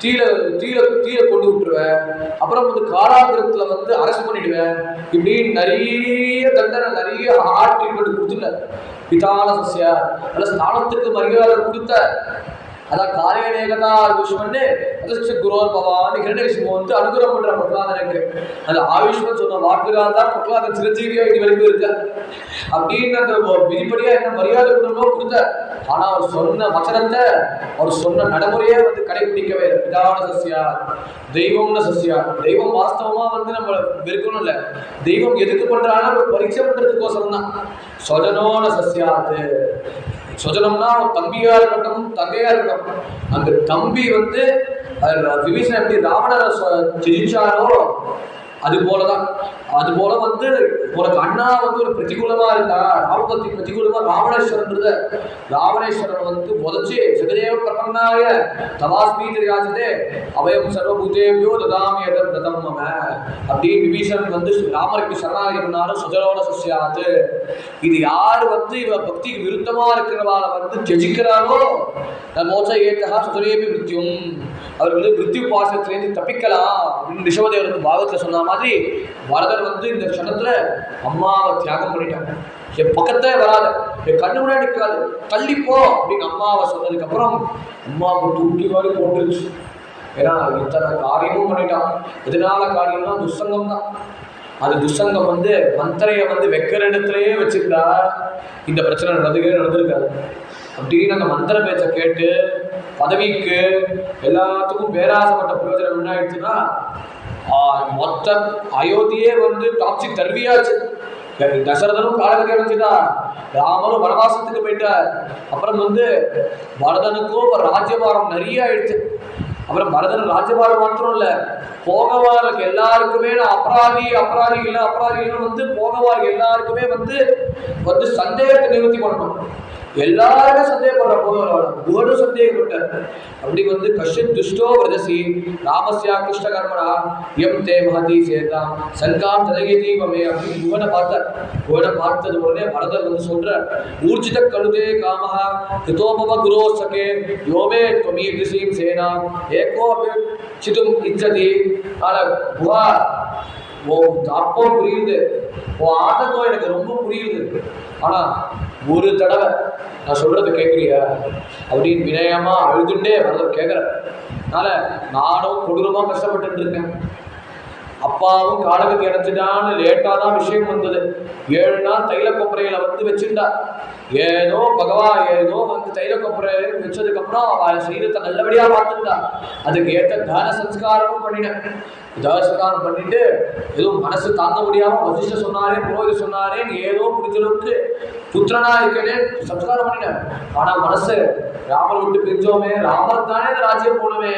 S1: தீல தீல தீல கொண்டு விட்டுருவேன், அப்புறம் வந்து காராகிரகத்துல வந்து அரெஸ்ட் பண்ணிடுவேன், இப்படின்னு நிறைய தண்டனை நிறைய ஹார்ட் ட்ரீட்மெண்ட் கொடுத்துட்ட. பிதான சஸ்யா நல்ல ஸ்தானத்துக்கு மரியாதை கொடுத்த. அதான் காரியநேகதா ஆயுஷ்மன்னு குரோர் பவான்னு ஹிரண்யகசிபு வந்து அனுகிரகம் பண்ற பிரகலாதனுக்கு. அந்த ஆயுஷ்மன் சொன்ன வாக்குறால் தான் பிரகலாதன் சிரஞ்சீவியா இது வரைக்கும் இருக்க அப்படின்னு அந்த விதிப்படியா என்ன மரியாதை கொடுக்கணும் கொடுத்த. ஆனா அவர் சொன்ன வசனத்தை, அவர் சொன்ன நடைமுறையே வந்து கடைபிடிக்கவே இல்லை. பிதான சஸ்யா தெய்வம்னு சஸ்யா. தெய்வம் வாஸ்தவமா வந்து நம்ம வெறுக்கணும் இல்லை, தெய்வம் எதுக்கு பண்றாங்கன்னா பரீட்சை பண்றதுக்கோசரம் தான். சொஜனோன சஸ்யாது. சொஜனம்னா தம்பியா இருக்கட்டும் தங்கையா இருக்கட்டும், அந்த தம்பி வந்து விபீஷணன் எப்படி ராவணரை ஜெயிச்சாரோ அது போலதான். அது போல வந்து உனக்கு அண்ணா வந்து ஒரு பிரதிகூலமா இருந்தா, ராமபக்தி பிரதிகூலமா ராவணேஸ்வரன் ராவணேஸ்வரன் வந்து முதச்சு ஜெகதேவ பிரபன்னாய தவாஸ்மீதி ராஜதே அவயம் சர்வபூதேபியோ ததாமி எதம் பிரதம் மம அப்படின்னு விபீஷணன் வந்து ராமருக்கு சரணாகி பண்ணாலும் சுஜரோன சஸ்யாது. இது யாரு வந்து இவ பக்திக்கு விருத்தமா இருக்கிறவாள வந்து ஜெயிக்கிறாரோ மோச ஏற்றா சுஜரேபி மிருத்யும், அவர் வந்து மிருத்யு பாசத்திலேருந்து தப்பிக்கலாம் அப்படின்னு ரிஷபதேவருக்கு பாகவத்துல சொன்ன மாதிரி வரதர் வந்து இந்த க்ஷணத்துல அம்மாவை தியாகம் பண்ணிட்டாங்க. என் பக்கத்தே வராத, என் கண்ணு முன்னாடி நிற்காது, தள்ளிப்போ அப்படின்னு அம்மாவை சொன்னதுக்கு அப்புறம் அம்மாவுக்கு தூக்கி வாரி போட்டுருச்சு. ஏன்னா இத்தனை காரியமும் பண்ணிட்டான். எதனால காரியம்னா துசங்கம் தான். அது துசங்கம் வந்து மந்திரையை வந்து வைக்கிற இடத்துலயே வச்சுக்கிட்டா இந்த பிரச்சனை நடந்திருக்காது. அப்படின்னு அந்த மந்திர பேச்சை கேட்டு பதவிக்கு எல்லாத்துக்கும் பேராசப்பட்ட பிரயோஜனம் என்ன ஆயிடுச்சுன்னா மொத்த அயோத்தியே வந்து டாக்ஸிக் தருவியாச்சு. தசரதனும் காலகதி அடைஞ்சுட்டா, ராமரும் வனவாசத்துக்கு போயிட்டார். அப்புறம் வந்து பரதனுக்கும் ராஜ்யபாரம் நிறைய ஆயிடுச்சு. அப்புறம் பரதன் ராஜ்யபாரம் மாத்திரம் இல்லை, போகவாருக்கு எல்லாருக்குமே நான் அபராதிகள் வந்து போகவாருக்கு எல்லாருக்குமே வந்து சந்தேகத்தை நிவர்த்தி பண்ணணும். எல்லாருமே சந்தேகப்படுற போகவார் குஹனும் சந்தேகப்பட்டார். அப்படி வந்து கஷ்யத் துஷ்டோ விரதசி ராமஸ்யா கிருஷ்ண கர்மனா எம் தே மகதி சேதா சங்காம் ஜனகீதீபமே அப்படின்னு குஹனை பார்த்தார். குஹனை பார்த்தது உடனே பரதர் வந்து சொல்றார், ஊர்ஜித கழுதே காமஹா கிருதோபவ குரோ சகே யோமே துவமீதிசீம் சேனா ஏகோ சிதும் இச்சதி. ஆனால் குஹா ஓ அப்போ புரியுது, ஓ ஆதத்தோ எனக்கு ரொம்ப புரியுது, ஆனா ஒரு தடவை நான் சொல்றது கேட்குறியா அப்படின்னு வினயமா அழுதுண்டே பரதர் கேட்குற. அதனால நானும் கொடூரமா கஷ்டப்பட்டு இருக்கேன். அப்பாவும் காலகத்தி அடைச்சிட்டான்னு லேட்டாக தான் விஷயம் வந்தது. 7 நாள் தைல கொப்பரையில வந்து வச்சுட்டா. ஏதோ பகவான் ஏதோ வந்து தைல கொப்பரை வச்சதுக்கப்புறம் அவன் சரீரத்தை நல்லபடியா பார்த்துட்டா. அதுக்கு ஏற்ற தான சம்ஸ்காரமும் பண்ணினேன். தானசம்ஸ்காரம் பண்ணிட்டு எதுவும் மனசு தாங்க முடியாம வசிஷ்ட சொன்னாரே புரோகிதர் சொன்னாரே நீ ஏதோ முடிஞ்ச அளவுக்கு புத்திரனா இருக்கனே சம்ஸ்காரம் பண்ணினேன். ஆனா மனசு ராமர் விட்டு பிரிஞ்சோமே, ராமர் தானே இந்த ராஜ்யம் போனவே,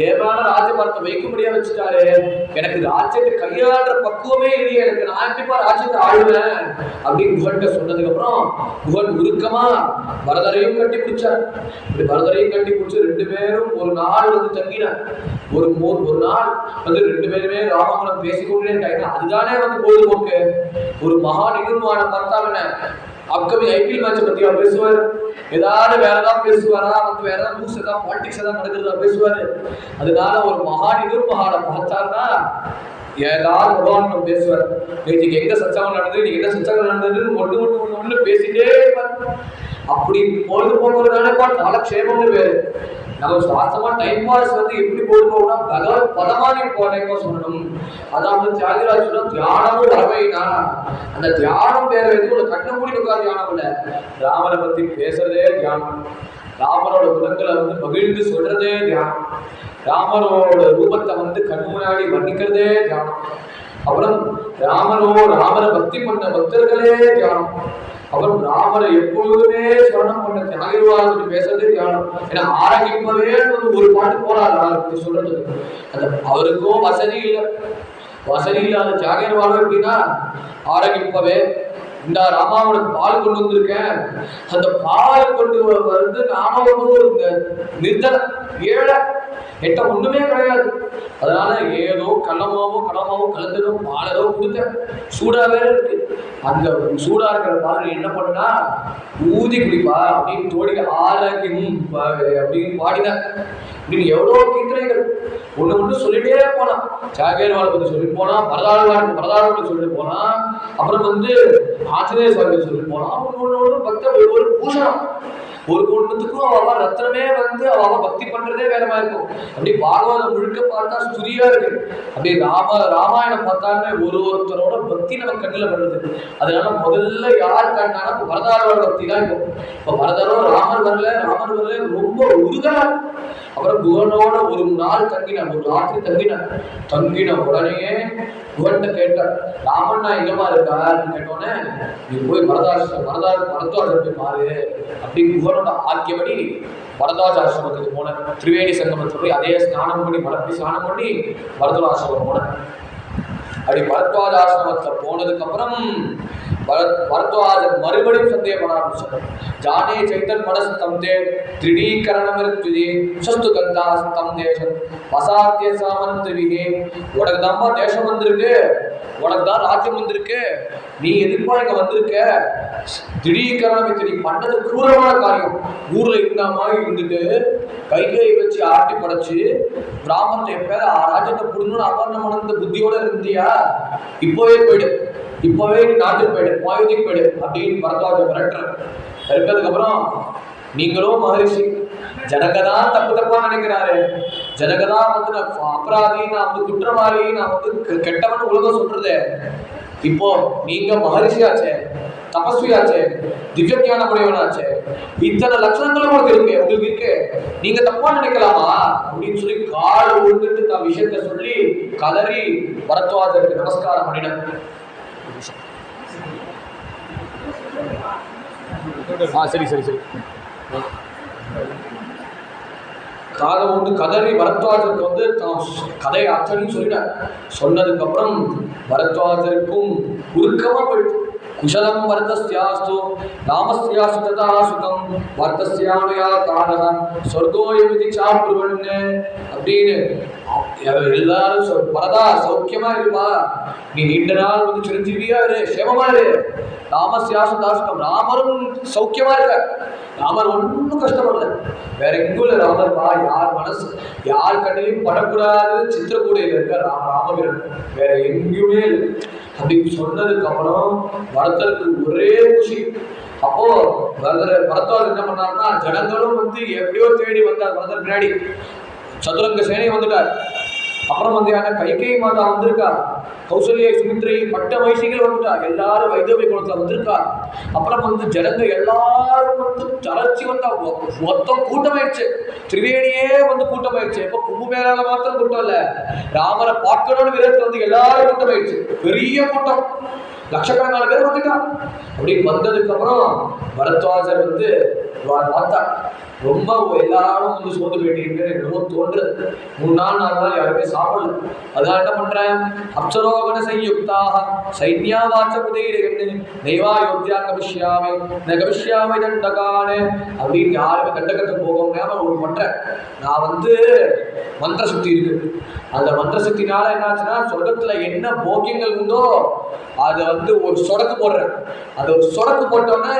S1: ஏதான ராஜ்யபாரத்தை வைக்க முடியாது வச்சுட்டாரு, எனக்கு ராஜ்யத்தை கையாளுற பக்குவமே இல்லையே, எனக்கு நான் எப்படிப்பா ராஜ்யத்தை ஆளுவேன் அப்படின்னு குஹன்கிட்ட சொன்னதுக்கு அப்புறம் குஹன் உருக்கமா பரதரையும் கட்டி பிடிச்சார். இப்படி பரதரையும் கட்டி பிடிச்சி 2 பேரும் ஒரு நாள் வந்து தங்கினார். ஒரு நாள் வந்து 2 பேருமே ராமகுலம் பேசிக்கொண்டே இருக்காங்க. அதுதானே வந்து பொழுதுபோக்கு. ஒரு மகா நிகழ்வான பார்த்தாலுமே அப்கமிங் ஐபிஎல் மேட்சை பத்தி அவர் பேசுவார், ஏதாவது வேற ஏதாவது பேசுவாரா, வந்து வேற ஏதாவது நியூஸ் ஏதாவது பாலிடிக்ஸ் ஏதாவது நடக்கிறதா பேசுவாரு. அதனால ஒரு மகா நிகழ்வான பார்த்தாருன்னா ஏதாவது பகவான் பேசுவார். நேற்றுக்கு எங்க சச்சங்கம் நடந்தது, நீங்க என்ன சச்சங்கம் நடந்ததுன்னு ஒன்று பேசிட்டே இருப்பார். அப்படி பொழுதுபோக்குறதானே காலக்ஷேபம்னு பேரு. நம்ம சுவாசமா டைம் பாஸ் வந்து எப்படி பொழுதுபோகும்னா பகவத் பதமான டைம் பாஸ் பண்ணணும். அதாவது தியாகராஜ் சொன்னா தியானமும் வரவைனா அந்த தியானம் வேற எதுவும் கண்ண மூடி உட்கார் தியானம் இல்ல, ராமனை பத்தி பேசுறதே தியானம், ராமரோட குணங்களை வந்து மகிழ்ந்து சொல்றதே தியானம், ராமரோட ரூபத்தை வந்து கண் முன்னாடி வர்ணிக்கிறதே தியானம், அப்புறம் ராமரை பக்தி பண்ண பக்தர்களே தியானம், அப்புறம் ராமரை எப்பொழுதுமே ஸ்மரணம் பண்ண தியாகிவாதத்தை பேசுறதே தியானம். ஏன்னா ஆரோக்கியமாவே வந்து ஒரு பாட்டு போறாரு சொல்றது. அந்த அவருக்கும் வசதி இல்லாத தியாகிவாதம் எப்படின்னா ஆரோக்கியமாவே இந்த ராமாவனுக்கு பால் கொண்டு வந்திருக்கேன், அந்த பால் கொண்டு வந்து நாம ஒரு நிர்தல ஏழை எட்ட ஒண்ணுமே கிடையாது. அதனால ஏதோ கள்ளமாவும் கலந்ததும் பாலதோ கொடுத்தேன், சூடா வேற இருக்கு. அந்த சூடா இருக்கிற பால் என்ன பண்ணா ஊதி குடிப்பா அப்படின்னு தோடிக்க ஆரோக்கியம் அப்படின்னு பாடினார். இப்படின்னு எவ்வளோ கீர்த்தனைகள் ஒண்ணு சொல்லிட்டே போனான். தியாகேர்வாளை பத்தி சொல்லிட்டு போனா, பரதாளத்தை சொல்லிட்டு போனா, அப்புறம் வந்து ஆஞ்சநேய சுவாமி சொல்லிட்டு போனா, ஒன்று பக்தர் ஒரு பூஷணம் ஒரு ஒன்றுத்துக்கும் அவ ரத்னமே வந்து அவ பக்தி பண்றதே வேற மாதிரி இருக்கும். அப்படி பாகவதம் முழுக்க பார்த்தா ஸ்துதியா இருக்கு. அப்படி ராமாயணம் பார்த்தாலுமே ஒருத்தரோட பக்தி நம்ம கண்ணில் படுறது. அதனால முதல்ல யார் கண்டானா வரதாரோட பக்தி தான் இருக்கும். இப்ப வரதாரோ ராமர் வரல ரொம்ப உருகலா. அப்புறம் குகனோட ஒரு நாள் தங்கினான், ஒரு ராத்திரி தங்கின உடனேயே குகன்கிட்ட கேட்டார், ராமன் நான் எங்கமா இருக்காருன்னு கேட்டோன்னே நீ போய் பரத்வாஜத்தை பாரு அப்படின்னு குகனோட ஆக்கியபடி பரத்வாஜ ஆசிரமத்துக்கு போன. திரிவேணி சங்கமத்தில் போய் அதே ஸ்நானம் பண்ணி பரத்வாஜ ஆசிரமம் போன. அப்படி பரத்வாஜ ஆசிரமத்துல போனதுக்கு அப்புறம் பரத்வாஜர் மறுபடியும் சந்தேகப்பட ஆரம்பிச்சார். ஜானே சைத்தன் மனசு தம்தே திருடீகரணமிருத்துதி சஸ்து கந்தாஸ் தம் தேசம் வசாத்திய சாமந்திரிகே. உனக்கு தான்ப்பா தேசம் வந்திருக்கு, உனக்கு தான் ராஜ்யம் வந்திருக்கு, நீ எதுப்பா இங்க வந்திருக்க? திடீகரணம் நீ பண்ணது கிரூரமான காரியம். ஊர்ல இருந்த மாதிரி இருந்துட்டு கைகையை வச்சு ஆட்டி படைச்சு பிராமணத்தை எப்ப ராஜ்யத்தை புடுங்கணும்னு அபர்ணம் மணந்த புத்தியோட இருந்தியா? இப்பவே நீ நாட்டுக்கு போயிடு, மாயுதிக்கு போயிடு அப்படின்னு பரத்வாஜ மிரட்டுறதுக்கு அப்புறம் நீங்களும் மகரிஷி ஜனகதான் தப்பா நினைக்கிறாரு. ஜனகதான் வந்து நான் அபராதி, நான் வந்து குற்றவாளி, நான் வந்து கெட்டவன் உலகம் சொல்றது. இப்போ நீங்க மகரிஷியாச்சே, தபஸ்வியாச்சே, திவ்ய ஞான உடையவனாச்சே, இத்தனை லட்சணங்களும் உங்களுக்கு இருக்கு, நீங்க தப்பா நினைக்கலாமா அப்படின்னு சொல்லி கால் விழுந்துட்டு தான் விஷயத்த சொல்லி கதறி பரத்வாஜருக்கு நமஸ்காரம் பண்ணினேன். சரி காதை வந்து கதறி பரத்வாஜருக்கு வந்து தான் கதையை அத்தனையும் சொல்லிட்டார். சொன்னதுக்கப்புறம் பரத்வாஜருக்கும் உருக்கமாக போயிடுச்சு. குஷலம் வர்த்தஸ்யாஸ்து ராமஸ்யாஸ்து ததா சுகம் வர்த்தஸ்யாமயா காரக சொர்க்கோயமிதி சாப்ருவன்னு அப்படின்னு எல்லாரும் வரதா சௌக்கியமா இருப்பா, நீ நீண்ட நாள் வந்து சிரஞ்சீவியா இரு, சேமமா இரு. ராமஸ்யாஸ்து ததா சுகம், ராமரும் சௌக்கியமா இருக்க, ராமர் ஒன்றும் கஷ்டப்படல, வேற எங்கும் இல்லை. ராமர் பா யார் மனசு யார் கண்ணிலையும் படக்கூடாது சித்திரக்கூடையில் இருக்க ராமபிரன், வேற எங்கேயுமே இல்லை அப்படின்னு சொன்னதுக்கு அப்புறம் பரதருக்கு ஒரே குஷி. அப்போ பரத்வாஜர் என்ன பண்ணாருன்னா, ஜனங்களும் வந்து எப்படியோ தேடி வந்தார் பரதர் பின்னாடி. சதுரங்க சேனை வந்துட்டார். அப்புறம் வந்து யாரா கைகேயி மாதா வந்திருக்கா, கௌசல்யா சுமித்ரை பட்ட வயசிகள் வந்துட்டா, எல்லாரும் வைதவி குளத்துல வந்திருக்கா. அப்புறம் வந்து ஜனங்க எல்லாரும் வந்து தளர்ச்சி வந்தா, மொத்தம் கூட்டமாயிடுச்சு. திரிவேணியே வந்து கூட்டமாயிடுச்சு. இப்ப கும்பமேளால மாத்திரம் கூட்டம் இல்ல, ராமரை பார்க்கணும்னு விதத்துல வந்து எல்லாரும் கூட்டமாயிடுச்சு. பெரிய கூட்டம், லட்சக்கணக்கான பேர் வந்துட்டான். அப்படி வந்ததுக்கு அப்புறம் பரத்வாஜர் வந்து பார்த்தா ரொம்ப எல்லாரும் வந்து சோது போயிட்டு ரொம்ப தோன்றுறது. 3 நாள் 4 நாள் யாருமே சாப்பிடல. அதான் என்ன பண்றேன், அப்சரோகண சையுக்தாக சைன்யாவாச்ச புதையிரகன்னு தெய்வாயோத்தியா கவிஷ்யாமை நகவிஷ்யாமை தண்டகானு அப்படின்னு யாருமே தண்டகத்துக்கு போகாம ஒரு பண்றேன். நான் வந்து மந்திர சக்தி இருக்கு, அந்த மந்திர சக்தினால என்னாச்சுன்னா சொர்க்கத்துல என்ன போக்கியங்கள் உண்டோ அதை வந்து ஒரு சொடக்கு போடுறேன். அது ஒரு சொடக்கு போட்டோன்னே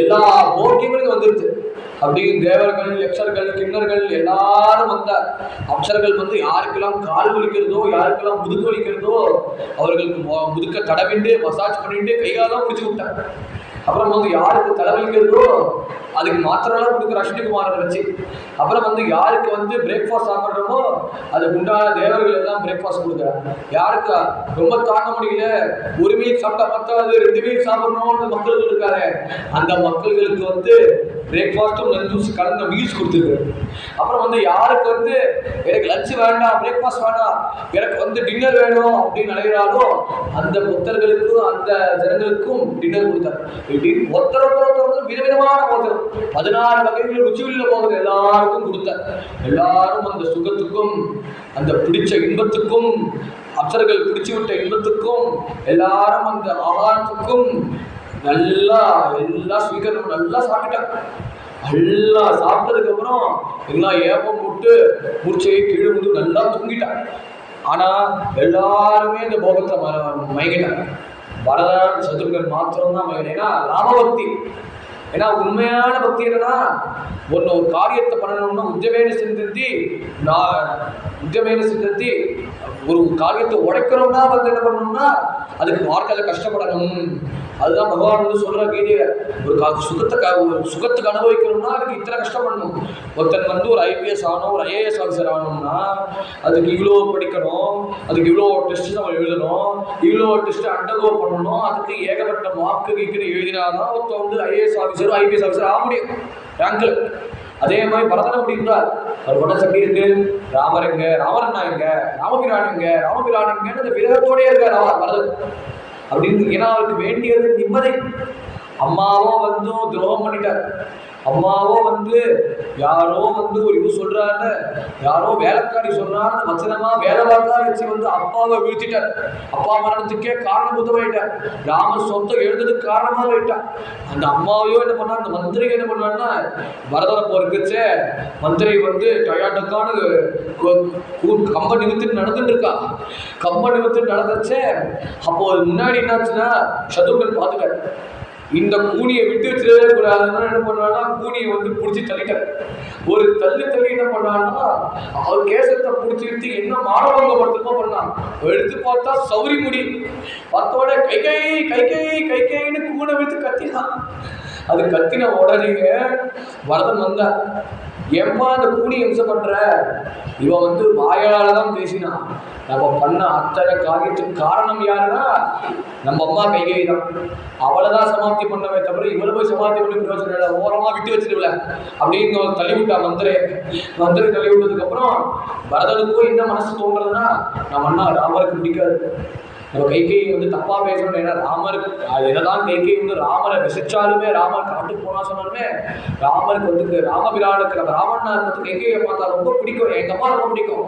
S1: எல்லா போக்கியங்களும் வந்துருச்சு. அப்படின்னு தேவர்கள் யக்ஷர்கள் கிண்ணர்கள் எல்லாரும் வந்தார். அப்சர்கள் வந்து யாருக்கெல்லாம் கால் வலிக்கிறதோ யாருக்கெல்லாம் முதுகு வலிக்கிறதோ அவர்களுக்கு முதுக்க தடவிண்டு மசாஜ் பண்ணிட்டு கைகாலாம் முடிச்சு விட்டாங்க. அப்புறம் வந்து யாருக்கு தலைவலிக்கிறதோ அதுக்கு மாத்திரெல்லாம் கொடுக்குற அஸ்வினிகுமாரை வச்சு. அப்புறம் வந்து யாருக்கு வந்து பிரேக்ஃபாஸ்ட் சாப்பிட்றோமோ அதுக்கு உண்டான தேவர்கள் எல்லாம் பிரேக்ஃபாஸ்ட் கொடுக்குறாங்க. யாருக்கு ரொம்ப தாங்க முடியல, ஒரு மீல் சாப்பிட்டா பத்தாது 2 மீல் சாப்பிடணும்னு மக்கள்கள் இருக்காரு, அந்த மக்கள்களுக்கு வந்து பிரேக்ஃபாஸ்ட்டும் லஞ்சும் கலந்த மீல்ஸ் கொடுத்துருக்கு. அப்புறம் வந்து யாருக்கு வந்து எனக்கு லஞ்ச் வேண்டாம் பிரேக்ஃபாஸ்ட் வேண்டாம் எனக்கு வந்து டின்னர் வேணும் அப்படின்னு நினைக்கிறாரோ அந்த புத்தர்களுக்கும் அந்த ஜனங்களுக்கும் டின்னர் கொடுத்தாரு. ஒருத்தர் விதவிதமான போதல் 16 வகைகள் ருச்சியுள்ள போதல் எல்லாருக்கும் கொடுத்தார். எல்லாரும் அந்த சுகத்துக்கும் அந்த பிடிச்ச இன்பத்துக்கும் அப்சர்கள் பிடிச்சு விட்ட இன்பத்துக்கும் எல்லாரும் அந்த ஆகாரத்துக்கும் நல்லா எல்லாம் ஸ்வீகரணம் நல்லா சாப்பிட்டாங்க. நல்லா சாப்பிட்டதுக்கு அப்புறம் எல்லாம் ஏப்பம் போட்டு மூச்சையை கீழே வந்து நல்லா தூங்கிட்டாங்க. ஆனா எல்லாருமே இந்த போகத்துல மயங்கிட்டாங்க. பரதன் சத்ருகன் மாத்திரம்தான் மயங்கின. ஏன்னா ராமபக்தி, ஏன்னா உண்மையான பக்தி என்னன்னா ஒரு காரியத்தை பண்ணணும்னா உத்தியமேன சிந்தத்தி ஒரு காரியத்தை உடைக்கிறோம்னா வந்து என்ன பண்ணணும்னா அதுக்கு வாழ்க்கையில கஷ்டப்படணும். அதுதான் பகவான் வந்து சொல்ற கீதையில ஒரு சுகத்துக்கு அனுபவிக்கணும்னா அதுக்கு இத்தனை கஷ்டப்படணும். ஒருத்தன் வந்து ஒரு IPS ஆகணும், ஒரு IAS ஆஃபீஸர் ஆகணும்னா அதுக்கு இவ்வளோ படிக்கணும், அதுக்கு இவ்வளோ டெஸ்ட் நம்ம எழுதணும், இவ்வளோ டெஸ்ட் அண்டர்கோ பண்ணணும், அதுக்கு ஏகப்பட்ட மார்க்கு கீக்குன்னு எழுதினாதான் ஒருத்தன் வந்து IAS ஆஃபீஸர் IPS ஆஃபீஸர் ஆக முடியும் ரேங்க்ல. அதே மாதிரி பரதன் அப்படின்றார், அவர் மனசு எப்படி இருக்கு, ராமர் எங்க, ராமரண்ணா எங்க, ராமபிரான் எங்க, ராமபிரானுங்கன்னு அந்த விரகத்தோடய இருக்கார் பரதன் அப்படின்னு. ஏன்னா அவருக்கு வேண்டியது நிம்மதி. அம்மாவோ வந்து துரோகம் பண்ணிட்டார், அம்மாவோ வந்து யாரோ வந்து ஒரு இது சொல்றாரு, யாரோ வேலைக்காரி சொல்றாருன்னு வச்சனமா வேலை பார்த்தா வச்சு வந்து அப்பாவை வீழ்த்திட்டார். அப்பா மரணத்துக்கே காரணபூதமாயிட்டார். ராமர் சொந்தம் எழுதுறதுக்கு காரணமா போயிட்டார். அந்த அம்மாவையோ என்ன பண்ணா, அந்த மந்திரி என்ன பண்ணான்னா பரதனை போறதுச்சே மந்திரி வந்து டயாட்டக்கான கம்ப நிமித்து நடந்துட்டு இருக்கா. கம்ப நிமித்து நடந்துச்சே அப்போ முன்னாடி என்னாச்சுன்னா சத்ருகன் பார்த்துட்டார். இந்த கூனியை விட்டு வச்சிடவே கூடாதுன்னா என்ன பண்ணுவான்னா கூனியை வந்து பிடிச்சி தள்ளிட்டார். ஒரு தள்ளி என்ன பண்ணான்னா அவர் கேசத்தை பிடிச்சிட்டு என்ன மானவங்கப்படுத்தமோ பண்ணான். எடுத்து பார்த்தா சௌரி முடி பார்த்தோட கைகைன்னு கூனை வைத்து கத்தினான். அது கத்தின உடனே வரதன் வந்தா, ஏன்பா அந்த கூனி ஹிம்சை பண்ற, இவன் வந்து வாயால தான் பேசினான், நம்ம பண்ண அத்தனை காரியத்துக்கு காரணம் யாருன்னா நம்ம அம்மா கைகை தான். அவளை தான் சமாப்தி பண்ணவே தவிர இவளை போய் சமாப்தி பண்ணி பிரயோஜனம் இல்லை, ஓரமாக விட்டு வச்சிருக்கல அப்படின்னு தள்ளிவிட்டா மந்திரி தள்ளி விட்டதுக்கு அப்புறம் பரதனுக்கும் என்ன மனசு தோன்றதுன்னா நம்ம அண்ணா ராமருக்கு பிடிக்காது, நம்ம கைகை வந்து தப்பா பேசணும். ஏன்னா ராமர் என்னதான் கைகை வந்து ராமரை விசிச்சாலுமே, ராமர் காட்டுக்கு போனா சொன்னாலுமே, ராமருக்கு வந்து ராமபிரானுக்கு நம்ம ராமண்ணாருக்கு வந்து கைகையை பார்த்தா ரொம்ப பிடிக்கும். எங்க அம்மா ரொம்ப பிடிக்கும்.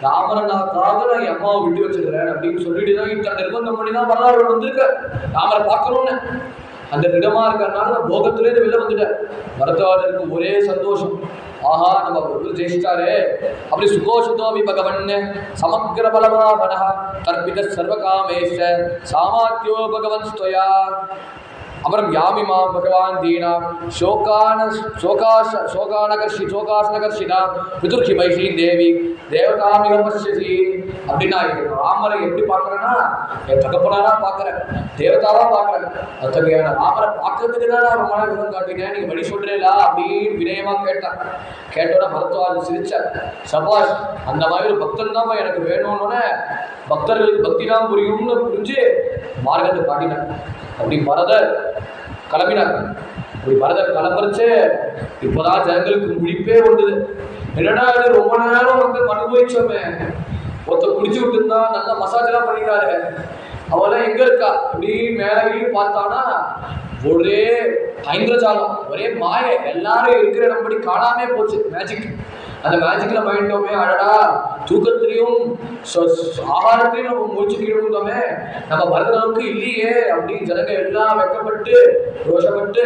S1: ராமரண்ணாக்காக நான் என் அம்மாவை விட்டு வச்சிருக்கிறேன் அப்படின்னு சொல்லிட்டு தான் இத்தனை நிர்பந்தம் பண்ணி தான் வரலாறு வந்திருக்க ராமரை பார்க்கணும்னு. அந்த திடமா இருக்கிறதுனால நான் போகத்திலேருந்து வெளில வந்துட்டேன். பரத்வாஜருக்கு ஒரே சந்தோஷம். ஆஹா, நம்ம ஜெயிச்சிட்டாரு. அப்படி சுகோஷிதோமி பகவன் சமக்ர பலமாவன கற்பித சர்வகாமேஷ சாமாத்தியோ பகவன் ஸ்துவயா. அப்புறம் யாமிமா பகவான் தீனா சோகாசனகர்ஷிதா பிதுர்கி மைஷீ தேவி தேவதாமிக பஷ்யசி. அப்படின்னா ராமரை எப்படி பார்க்குறேன்னா என் தகப்பனாரா பார்க்குறேன், தேவதாவா பார்க்குறேன். அத்தகையான ராமரை பார்க்கறதுக்கு தான் நான் ரொம்ப விதம் காட்டினேன். நீங்கள் வழி சொல்றீங்களா அப்படின்னு வினயமாக கேட்டேன். கேட்டோட மருத்துவாதி சிரிச்சார். சபாஷ், அந்த மாதிரி ஒரு பக்தன் தான் எனக்கு வேணும்னு பக்தர்களுக்கு பக்தி தான் புரியும்னு புரிஞ்சு மார்க்கத்தை காட்டினேன். அப்படி பரதர் கிளம்பினார். அப்படி பரதர் கிளம்புறச்சு இப்போதான் ஜனங்களுக்கு முடிப்பே வந்தது. என்னடா இது ரொம்ப நேரம் வந்து அனுபவிச்சோமே, ஒருத்தர் குடிச்சு விட்டு இருந்தா நல்லா மசாஜ் எல்லாம் பண்ணிட்டாரு, அவெல்லாம் எங்க இருக்கா அப்படி மேலே பார்த்தானா ஒரே ஐந்திரஜாலம், ஒரே மாய, எல்லாரும் இருக்கிற இடம்படி காணாமே போச்சு. மேஜிக். அந்த மேஜிக்ல மைண்டோமே அழடா, தூக்கத்திலையும் ஆகாரத்திலையும் நம்ம முடிச்சுக்கிட்டோமே, நம்ம பரதனுக்கு இல்லையே அப்படின்னு ஜனங்க எல்லாம் வெக்கப்பட்டு ரோஷப்பட்டு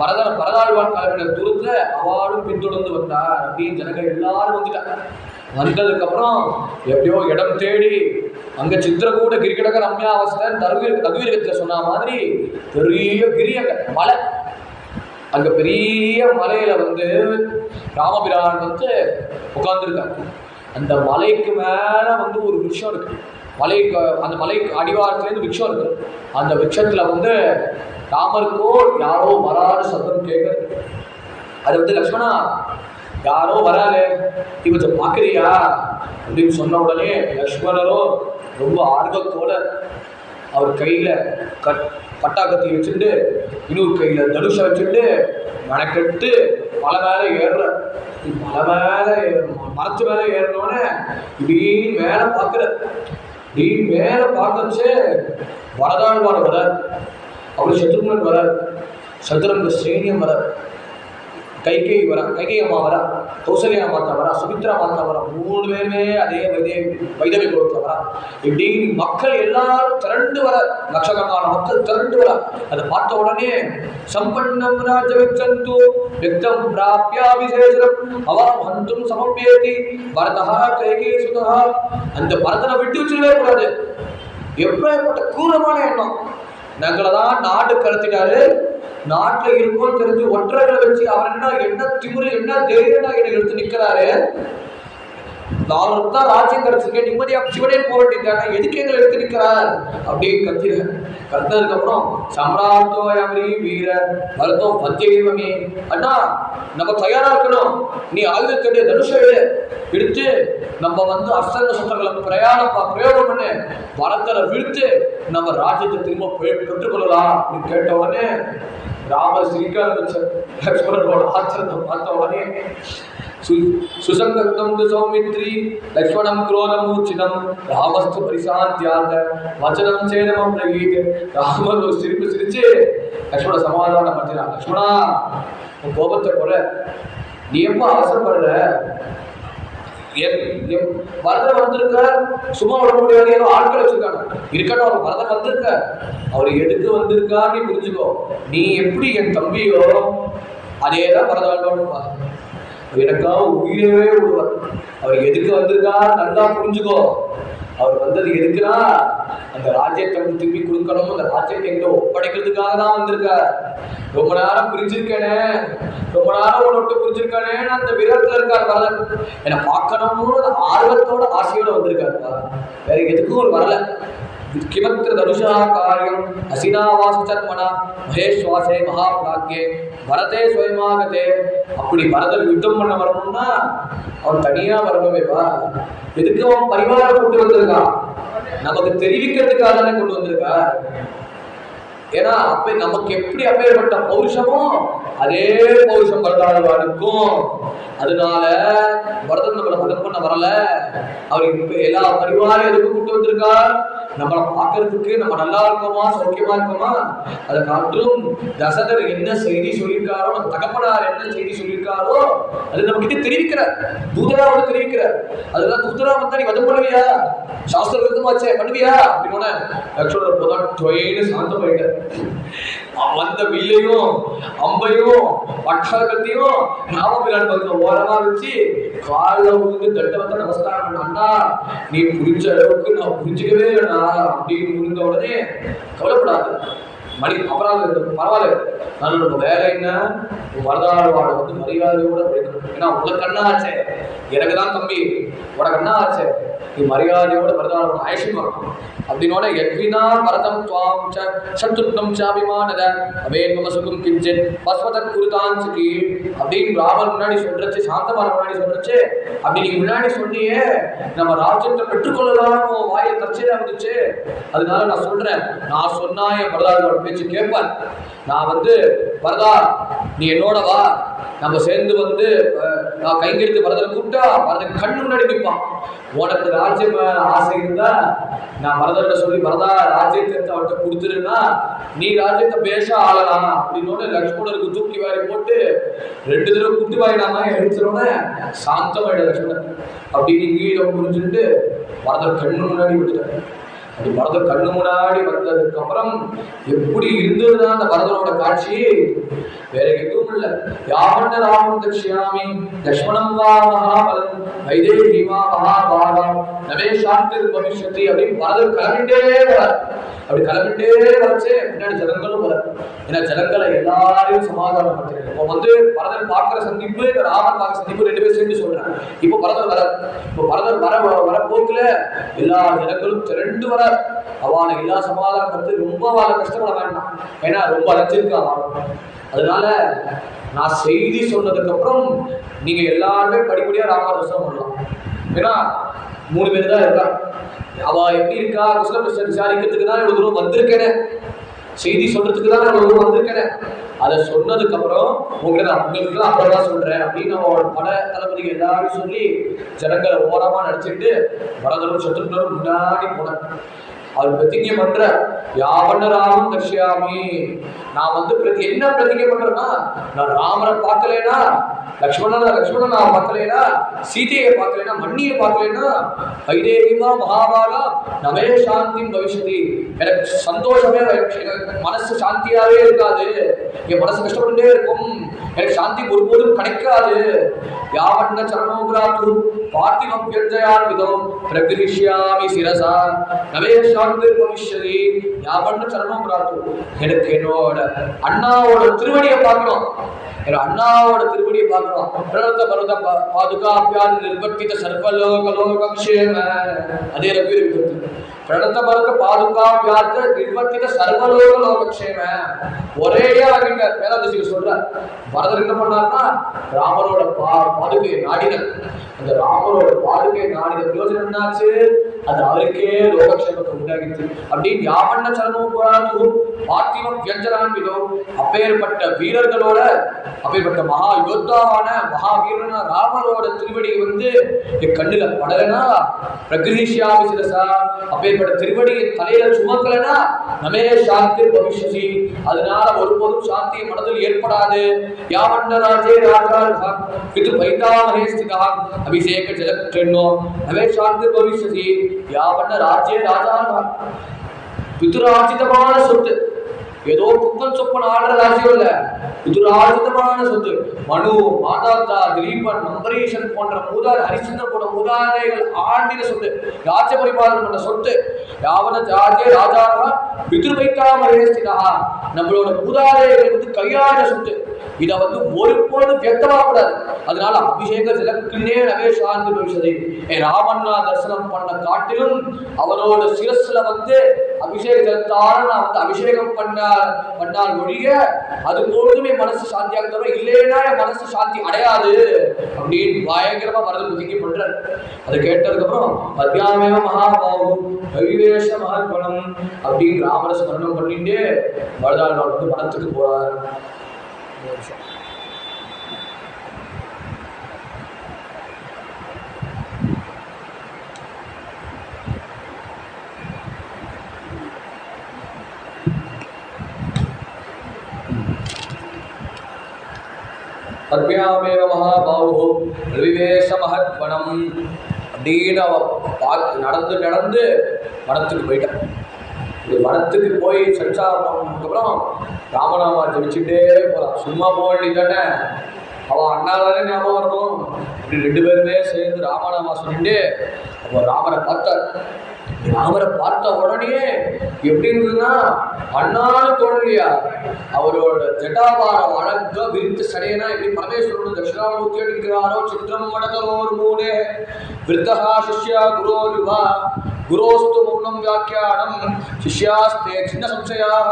S1: பரதாழ்வான் கிளம்பின தூரத்துல அவாடும் பின்தொடர்ந்து வந்தார் அப்படின்னு ஜனங்க எல்லாரும் வந்துட்டாங்க. வந்ததுக்கு அப்புறம் எப்படியோ இடம் தேடி அங்க சித்திரகூட கிரிக்கெடக ரம்யாவஸ்தன் ரகுவீரகத்துல சொன்ன மாதிரி பெரிய கிரி, அங்க மலை, அங்க பெரிய மலையில வந்து ராமபிரான் வந்து உட்கார்ந்துருக்காங்க. அந்த மலைக்கு மேல வந்து ஒரு விருட்சம் இருக்கு. அந்த மலைக்கு அடிவாரத்துலேருந்து விருட்சம் இருக்கு. அந்த விருட்சத்துல வந்து ராமருக்கோ யாரோ வராத சத்தம் கேட்குது. அது வந்து லக்ஷ்மணா யாரோ வராது, நீ கொஞ்சம் பார்க்குறியா அப்படின்னு சொன்ன உடனே லக்ஷ்மணரோ ரொம்ப ஆர்வத்தோட அவர் கையில பட்டாக்கத்தி வச்சுட்டு இன்னொரு கையில தனுஷை வச்சுட்டு மெனக்கெட்டு மலை மேலே ஏறுற. மலை மேலே மரத்து மேலே ஏறினோடனே இப்படி மேலே பார்க்குற. இப்படி மேலே பார்க்கச்சு வரதாழ்வார் வரார், அப்படி சத்ருகன் வரார், சத்ருங்க சைன்யம் வரார், கைகை வரா, கைகை அம்மா வரா, கௌசல்யா மாதா வரா, சுமித்ரா மாதா வரா, 3 பேருமே அதே வைதவி குலத்துல வரா. இப்படி மக்கள் எல்லாரும் திரண்டு வர, லட்சக்கணக்கான மக்கள் திரண்டு வர. அதை பார்த்த உடனே சம்பன்னம் ராஜவிச்சந்து விக்தம் பிராப்யாபிசேஷம் அவரம் ஹந்தும் சமப்பியேதி பரதா கைகை சுதா. அந்த பரதனை விட்டு வச்சுடவே கூடாது. எப்பேற்பட்ட கூரமான எண்ணம். நாங்களை தான் நாடு கடத்திட்டாரு, நாட்டில் இருக்கோம் தெரிஞ்சு ஒற்றர்களை வச்சு அவர் என்ன திமுறை என்ன தைரியம் என்னை எடுத்து நிற்கிறாரு. நான் தான் ராஜ்யம் கிடைச்சிருக்கேன், நிம்மதியா சிவனே போக வேண்டியதானே, எதுக்கு எங்களை எடுத்து நிற்கிறார் அப்படின்னு கத்துனதுக்கு அப்புறம் சம்ராட்டோயமரி வீர பரதோ பத்தியமே, அண்ணா நம்ம தயாரா இருக்கணும், நீ ஆயுதத்துடைய தனுஷை எடுத்து நம்ம வந்து அஸ்திர சஸ்திரங்களை பிரயோகம் பண்ணு, பரதரை விடுத்து நம்ம ராஜ்யத்தை திரும்ப பெற்றுக்கொள்ளலாம் அப்படின்னு கேட்ட உடனே ராமர் சிரிக்க ஆரம்பிச்சார். லக்ஷ்மணனோட ஆச்சரியத்தை பார்த்த உடனே சுசங்கத்தம் சௌமித்ரி லக்ஷ்மணம் குரோதமூர்ச்சிதம் ராமஸ்து பரிசாந்தியாக வச்சனம் சேதமம் பிரகீத். ராமர் ஒரு சிரிப்பு சிரிச்சு லக்ஷ்மண சமாதானம் பண்ணினான். லக்ஷ்மணா, உன் கோபத்தை குறை, நீ எப்ப அவசரப்படுற, பரதர் வந்திருக்க, சும்மா விட முடியாது, ஏதோ ஆட்கள் வச்சிருக்காங்க, இருக்கட்டும், அவர் பரதர் வந்திருக்க, அவர் எதுக்கு வந்திருக்கா நீ புரிஞ்சுக்கோ. நீ எப்படி என் தம்பியோ அதேதான் பரதவாழ்வான்னு, எனக்காக உயிரவே விடுவார். அவர் எதுக்கு வந்திருக்கா நல்லா புரிஞ்சுக்கோ. அவர் வந்தது எதுக்குன்னா அந்த ராஜ்யத்தை திருப்பி கொடுக்கணும், அந்த ராஜ்யத்தை எங்கிட்ட ஒப்படைக்கிறதுக்காக தான் வந்திருக்கார். ரொம்ப நேரம் புரிஞ்சிருக்கேனே, ரொம்ப நேரம் விட்டு புரிஞ்சிருக்கானே, அந்த விரத்துல இருக்கார் வரல, என்னை பார்க்கணும்னு ஆர்வத்தோட ஆசையோட வந்திருக்காருப்பா, வேற எதுக்கும் ஒரு வரல. கிமத்திர தனுஷா காரியம் அசினாவாசர்மனா மகேஸ்வாசே மகாபிராக்கியே பரதே சுயமாகதே. அப்படி பரதர் யுத்தம் பண்ண வரணும்னா அவன் தனியா வரணுமேவா, எதுக்கு அவன் பரிவாரம் கொண்டு வந்திருக்கான், நமக்கு தெரிவிக்கிறதுக்காக தானே கொண்டு வந்திருக்கா. ஏன்னா அப்ப நமக்கு எப்படி அப்பேற்பட்ட பௌருஷமோ அதே பௌருஷம் பரதாழ்வானுக்கும். அதனால பரதன் நம்மளை மதம் பண்ண வரல, அவர் எல்லா பரிவாரம் எதுக்கு கூட்டு வந்திருக்கார், நம்மளை பார்க்கறதுக்கு நம்ம நல்லா இருக்கோமா சௌக்கியமா இருக்கோமா அதை காட்டிலும் தசரதர் என்ன செய்தி சொல்லியிருக்காரோ, நம்ம தகப்பனார் என்ன செய்தி சொல்லியிருக்காரோ அது நம்ம கிட்ட தெரிவிக்கிறார், தூதரா வந்து தெரிவிக்கிறார். அதெல்லாம் தூதரா வந்தா நீ வதம் பண்ணுவியா, சாஸ்திர விருத்தமாச்சே பண்ணுவியா அப்படின்னு லக்ஷ்மணர் போதான் டொயின்னு சாந்தம் போயிட்டார். வந்த வில்லையும் அம்பையும் பட்டாக்கத்தையும் ராமபிரான் பக்கத்துல ஓரமா வச்சு காலில் விழுந்து தட்ட வந்து நமஸ்காரம் பண்ணா, நீ புரிஞ்ச அளவுக்கு நான் புரிஞ்சுக்கவே இல்லைண்ணா அப்படின்னு புரிந்த உடனே கவலைப்படாது, மணி அபராதம் பரவாயில்ல, நான் நம்ம வேலை என்ன வரதாழ்வாட வந்து மரியாதையோட படிக்கணும். ஏன்னா உனக்கு கண்ணா ஆச்சே, எனக்கு தான் தம்பி, உனக்கு கண்ணா ஆச்சே, நீ மரியாதையோட வரதாழ்வாட ஆயுஷம் வரணும் அப்படின்னோட எத்வினா பரதம் துவாம் சத்துப்தம் சாபிமானத அவேன்ம சுகம் கிஞ்சித் பஸ்வதத் குருதான் சுகி அப்படின்னு ராமர் முன்னாடி சொல்றச்சு, சாந்தமான முன்னாடி சொல்றச்சு. அப்படி நீங்க முன்னாடி சொன்னியே நம்ம ராஜ்யத்தை பெற்றுக்கொள்ளலாம் வாயை தற்செயலா வந்துச்சு, அதனால நான் சொல்றேன், நான் சொன்னா என் வரதாழ்வாட பேச்சு கேட்பார். நான் வந்து வரதா நீ என்னோட வா, நம்ம சேர்ந்து வந்து நான் கைங்கெடுத்து வரதனை கூப்பிட்டா வரதன் கண்ணு முன்னாடி நிற்பான். உனக்கு ராஜ்யம் ஆசை இருந்தா நான் வரதன்ட்ட சொல்லி வரதா ராஜ்யத்தை அவர்கிட்ட கொடுத்துருன்னா நீ ராஜ்யத்தை பேச ஆளலாம் அப்படின்னு லக்ஷ்மணருக்கு தூக்கி வாரி போட்டு 2 தடவை குட்டி வாயினாம எடுத்துறோன்னு சாந்தமாயிட லக்ஷ்மணன். அப்படின்னு இங்கீடம் புரிஞ்சுட்டு வரதன் கண்ணு முன்னாடி விட்டுட்டார். அப்படி வரதன் கண்ணு முன்னாடி வந்ததுக்கு அப்புறம் எப்படி இருந்ததுன்னா அந்த வரதனோட காட்சி வேற எதுவும் இல்லை. யாவண்ண ராமம் தக்ஷியாமி லக்ஷ்மணம் வா மகாபலம் வைதேகி வா மகாபாரம் நவே சாந்திர் பவிஷ்யதி அப்படின்னு வரதன் கிளம்பிட்டே வரார். அப்படி கிளம்பிட்டே வரச்சே பின்னாடி ஜனங்களும் வர, ஏன்னா ஜனங்களை எல்லாரையும் சமாதானம் பண்றேன். இப்போ வந்து பரதன் பார்க்கிற சந்திப்பு இந்த ராமன் பார்க்கிற சந்திப்பு 2 பேரும் சேர்ந்து சொல்றேன். இப்போ பரதன் வர, இப்போ பரதன் வர போக்குல எல்லா ஜனங்களும் திரண்டு வர, அவனை எல்லா சமாதானம் படுத்து ரொம்ப அவளை கஷ்டப்பட வேண்டாம், ஏன்னா ரொம்ப அழைச்சிருக்கா. அதனால நான் செய்தி சொன்னதுக்கு அப்புறம் நீங்க எல்லாருமே படிப்படியா ராமர் தரிசனம் பண்ணலாம். ஏன்னா 3 பேர் தான் இருக்கா, அவ எப்படி இருக்கா குசல விசாரிக்கிறதுக்கு தான் இவ்வளவு தூரம் வந்திருக்கேன், செய்தி சொல்றதுக்கு தான் இவ்வளவு தூரம் வந்திருக்கேன். அதை சொன்னதுக்கு அப்புறம் உங்களுக்கு அப்புறம் தான் சொல்றேன் அப்படின்னு அவனோட பட தளபதிகள் எல்லாரும் சொல்லி ஜனங்களை ஓரமா நடிச்சுட்டு வரதரும் சத்ருகனும் முன்னாடி போனேன். அவர் பிரதிஜை பண்ற யாவண்ண ராமம் தக்ஷியாமி, நான் வந்து என்ன பிரதிஜை பண்றேன்னா, நான் ராமரை பார்க்கலைன்னா லக்ஷ்மணன் நான் பார்க்கலைன்னா சீதையை பார்க்கலைன்னா மண்ணியை பார்க்கலைன்னா வைதேகிமா மகாபாலா நவே சாந்தி பவிஷ்யதி, எனக்கு சந்தோஷமே எனக்கு மனசு சாந்தியாவே இருக்காது, என் மனசு கஷ்டப்பட்டுட்டே இருக்கும், எனக்கு சாந்தி ஒருபோதும் கிடைக்காது. யாவண்ண சரணோபராத்து பார்த்திவம் வியஞ்சயான் விதம் பிரகிருஷ்யாமி சிரசா நவே சாந்தி பவிஷ்யதி. யாவண்ண சரணோபராத்து, எனக்கு என்னோட அண்ணாவோட திருவடியை பார்க்கணும், அண்ணாவோட திருவடியை பார்க்கணும். பிரணத்த பரத பாதுகாப்பியால் நிர்வர்த்தித்த சர்வலோகலோகக்ஷேம, அதே ரவி பிரணத்த பரத பாதுகாப்பியால் நிர்வர்த்தித்த சர்வலோகலோகக்ஷேம. ஒரேயா வாங்கிட்ட வேதாந்தசிக்கு சொல்ற. பரதர் என்ன பண்ணார்னா ராமரோட பாதுகையை நாடினர். அந்த ராமரோட பாதுகையை நாடின பிரயோஜனம் என்னாச்சு, அது அவருக்கே லோகக்ஷேமத்தை உண்டாகிச்சு. அப்படின்னு யாவண்ண சரணோபராத்து பார்த்திவம் வியஞ்சனான் விதம், அப்பேற்பட்ட வீரர்களோட அப்பேற்பட்ட மகா யோத்தாவான மகாவீரன ராமரோட திருவடியை வந்து என் கண்ணுல படலைன்னா பிரகிருஷ்யாமி சிரசா, அப்பேற்பட்ட திருவடியை தலையில சுமக்கலைன்னா நமே சாந்தி பவிஷ்யதி, அதனால ஒருபோதும் சாந்தி மனதில் ஏற்படாது. யாவண்ண ராஜே ராஜா பிது வைதாமகே ஸ்திதா அபிஷேக ஜலக்ஷன்னோ நமே சாந்தி பவிஷ்யதி. யாவண்ண ராஜே ராஜா பிதுராஜிதமான சொத்து, ஏதோ குப்பன் சொப்பன் ஆடுற ராஜ்யம் இல்ல, பிதுராஜிதமான சொத்து. மனு மாதாத்தா திலீபன் அம்பரீஷன் போன்ற ஹரிச்சந்திரன் போன்ற மூதாதைகள் ஆண்டின சொத்து, ராஜ்ய பரிபாலனம் பண்ண சொத்து. யாவன ராஜே ராஜாவா பிதுர் வைத்தாமரேஸ்திதா, நம்மளோட மூதாதைகள் வந்து கையாண்ட சொத்து. இதை வந்து ஒருபோது வியக்தமாகக்கூடாது. அதனால அபிஷேக ஜலக்குன்னே நவே சாந்தி பவிஷ்யதி. ராமண்ணா தரிசனம் பண்ண காட்டிலும் அவரோட சிரஸ்ல வந்து அபிஷேக ஜலத்தால நான் வந்து அபிஷேகம் பண்ணால் ஒழிய அது போதுமே மனசு சாந்தியாக தவிர இல்லைன்னா என் மனசு சாந்தி அடையாது அப்படின்னு பயங்கரமா வரது புதிக்கி பண்றாரு. அதை கேட்டதுக்கு அப்புறம் மத்தியாமேவ மகாபாவும் கவிவேஷ மகாத்மனம் அப்படின்னு ராமரை ஸ்மரணம் பண்ணிட்டு வரதாள் வந்து மனத்துக்கு போறார். பத்மியாமேவ மகாபாஹோ ரவிவேஷ மகத்வனம் அப்படின்னு அவ பார்த்து நடந்து நடந்து வனத்துக்கு போயிட்டான். வனத்துக்கு போய் சஞ்சாரம் பண்ணதுக்கப்புறம் ராமநாமா ஜபிச்சுட்டே போகிறான். சும்மா போக வேண்டியதானே, அவன் அண்ணாலே ஞாபகம் வரணும். இப்படி 2 பேருமே சேர்ந்து ராமநாமா சொல்லிட்டு அப்போ ராமரை பார்த்தார். ராமரை பார்த்த உடனே எப்படி இருந்ததுன்னா அண்ணான்னு தோணலையா, அவரோட ஜட்டாபாரம் அழகா விரித்து சடையனா எப்படி பரமேஸ்வரன் தட்சிணாமூர்த்தியா இருக்கிறாரோ சித்திரம் மடகரோர் மூலே விருத்தகா சிஷ்யா குரோரிவா குரோஸ்து மௌனம் வியாக்கியானம் சிஷ்யாஸ்தே சின்ன சம்சயாக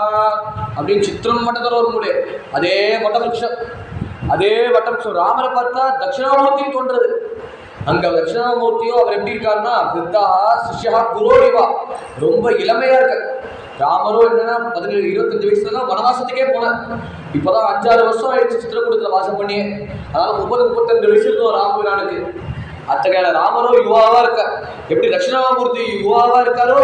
S1: அப்படின்னு சித்திரம் மடகரோர் மூலே அதே வட்டவருஷம் ராமரை பார்த்தா தட்சிணாமூர்த்தின்னு தோன்றது. அங்க தட்சிணாமூர்த்தியோ அவர் எப்படி இருக்காருன்னா விருத்தா சிஷ்யா குரோரிவா ரொம்ப இளமையா இருக்க. ராமரோ என்னன்னா 17-25 வயசுலதான் வனவாசத்துக்கே போனேன். இப்பதான் 5-6 வருஷம் ஆயிடுச்சு சித்திரக்கூடத்துல வாசம் பண்ணியே. அதனால 30-32 வயசு இருக்கும் ராமபிரானுக்கு. அத்தகைய ராமரோ யுவாவா இருக்கார். எப்படி தட்சிணாமூர்த்தி யுவாவா இருக்காரோ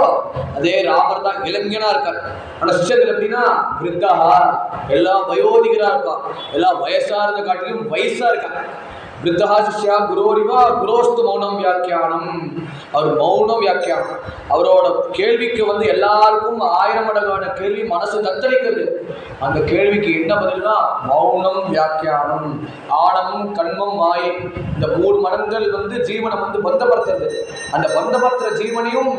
S1: அதே ராமர் தான் இளைஞனா இருக்கார். ஆனா சிஷ்யர்கள் எப்படின்னா விருத்தா எல்லாம் வயோதிகரா இருப்பா, எல்லாம் வயசா இருந்த காட்டிலும் வயசா இருக்காங்க. விருத்தா சிஷ்யா குரோரிவா குரோஸ்து மௌனம் வியாக்கியானம் அவர் மௌனம் வியாக்கியானம். அவரோட கேள்விக்கு எல்லாருக்கும் 1000 மடங்கான கேள்வி மனசு தத்தளிக்கிறது. அந்த கேள்விக்கு என்ன பதில்னா மௌனம் வியாக்கியானம். ஆணவம் கண்மம் மாயை இந்த 3 மடங்கள் ஜீவனை பந்தப்படுத்துறது. அந்த பந்தப்படுத்துற ஜீவனையும்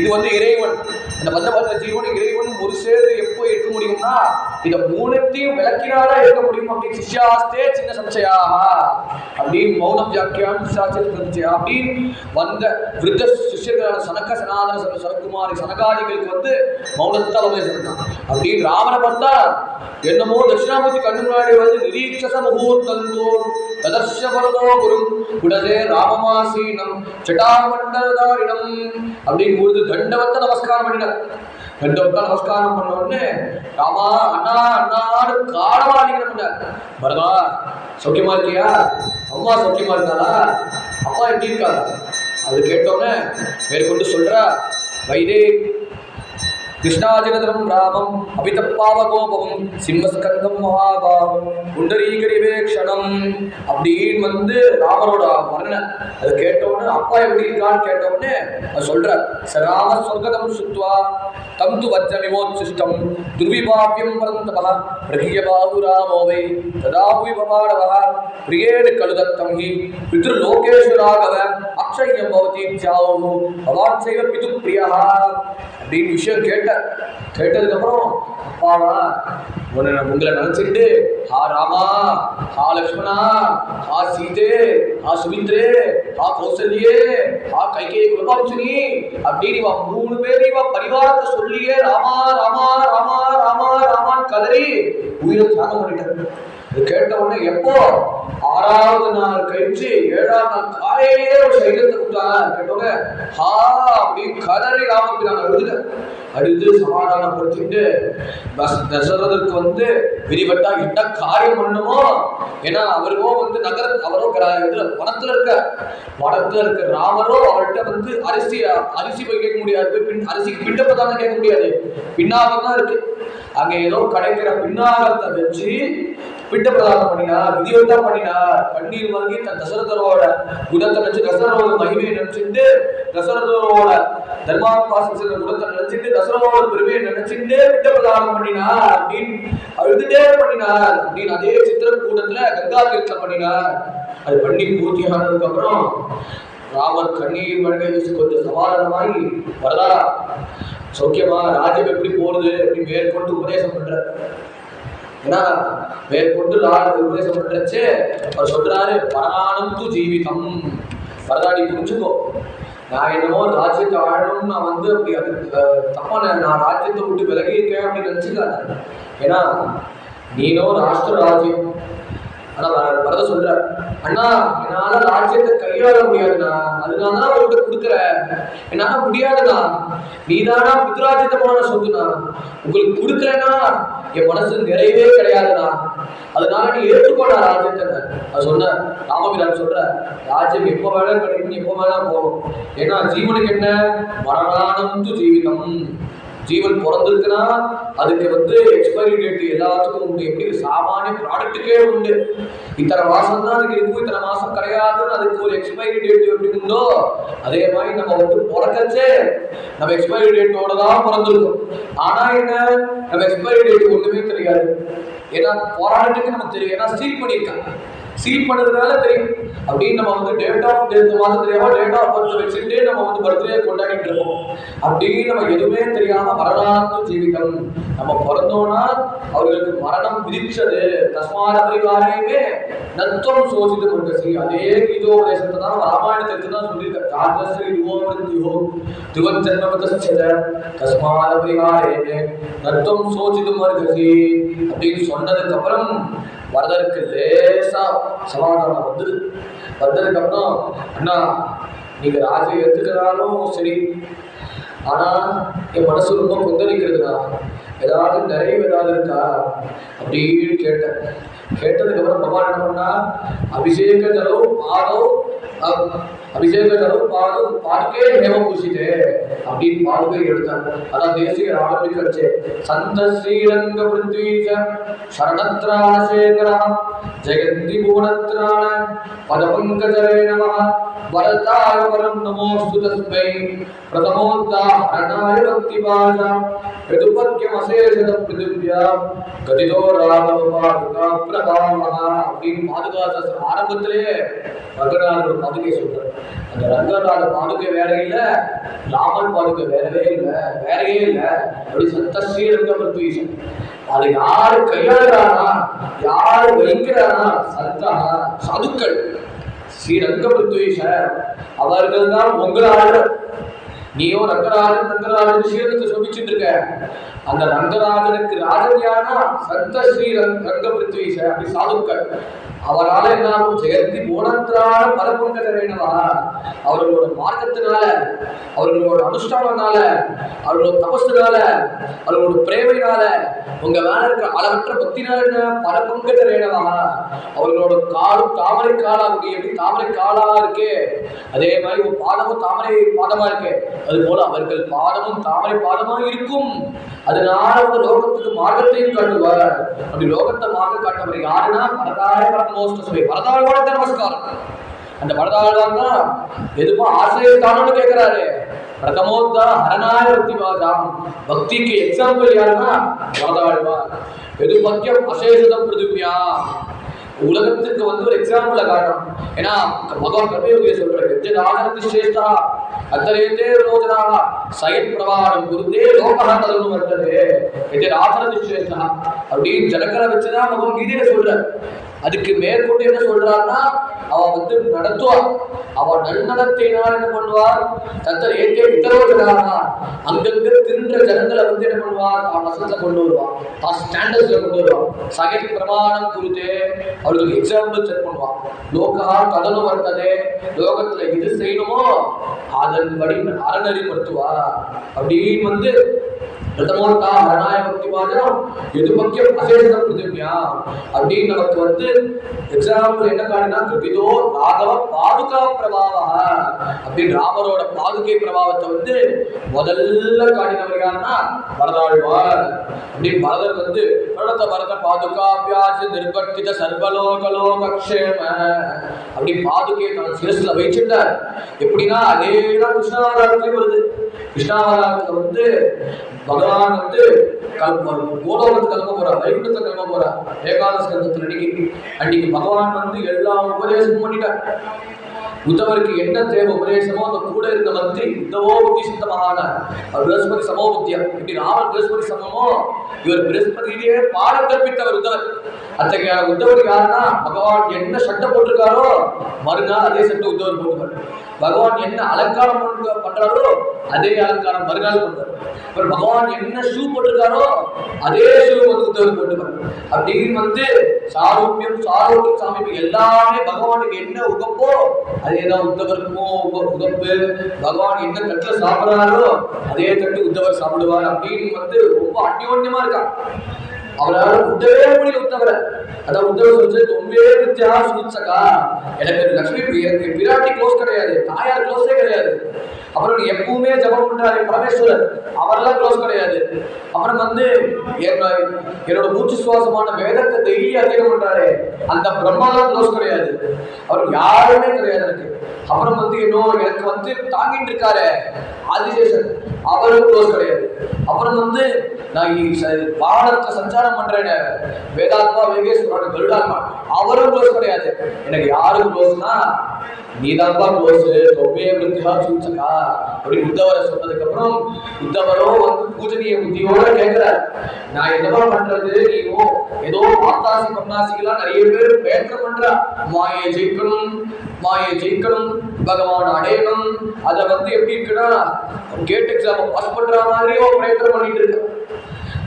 S1: இது இறைவன். அந்த பந்தப்படுத்துற ஜீவனும் இறைவனும் ஒரு சேர்ந்து எப்போ இருக்க முடியும்னா இதை 3த்தையும் விளக்கினாதான் இருக்க முடியும். அப்படி சிஷ்யாஸ்தே சின்ன சம்சயாக அப்படின்னு மௌனம் வியாக்கியானம் சாட்சியா அப்படின்னு வந்த விருத்த சிஷ்யர்களான சனக்க சனாதன சனகுமாரி சனகாதிகளுக்கு மௌனத்தை சொன்னான். அப்படின்னு ராமனை பார்த்தா என்னமோ தட்சிணாமூர்த்தி கண்ணு முன்னாடி நிரீட்சச முகூர்த்தந்தோ ததர்ஷ பரதோ குரும் குடதே ராமமாசீனம் சட்டாமண்டலதாரிடம் அப்படின்னு தண்டவத்தை நமஸ்காரம் பண்ணினார். தண்டவத்தை நமஸ்காரம் பண்ண உடனே ராமா அண்ணா அண்ணாடு காடவாடிக்கிறார். பரதா சௌக்கியமா இருக்கியா, அம்மா சௌக்கியமா இருக்காளா, அப்பா எப்படி இருக்காங்க அது கேட்டோன்னே மேற்கொண்டு சொல்றா வைதே கிருஷ்ணாஜினதரம் ராமம் அபிதப்பாவகோபம் சிம்மஸ்கந்தம் மகாபாவம் புண்டரீகரிவேக்ஷணம் அப்படின்னு ராமரோட வர்ணனை அதை கேட்டவுடனே அப்பா எப்படி இருக்கான்னு கேட்டவுடனே அது சொல்றார். சராம சொர்க்கதம் சுத்வா தம் து வஜ்ர விமோச்சிஷ்டம் துர்விபாவியம் பரந்தபா பிரகியபாபு ராமோவை ததாபுவி பவாடவா பிரியேடு கழுதத்தம் ஹி பித்ருலோகேஸ்வராகவ அக்ஷயம் பவதி ஜாவோ பவாட்சைவ பிது பிரியா அப்படின்னு விஷயம் கேட்டதுக்கு அப்புறம் அப்பாவா உங்களை நினைச்சுட்டு ஹா ராமா ஹா லக்ஷ்மணா ஹா சீதே ஹா சுமித்ரே ஹா கௌசல்யே ஹா கைகேயி குலபாம்சினி அப்படின்னு 3 பேரையும் பரிவாரத்தை சொல்லியே ராமா ராமா ராமா ராமா ராமான்னு கதறி உயிரை தியாகம் பண்ணிட்டாரு. இது கேட்ட உடனே எப்போ 6வது நாள் கழிச்சு 7ஆம் நாள் காலையிலேயே ஒரு சைலத்தை கொடுத்தாங்க. கேட்டவங்க ஹா அப்படின்னு கதறி ராமபிரான் அழுது சமாதானப்படுத்திட்டு தசரதற்கு விரிவட்டா என்ன காரியம் பண்ணணுமோ, ஏன்னா அவருக்கோ அவரோ வனத்துல இருக்க ராமரோ அவர்கிட்ட அரிசி போய் கேட்க முடியாது, அரிசிக்கு பிண்டப்பதான் கேட்க முடியாது, பின்னாகம் தான் இருக்கு. அங்க ஏதோ கிடைக்கிற பின்னாகத்தை வச்சு பிண்ட பிரதானம் பண்ணினார், விதிவெல்லாம் பண்ணினார். கண்ணீர் வாங்கி தன் தசரதரோட குணத்தை நினைச்சு தசரதோட மகிமையை நினைச்சிட்டு தசரதரோட தர்மாபாசன குணத்தை நினைச்சிட்டு தசரதோட பெருமையை நினைச்சிட்டு பிண்ட பிரதானம் பண்ணினார் அப்படின்னு அழுதுட்டே பண்ணினார். அப்படின்னு அதே சித்திரக்கூடத்துல கங்கா தீர்த்தம் பண்ணினார். அது பண்ணி பூர்த்தியானதுக்கு அப்புறம் ராமர் கண்ணீர் மழை கொஞ்சம் சமாதானமாகி வரதா சௌக்கியமா ராஜ்யம் எப்படி போடுது அப்படின்னு மேற்கொண்டு உபதேசம் பண்ற. ஏன்னா மேற்கொண்டு உபதேசம் பண்றச்சு அவர் சொல்றாரு பராணம் து ஜீவிதம். வரதாடி புரிஞ்சுக்கோ, நான் என்னமோ ராஜ்யத்தை ஆழணும்னு நான் அப்படி அது தப்பா நான் ராஜ்யத்தை விட்டு விலகி இருக்கேன் அப்படின்னு நினைச்சுக்காது. ஏன்னா நீனோ ராஷ்டிர ராஜ்யம். ஆனா வரத சொல்ற அண்ணா என்னால ராஜ்யத்தை கையாள முடியாதுண்ணா, அதனாலதான் அவர்கிட்ட கொடுக்குற, என்னால முடியாதுண்ணா, நீதானா பித்ராஜித்தமான சொத்துண்ணா, உங்களுக்கு கொடுக்கலன்னா என் மனசு நிறையவே கிடையாதுண்ணா, அதனால நீ ஏற்றுக்கோண்ணா ராஜ்யத்தை. அது சொன்ன ராமபிரான் சொல்ற ராஜ்யம் எப்போ வேணா கிடைக்கும், எப்போ வேணா போகும். ஏன்னா ஜீவனுக்கு என்ன மரணானம் து ஜீவிதம், ஜீவன் பிறந்திருக்குன்னா அதுக்கு வந்து எக்ஸ்பைரி டேட் எல்லாத்துக்கும் உண்டு. எப்படி சாமானிய ப்ராடக்ட்டுக்கே உண்டு, இத்தனை மாசம் தான் அதுக்கு இருக்கும், இத்தனை மாசம் கிடையாதுன்னு அதுக்கு ஒரு எக்ஸ்பைரி டேட் எப்படி உண்டோ அதே மாதிரி நம்ம வந்து பிறக்கச்சே நம்ம எக்ஸ்பைரி டேட்டோட தான் பிறந்திருக்கும். ஆனா என்ன, நம்ம எக்ஸ்பைரி டேட் ஒண்ணுமே தெரியாது. ஏன்னா போராட்டத்துக்கு நமக்கு தெரியும், ஏன்னா சீல் பண்ணியிருக்காங்க, சீல் பண்ணதுனால தெரியும். அப்படின்னு நம்ம வந்து டேட் ஆஃப் டெத் மாதம் தெரியாம டேட் ஆஃப் பர்த் வச்சுட்டு நம்ம வந்து பர்த்டே கொண்டாடிட்டு இருக்கோம். அப்படின்னு நம்ம எதுவுமே தெரியாம மரணாத்து ஜீவிதம், நம்ம பிறந்தோம்னா அவர்களுக்கு மரணம் விதிச்சது. தஸ்மாத பரிவாரையுமே நத்துவம் சோசித்து முருகசி, அதே கீதோபதேசத்தை தான் ராமாயணத்துக்கு தான் சொல்லியிருக்காரு. தாத்தஸ்ரீ யுவோ துவன் ஜன்மபதஸ்ய தஸ்மாத பரிவாரையுமே நத்துவம் சோசித்து முருகசி அப்படின்னு சொன்னதுக்கு அப்புறம் வரதற்கு லேசா சமாதானம் வந்ததுக்கு அப்புறம், அண்ணா நீங்க ராஜை எடுத்துக்கிறாலும் சரி, ஆனா என் மனசு ரொம்ப கொந்தளிக்கிறதுனா, ஏதாவது நிறைவு ஏதாவது இருக்கா அப்படின்னு கேட்டதுக்கு அப்புறம் பகவான் என்ன பண்ணா, அபிஷேக ஜலம் பாதுகே ஹேம பூசிட்டே அப்படின்னு பாதுகை எடுத்தாங்க. அதான் தேசிய ஆரம்பிச்சு சந்த ஸ்ரீரங்க பிருத்வீஜ சரணத்ராண சேகரா ஜெயந்தி பூனத்ராண பதபங்கஜரே நம வரதாய வரம் நமோஸ்து தஸ்மை பிரதமோத்தாரணாய பக்தி பாஜா எதுபத்யம் அசேஷத பிருத்திவ்யா கதிதோ ராகவ பாதுகா பிரபாவஹா அப்படின்னு பாதுகாசாஸ்திரம் ஆரம்பத்திலேயே ரங்கநாதர் பாதுகை சொல்றாரு. அந்த ரங்கநாத பாதுகை வேற இல்லை, ராமன் பாதுகை வேறையே இல்லை. அப்படி சத்த ஸ்ரீரங்க பிருத்வீசம் அதை யாரு கையாளுறானா, யாரு வைக்கிறானா, சந்தானா சாதுக்கள் ஸ்ரீரங்க பிருத்வீச அவர்கள் தான் உங்களால். நீயோ ரங்கராஜன் ஸ்ரீரங்கத்தை சோபிச்சுட்டு இருக்க, அந்த ரங்கராஜனுக்கு ராஜன் யாரா சந்த ஸ்ரீ ரங்க பிருத்வீச அப்படி சாதுக்கள். அவரால் என்ன ஆகும், ஜெயந்தி போனத்தினால பரபங்கரேனவா அவர்களோட மார்க்கத்தினால, அவர்களோட அனுஷ்டானத்தினால, அவர்களோட தபஸ்துனால, அவர்களோட பிரேமையினால, உங்க மேல இருக்கிற அளவற்ற பக்தினால என்ன பரபங்கரேனவா அவர்களோட காலும் தாமரை காலா இருக்கு. எப்படி தாமரை காலா இருக்கு அதே மாதிரி ஒரு பாதமும் தாமரை பாதமா இருக்கு, அது போல அவர்கள் பாதமும் தாமரை பாதமா இருக்கும். அதனால வந்து லோகத்துக்கு மார்க்கத்தையும் காட்டுவார். அப்படி லோகத்தை மார்க்க காட்டவர் யாருன்னா வரதாய வரதாழ்வாட நமஸ்காரம். அந்த வரதாழ்வான் தான் எதுவும் ஆசிரியத்தானு கேட்கிறாரு. பிரதமோத்தா ஹரணாய பக்தி பாதாம், பக்திக்கு எக்ஸாம்பிள் யாருன்னா வரதாழ்வான். எது பக்தியம் அசேஷதம் பிருத்திவ்யா, உலகத்துக்கு வந்து ஒரு எக்ஸாம்பிள காட்டணும். ஏன்னா பகவான் கர்மயோகியை சொல்றாரு, எஜ்ஜதானந்தி ஸ்ரேஷ்டா அத்தரேதே ரோஜனா சயத் பிரவாணம் குருதே லோகஹ ததனு வர்த்ததே எஜ்ஜதானந்தி ஸ்ரேஷ்டா அப்படின்னு ஜனகரை வச்சுதான் பகவான் கீதையில சொல்றாரு. அதுக்கு மேற்கொண்டு என்ன சொல்றாருன்னா, அவ வந்து நடத்துவார், அவ நன்னடத்தினால் என்ன பண்ணுவார், தத்தர் ஏற்றே வித்தரோஜனாக அங்கங்க திருன்ற ஜனங்களை வந்து என்ன பண்ணுவார், தான் வசனத்தை கொண்டு வருவார், தான் ஸ்டாண்டர்ட்ஸ்ல கொண்டு வருவார். சகத் பிரமாணம் குறித்து அவர்களுக்கு எக்ஸாம்பிள் செட் பண்ணுவார். லோகா கதனு வர்த்ததே, லோகத்துல எது செய்யணுமோ அதன்படி அறநெறிப்படுத்துவார் அப்படின்னு வந்து பிரதமோத்தா ஹரணாய பக்தி பாஜனம் எது பக்கியம் அசேஷதம் பிருத்திவ்யா அப்படின்னு நமக்கு வந்து எக்ஸாம்பிள் என்ன காட்டினா, கிருதிதோ ராகவ பாதுகா பிரபாவா அப்படின்னு ராமரோட பாதுகை பிரபாவத்தை வந்து முதல்ல காட்டினவர் யாருன்னா வரதாழ்வார். அப்படின்னு பரதர் வந்து பரத பாதுகாபியாசி நிர்வர்த்தித சர்வலோகலோகக்ஷேம அப்படி பாதுகையை தான் சிரஸ்ல வச்சிருந்தார். எப்படின்னா அதேதான் கிருஷ்ணாவதாரத்துலயும் வருது. கிருஷ்ணாவதாரத்துல வந்து பகவான் வந்து கோலோகத்துக்கு கிளம்ப போறார், வைகுண்டத்தை கிளம்ப போறார். ஏகாதசி ஸ்கந்தத்துல அன்னைக்கு பகவான் வந்து எல்லா உபதேசமும் பண்ணிட்டார். உத்தவருக்கு என்ன தேவை உபதேசமோ அந்த கூட இருந்த மந்திரி உத்தவோ புத்தி சித்தமான பிரகஸ்பதி சமோ புத்தியா, இப்படி ராமன் பிரகஸ்பதி சமமோ இவர் பிரகஸ்பதியிலேயே பாடம் கற்பித்தவர் உத்தவர். அத்தகைய உத்தவர் யாருன்னா, பகவான் என்ன சட்டை போட்டிருக்காரோ மறுநாள் அதே சட்டை உத்தவர் போட்டுவார். பகவான் என்ன அலங்காரம் பண்றாரோ அதே அலங்காரம் மறுநாள் பண்றாரு. இவர் பகவான் என்ன ஷூ போட்டிருக்காரோ அதே ஷூ வந்து உத்தவர் போட்டுவார். அப்படின்னு வந்து சாரூபியம் சாரோக்கிய சாமியம் எல்லாமே பகவானுக்கு என்ன உகப்போ அதேதான் உத்தவருக்கும் உகப்பு. பகவான் என்ன தட்டுல சாப்பிடுறாரோ அதே தட்டு உத்தவர் சாப்பிடுவார். அப்படின்னு வந்து ரொம்ப அந்யோன்யமா இருக்காங்க. அவரால் விடவே முடியல உத்தவரை. அதான் உத்தவர் சொல்றது தொம்பே வித்யா சூச்சகா. எனக்கு லட்சுமி எனக்கு பிராட்டி க்ளோஸ் கிடையாது, தாயார் க்ளோஸே கிடையாது. அப்புறம் எப்பவுமே ஜபம் பண்றாரு பரமேஸ்வரர், அவரெல்லாம் க்ளோஸ் கிடையாது. அப்புறம் வந்து என்னோட மூச்சு சுவாசமான வேதத்தை டெய்லி அத்தியனம் பண்றாரு, அந்த பிரம்மாலாம் க்ளோஸ் கிடையாது. அவர் யாருமே கிடையாது எனக்கு. அப்புறம் வந்து எனக்கு வந்து தாங்கிட்டு இருக்காரு ஆதிசேஷன், அவரும் க்ளோஸ் கிடையாது. அப்புறம் வந்து நான் வாகனத்துல சஞ்சாரம் பண்றேன் வேதாத்மா வேகேஸ்வரன் கருடாத்மா, அவரும் க்ளோஸ் கிடையாது. எனக்கு யாரு க்ளோஸ்னா நீதான்பா க்ளோஸ், தொம்பே விருத்தியா சூச்சகா அப்படின்னு உத்தவரை சொன்னதுக்கு அப்புறம் உத்தவரோ வந்து பூஜனீய புத்தியோட கேட்கிறார், நான் என்னவா பண்றது, நீவோ ஏதோ வாத்தாசி பன்னாசிகளாம் நிறைய பேர் பிரயத்தனம் பண்றா, மாயை ஜெயிக்கணும் மாயை ஜெயிக்கணும் பகவான் அடையணும். அதை வந்து எப்படி இருக்குன்னா கேட் எக்ஸாம் பாஸ் பண்ற மாதிரியோ பிரயத்தனம் பண்ணிட்டு இருக்கு.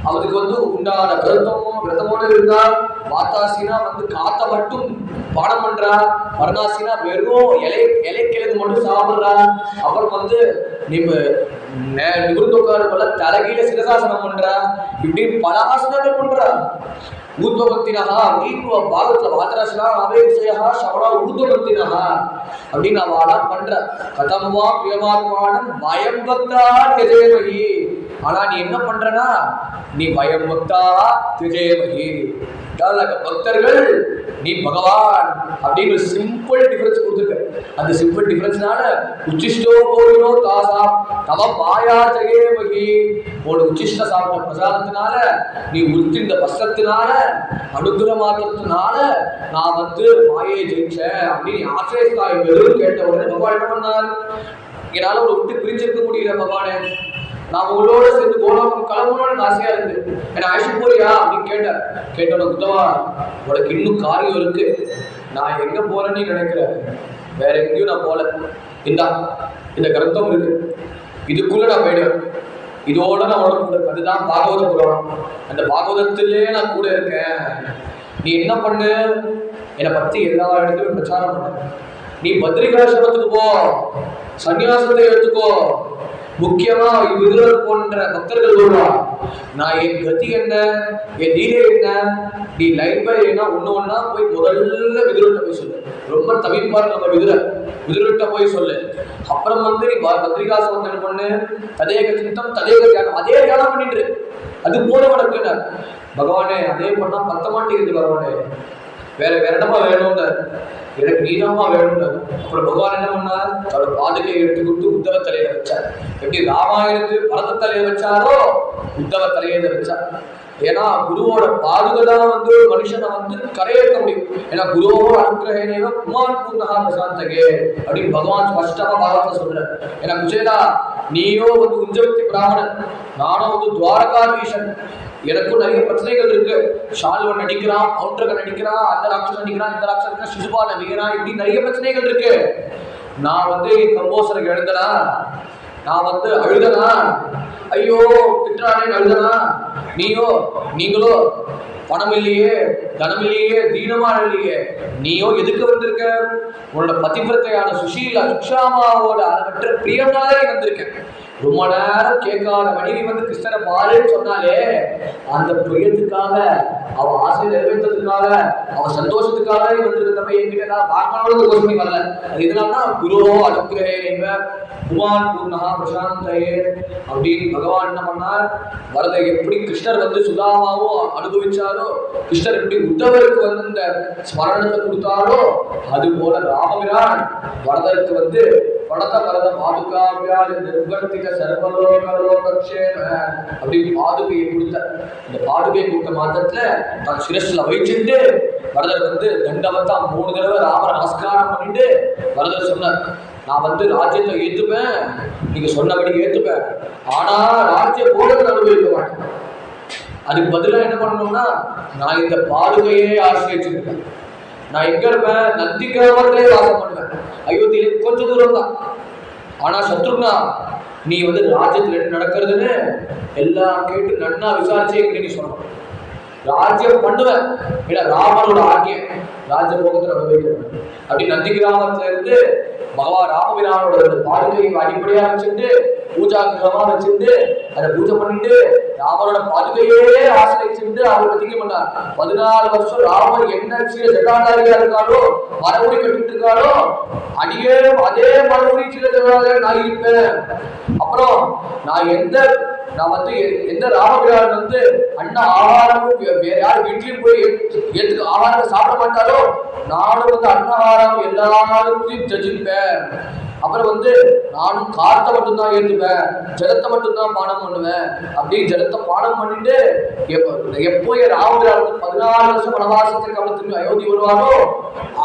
S1: அவருக்கு வந்து உண்டான விரதமோட இருந்தா, வாத்தாசினா வந்து காத்த மட்டும் பானம் பண்றா, வர்ணாசினா வெறும் இலைக்கிழங்கு மட்டும் சாப்பிடுறா. அப்புறம் வந்து நிமிர்ந்து உட்காரு போல தலைகீழ சிரசாசனம் பண்றா, இப்படி பல ஆசனங்கள் பண்றா. ஊர்வபக்தினஹா அப்படின்னு பாகத்துல வாத்தராசனா அவே விஷயா சவணா ஊர்வபக்தினஹா அப்படின்னு அவெல்லாம் பண்ற. கதம்வா பிரியமாத்மானம் பயம் பக்தா திஜேமகி. ஆனா நீ என்ன பண்றனா, நீ பயம் பக்தா திஜேமகி, பக்தர்கள் நீ பகவான் அப்படின்னு ஒரு சிம்பிள் டிஃபரன்ஸ் கொடுத்துருக்க. அந்த சிம்பிள் டிஃபரன்ஸ்னால உச்சிஷ்டோ போயினோ தாசா தவ பாயா ஜெயமகி, உனக்கு உச்சிஷ்ட சாப்பிட்ட பிரசாதத்தினால, நீ உடுத்திருந்த வஸ்திரத்தினால, அனுகிரக மாத்திரத்தினால நான் வந்து மாயை ஜெயிச்சேன் அப்படின்னு ஆசிரியர் வெறும் கேட்ட உடனே பகவான் என்ன பண்ணார், என்னால ஒரு விட்டு பிரிஞ்சிருக்க முடியல பகவானே, நான் உங்களோட சேர்ந்து கோலோகம் கிளம்பணும்னு ஆசையா இருக்கு, என்ன அழைச்சு போறியா அப்படின்னு கேட்டோட உத்தவா, உனக்கு இன்னும் காரியம் இருக்கு, நான் எங்க போறேன்னு நினைக்கிறேன், வேற எங்கேயும் நான் போல, இந்த கிரந்தம் இருக்கு, இதுக்குள்ள நான் போயிடுவேன், இதோட நான் உடம்பு, அதுதான் பாகவத புராணம், அந்த பாகவதத்திலே நான் கூட இருக்கேன். நீ என்ன பண்ணு, என்னை பத்தி எல்லா இடத்துலையும் பிரச்சாரம் பண்ண, நீ பத்ரிகாசிரமத்துக்கு போ, சன்னியாசத்தை எடுத்துக்கோ, முக்கியமா விதுரர் போன்ற பக்தர்கள் சொல்றா, நான் என் கதி என்ன, என் லீலை என்ன, நீ லைன் பை லைனா ஒண்ணா போய் முதல்ல விதுரட்ட போய் சொல்லு, ரொம்ப தவிப்பாரு நம்ம விதுரட்ட போய் சொல்லு. அப்புறம் வந்து நீ பத்ரிகாசிரமத்தை என்ன பண்ணு, ததேக சித்தம் ததேக தியானம், அதே தியானம் பண்ணிட்டு அது போல உனக்கு பகவானே, அதே பண்ணா பத்த மாட்டேங்குது பகவானே, வேற இடமா வேணும்னு, எனக்கு நீதாமா வேணும்னு. அப்புறம் பகவான் என்ன பண்ணார், அவரோட பாதுகையை எடுத்து கொடுத்து உத்தவ தலையில வச்சார். எப்படி ராமாயணத்து பரத தலையில வச்சாரோ உத்தவ தலையில வச்சார். ஏன்னா குருவோட பாதுகை தான் வந்து மனுஷனை வந்து கரையேற்க முடியும். ஏன்னா குருவோட அனுகிரகேனேவ குமார் பூர்ணஹா பிரசாந்தகே அப்படின்னு பகவான் ஸ்பஷ்டமா பாகவத சொல்றார். ஏன்னா குஜேலா, நீயோ வந்து குஞ்சவத்தி பிராமணன், நானும் வந்து துவாரகாதீசன், எனக்கும் நிறைய பிரச்சனைகள் இருக்கு. ஷால்வன் நடிக்கிறான், கவுண்டர்கள் நடிக்கிறான், அந்த ராட்சசன் நடிக்கிறான், இந்த ராட்சசன் சிசுபால் நடிக்கிறான், இப்படி நிறைய பிரச்சனைகள் இருக்கு. நான் வந்து கம்போசருக்கு எழுந்தனா, நான் வந்து அழுதனா, ஐயோ திட்டானே அழுதனா, நீங்களோ பணம் இல்லையே, தனம் இல்லையே, தீனமான இல்லையே, நீயோ எதுக்கு வந்திருக்க, உன்னோட பதிவிரத்தையான சுஷீலா சுக்ஷாமாவோட அளவற்ற பிரியம்னாலே வந்திருக்கேன். ரொம்ப நேரம் கேட்காத மனைவி வந்து கிருஷ்ணரை பாருன்னு சொன்னாலே அந்த பிரியத்துக்காக, அவ ஆசை நிறைவேற்றதுக்காக, அவ சந்தோஷத்துக்காக வந்திருக்க தப்ப என்கிட்ட வாக்காளோட கோஷமே வரல. அது இதனால்னா குரு அனுகிரகேன குமார் பூர்ணஹா பிரசாந்தயே அப்படின்னு பகவான் என்ன பண்ணார், வரதை எப்படி கிருஷ்ணர் வந்து சுதாமாவும் அனுபவிச்சாரோ, கிருஷ்ணர் எப்படி உத்தவருக்கு வந்து இந்த ஸ்மரணத்தை கொடுத்தாரோ, அது போல ராமபிரான் வரதற்கு வந்து படத வரத பாதுகாவியால் நிர்வர்த்திக சர்வலோகலோகக்ஷேம அப்படின்னு பாதுகையை கொடுத்தார். இந்த பாதுகையை கொடுத்த மாத்திரத்துல தான் சிரஸ்ல வகிச்சுட்டு வரதர் வந்து தண்டவத்தா 3 தடவை ராமரை நமஸ்காரம் பண்ணிட்டு வரதர் சொன்னார், நான் வந்து ராஜ்யத்தை ஏத்துப்பேன், நீங்க சொன்னபடி ஏத்துப்பேன், ஆனா ராஜ்ய போலத்தை அனுபவிக்க மாட்டேன். அதுக்கு பதிலாக என்ன பண்ணணும்னா, நான் இந்த பாதுகையே ஆசிரியச்சிருக்கேன், நான் எங்க இருப்பேன், நந்தி கிராமத்திலே வாசம் பண்ணுவேன், அயோத்தியில கொஞ்சம் தூரம் தான். ஆனா சத்ருக்னா, நீ வந்து ராஜ்யத்துல என்ன நடக்கிறதுன்னு எல்லாம் கேட்டு நன்னா விசாரிச்சே நீ சொல்லணும். ராஜ்யம் பண்ணுவேன், ஏன்னா ராமனோட ஆக்கியம் ராஜ்ய போகத்துல அனுபவிக்கிறேன் அப்படி நந்தி கிராமத்துல இருந்து பகவான் ராமபிரானோட பாதுகையை அடிப்படையா வச்சுட்டு பூஜா கிரகமா வச்சுட்டு அதை பூஜை பண்ணிட்டு ராமனோட பாதுகையே ஆசிரியச்சு அவர் பத்திக்க பண்ணார். 14 வருஷம் ராமர் என்ன ஜட்டாதாரியா இருக்காரோ, மரபுரி கட்டிட்டு இருக்காரோ, அடியே அதே மரபுரி சில நான் இருப்பேன். அப்புறம் நான் வந்து எந்த ராமபிரான் வந்து அண்ணா ஆகாரமும் வேற யார் வீட்லயும் போய் ஏத்துக்கு ஆகாரம் சாப்பிட மாட்டாரோ, நானும் வந்து அன்னஹாரம் எல்லாத்தையும் ஜெயிப்பேன். அப்புறம் வந்து நானும் காத்த மட்டும்தான் ஏற்றுவேன், ஜலத்தை மட்டும்தான் பானம் பண்ணுவேன். அப்படியே ஜலத்தை பானம் பண்ணிட்டு எப்போ ராமபிரான் 14 வருஷம் வனவாசத்துக்கு அப்புறம் திரும்பி அயோத்தி வருவாரோ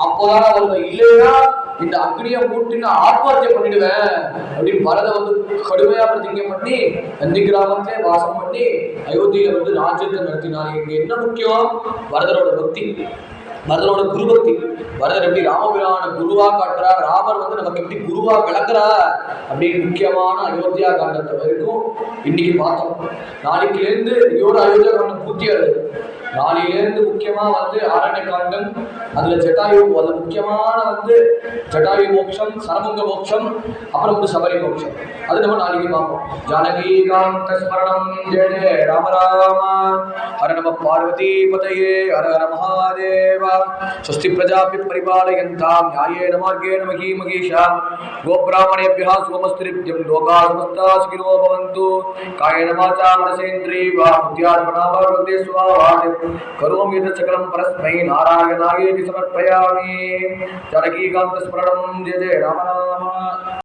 S1: அப்போதான் வருவேன். இல்லைன்னா இந்த அக்னியை மூட்டின்னு ஆத்மஹத்தியை பண்ணிடுவேன் அப்படின்னு பரத வந்து கடுமையா பிரதிஜை பண்ணி நந்தி கிராமத்திலே வாசம் பண்ணி அயோத்தியில வந்து ராஜ்யத்தை நடத்தினார். இங்க என்ன முக்கியம்? பரதரோட பக்தி, பரதரோட குரு பக்தி. பரதர் எப்படி ராமபிரான குருவா காட்டுறார், ராமர் வந்து நமக்கு எப்படி குருவா விளக்குறார் அப்படின்னு முக்கியமான அயோத்தியா காண்டத்தை வரைக்கும் இன்னைக்கு பார்த்தோம். நாளைக்குலேருந்து இதோட அயோத்தியா காண்டம் பூர்த்தியாகுது. நாளையிலேருந்து முக்கியமா வந்து ஆரண்ய காண்டம், அதுல ஜட்டாயு, அதுல முக்கியமான வந்து ஜட்டாயு மோட்சம், சரமுங்க மோட்சம், அப்புறம் வந்து சபரி மோட்சம். அது நம்ம நாளைக்கு பார்ப்போம். ஜானகி காந்த ஸ்மரணம் ஜெய ஜெய ராம ராம. ஹர நம பார்வதி பதயே ஹர ஹர மகாதேவா. ஸ்வஸ்தி பிரஜாபி பரிபாலயந்தாம் ஞாயேன மார்கேண மகீ மகீஷா. கோப்ராமணேபியः சுகமஸ்திரிப்யம் லோகா சமஸ்தா சுகினோ பவந்து. காயேன வாசா மனசேந்திரியேவ புத்யாத்மனா வா பிரதே ஸ்வபாவாத் கரோமி யத் சகலம் பரஸ்மை நாராயணாயேதி சமர்ப்பயாமி. ஜானகி காந்த ஸ்மரணம் ஜெய ஜெய ராம ராம.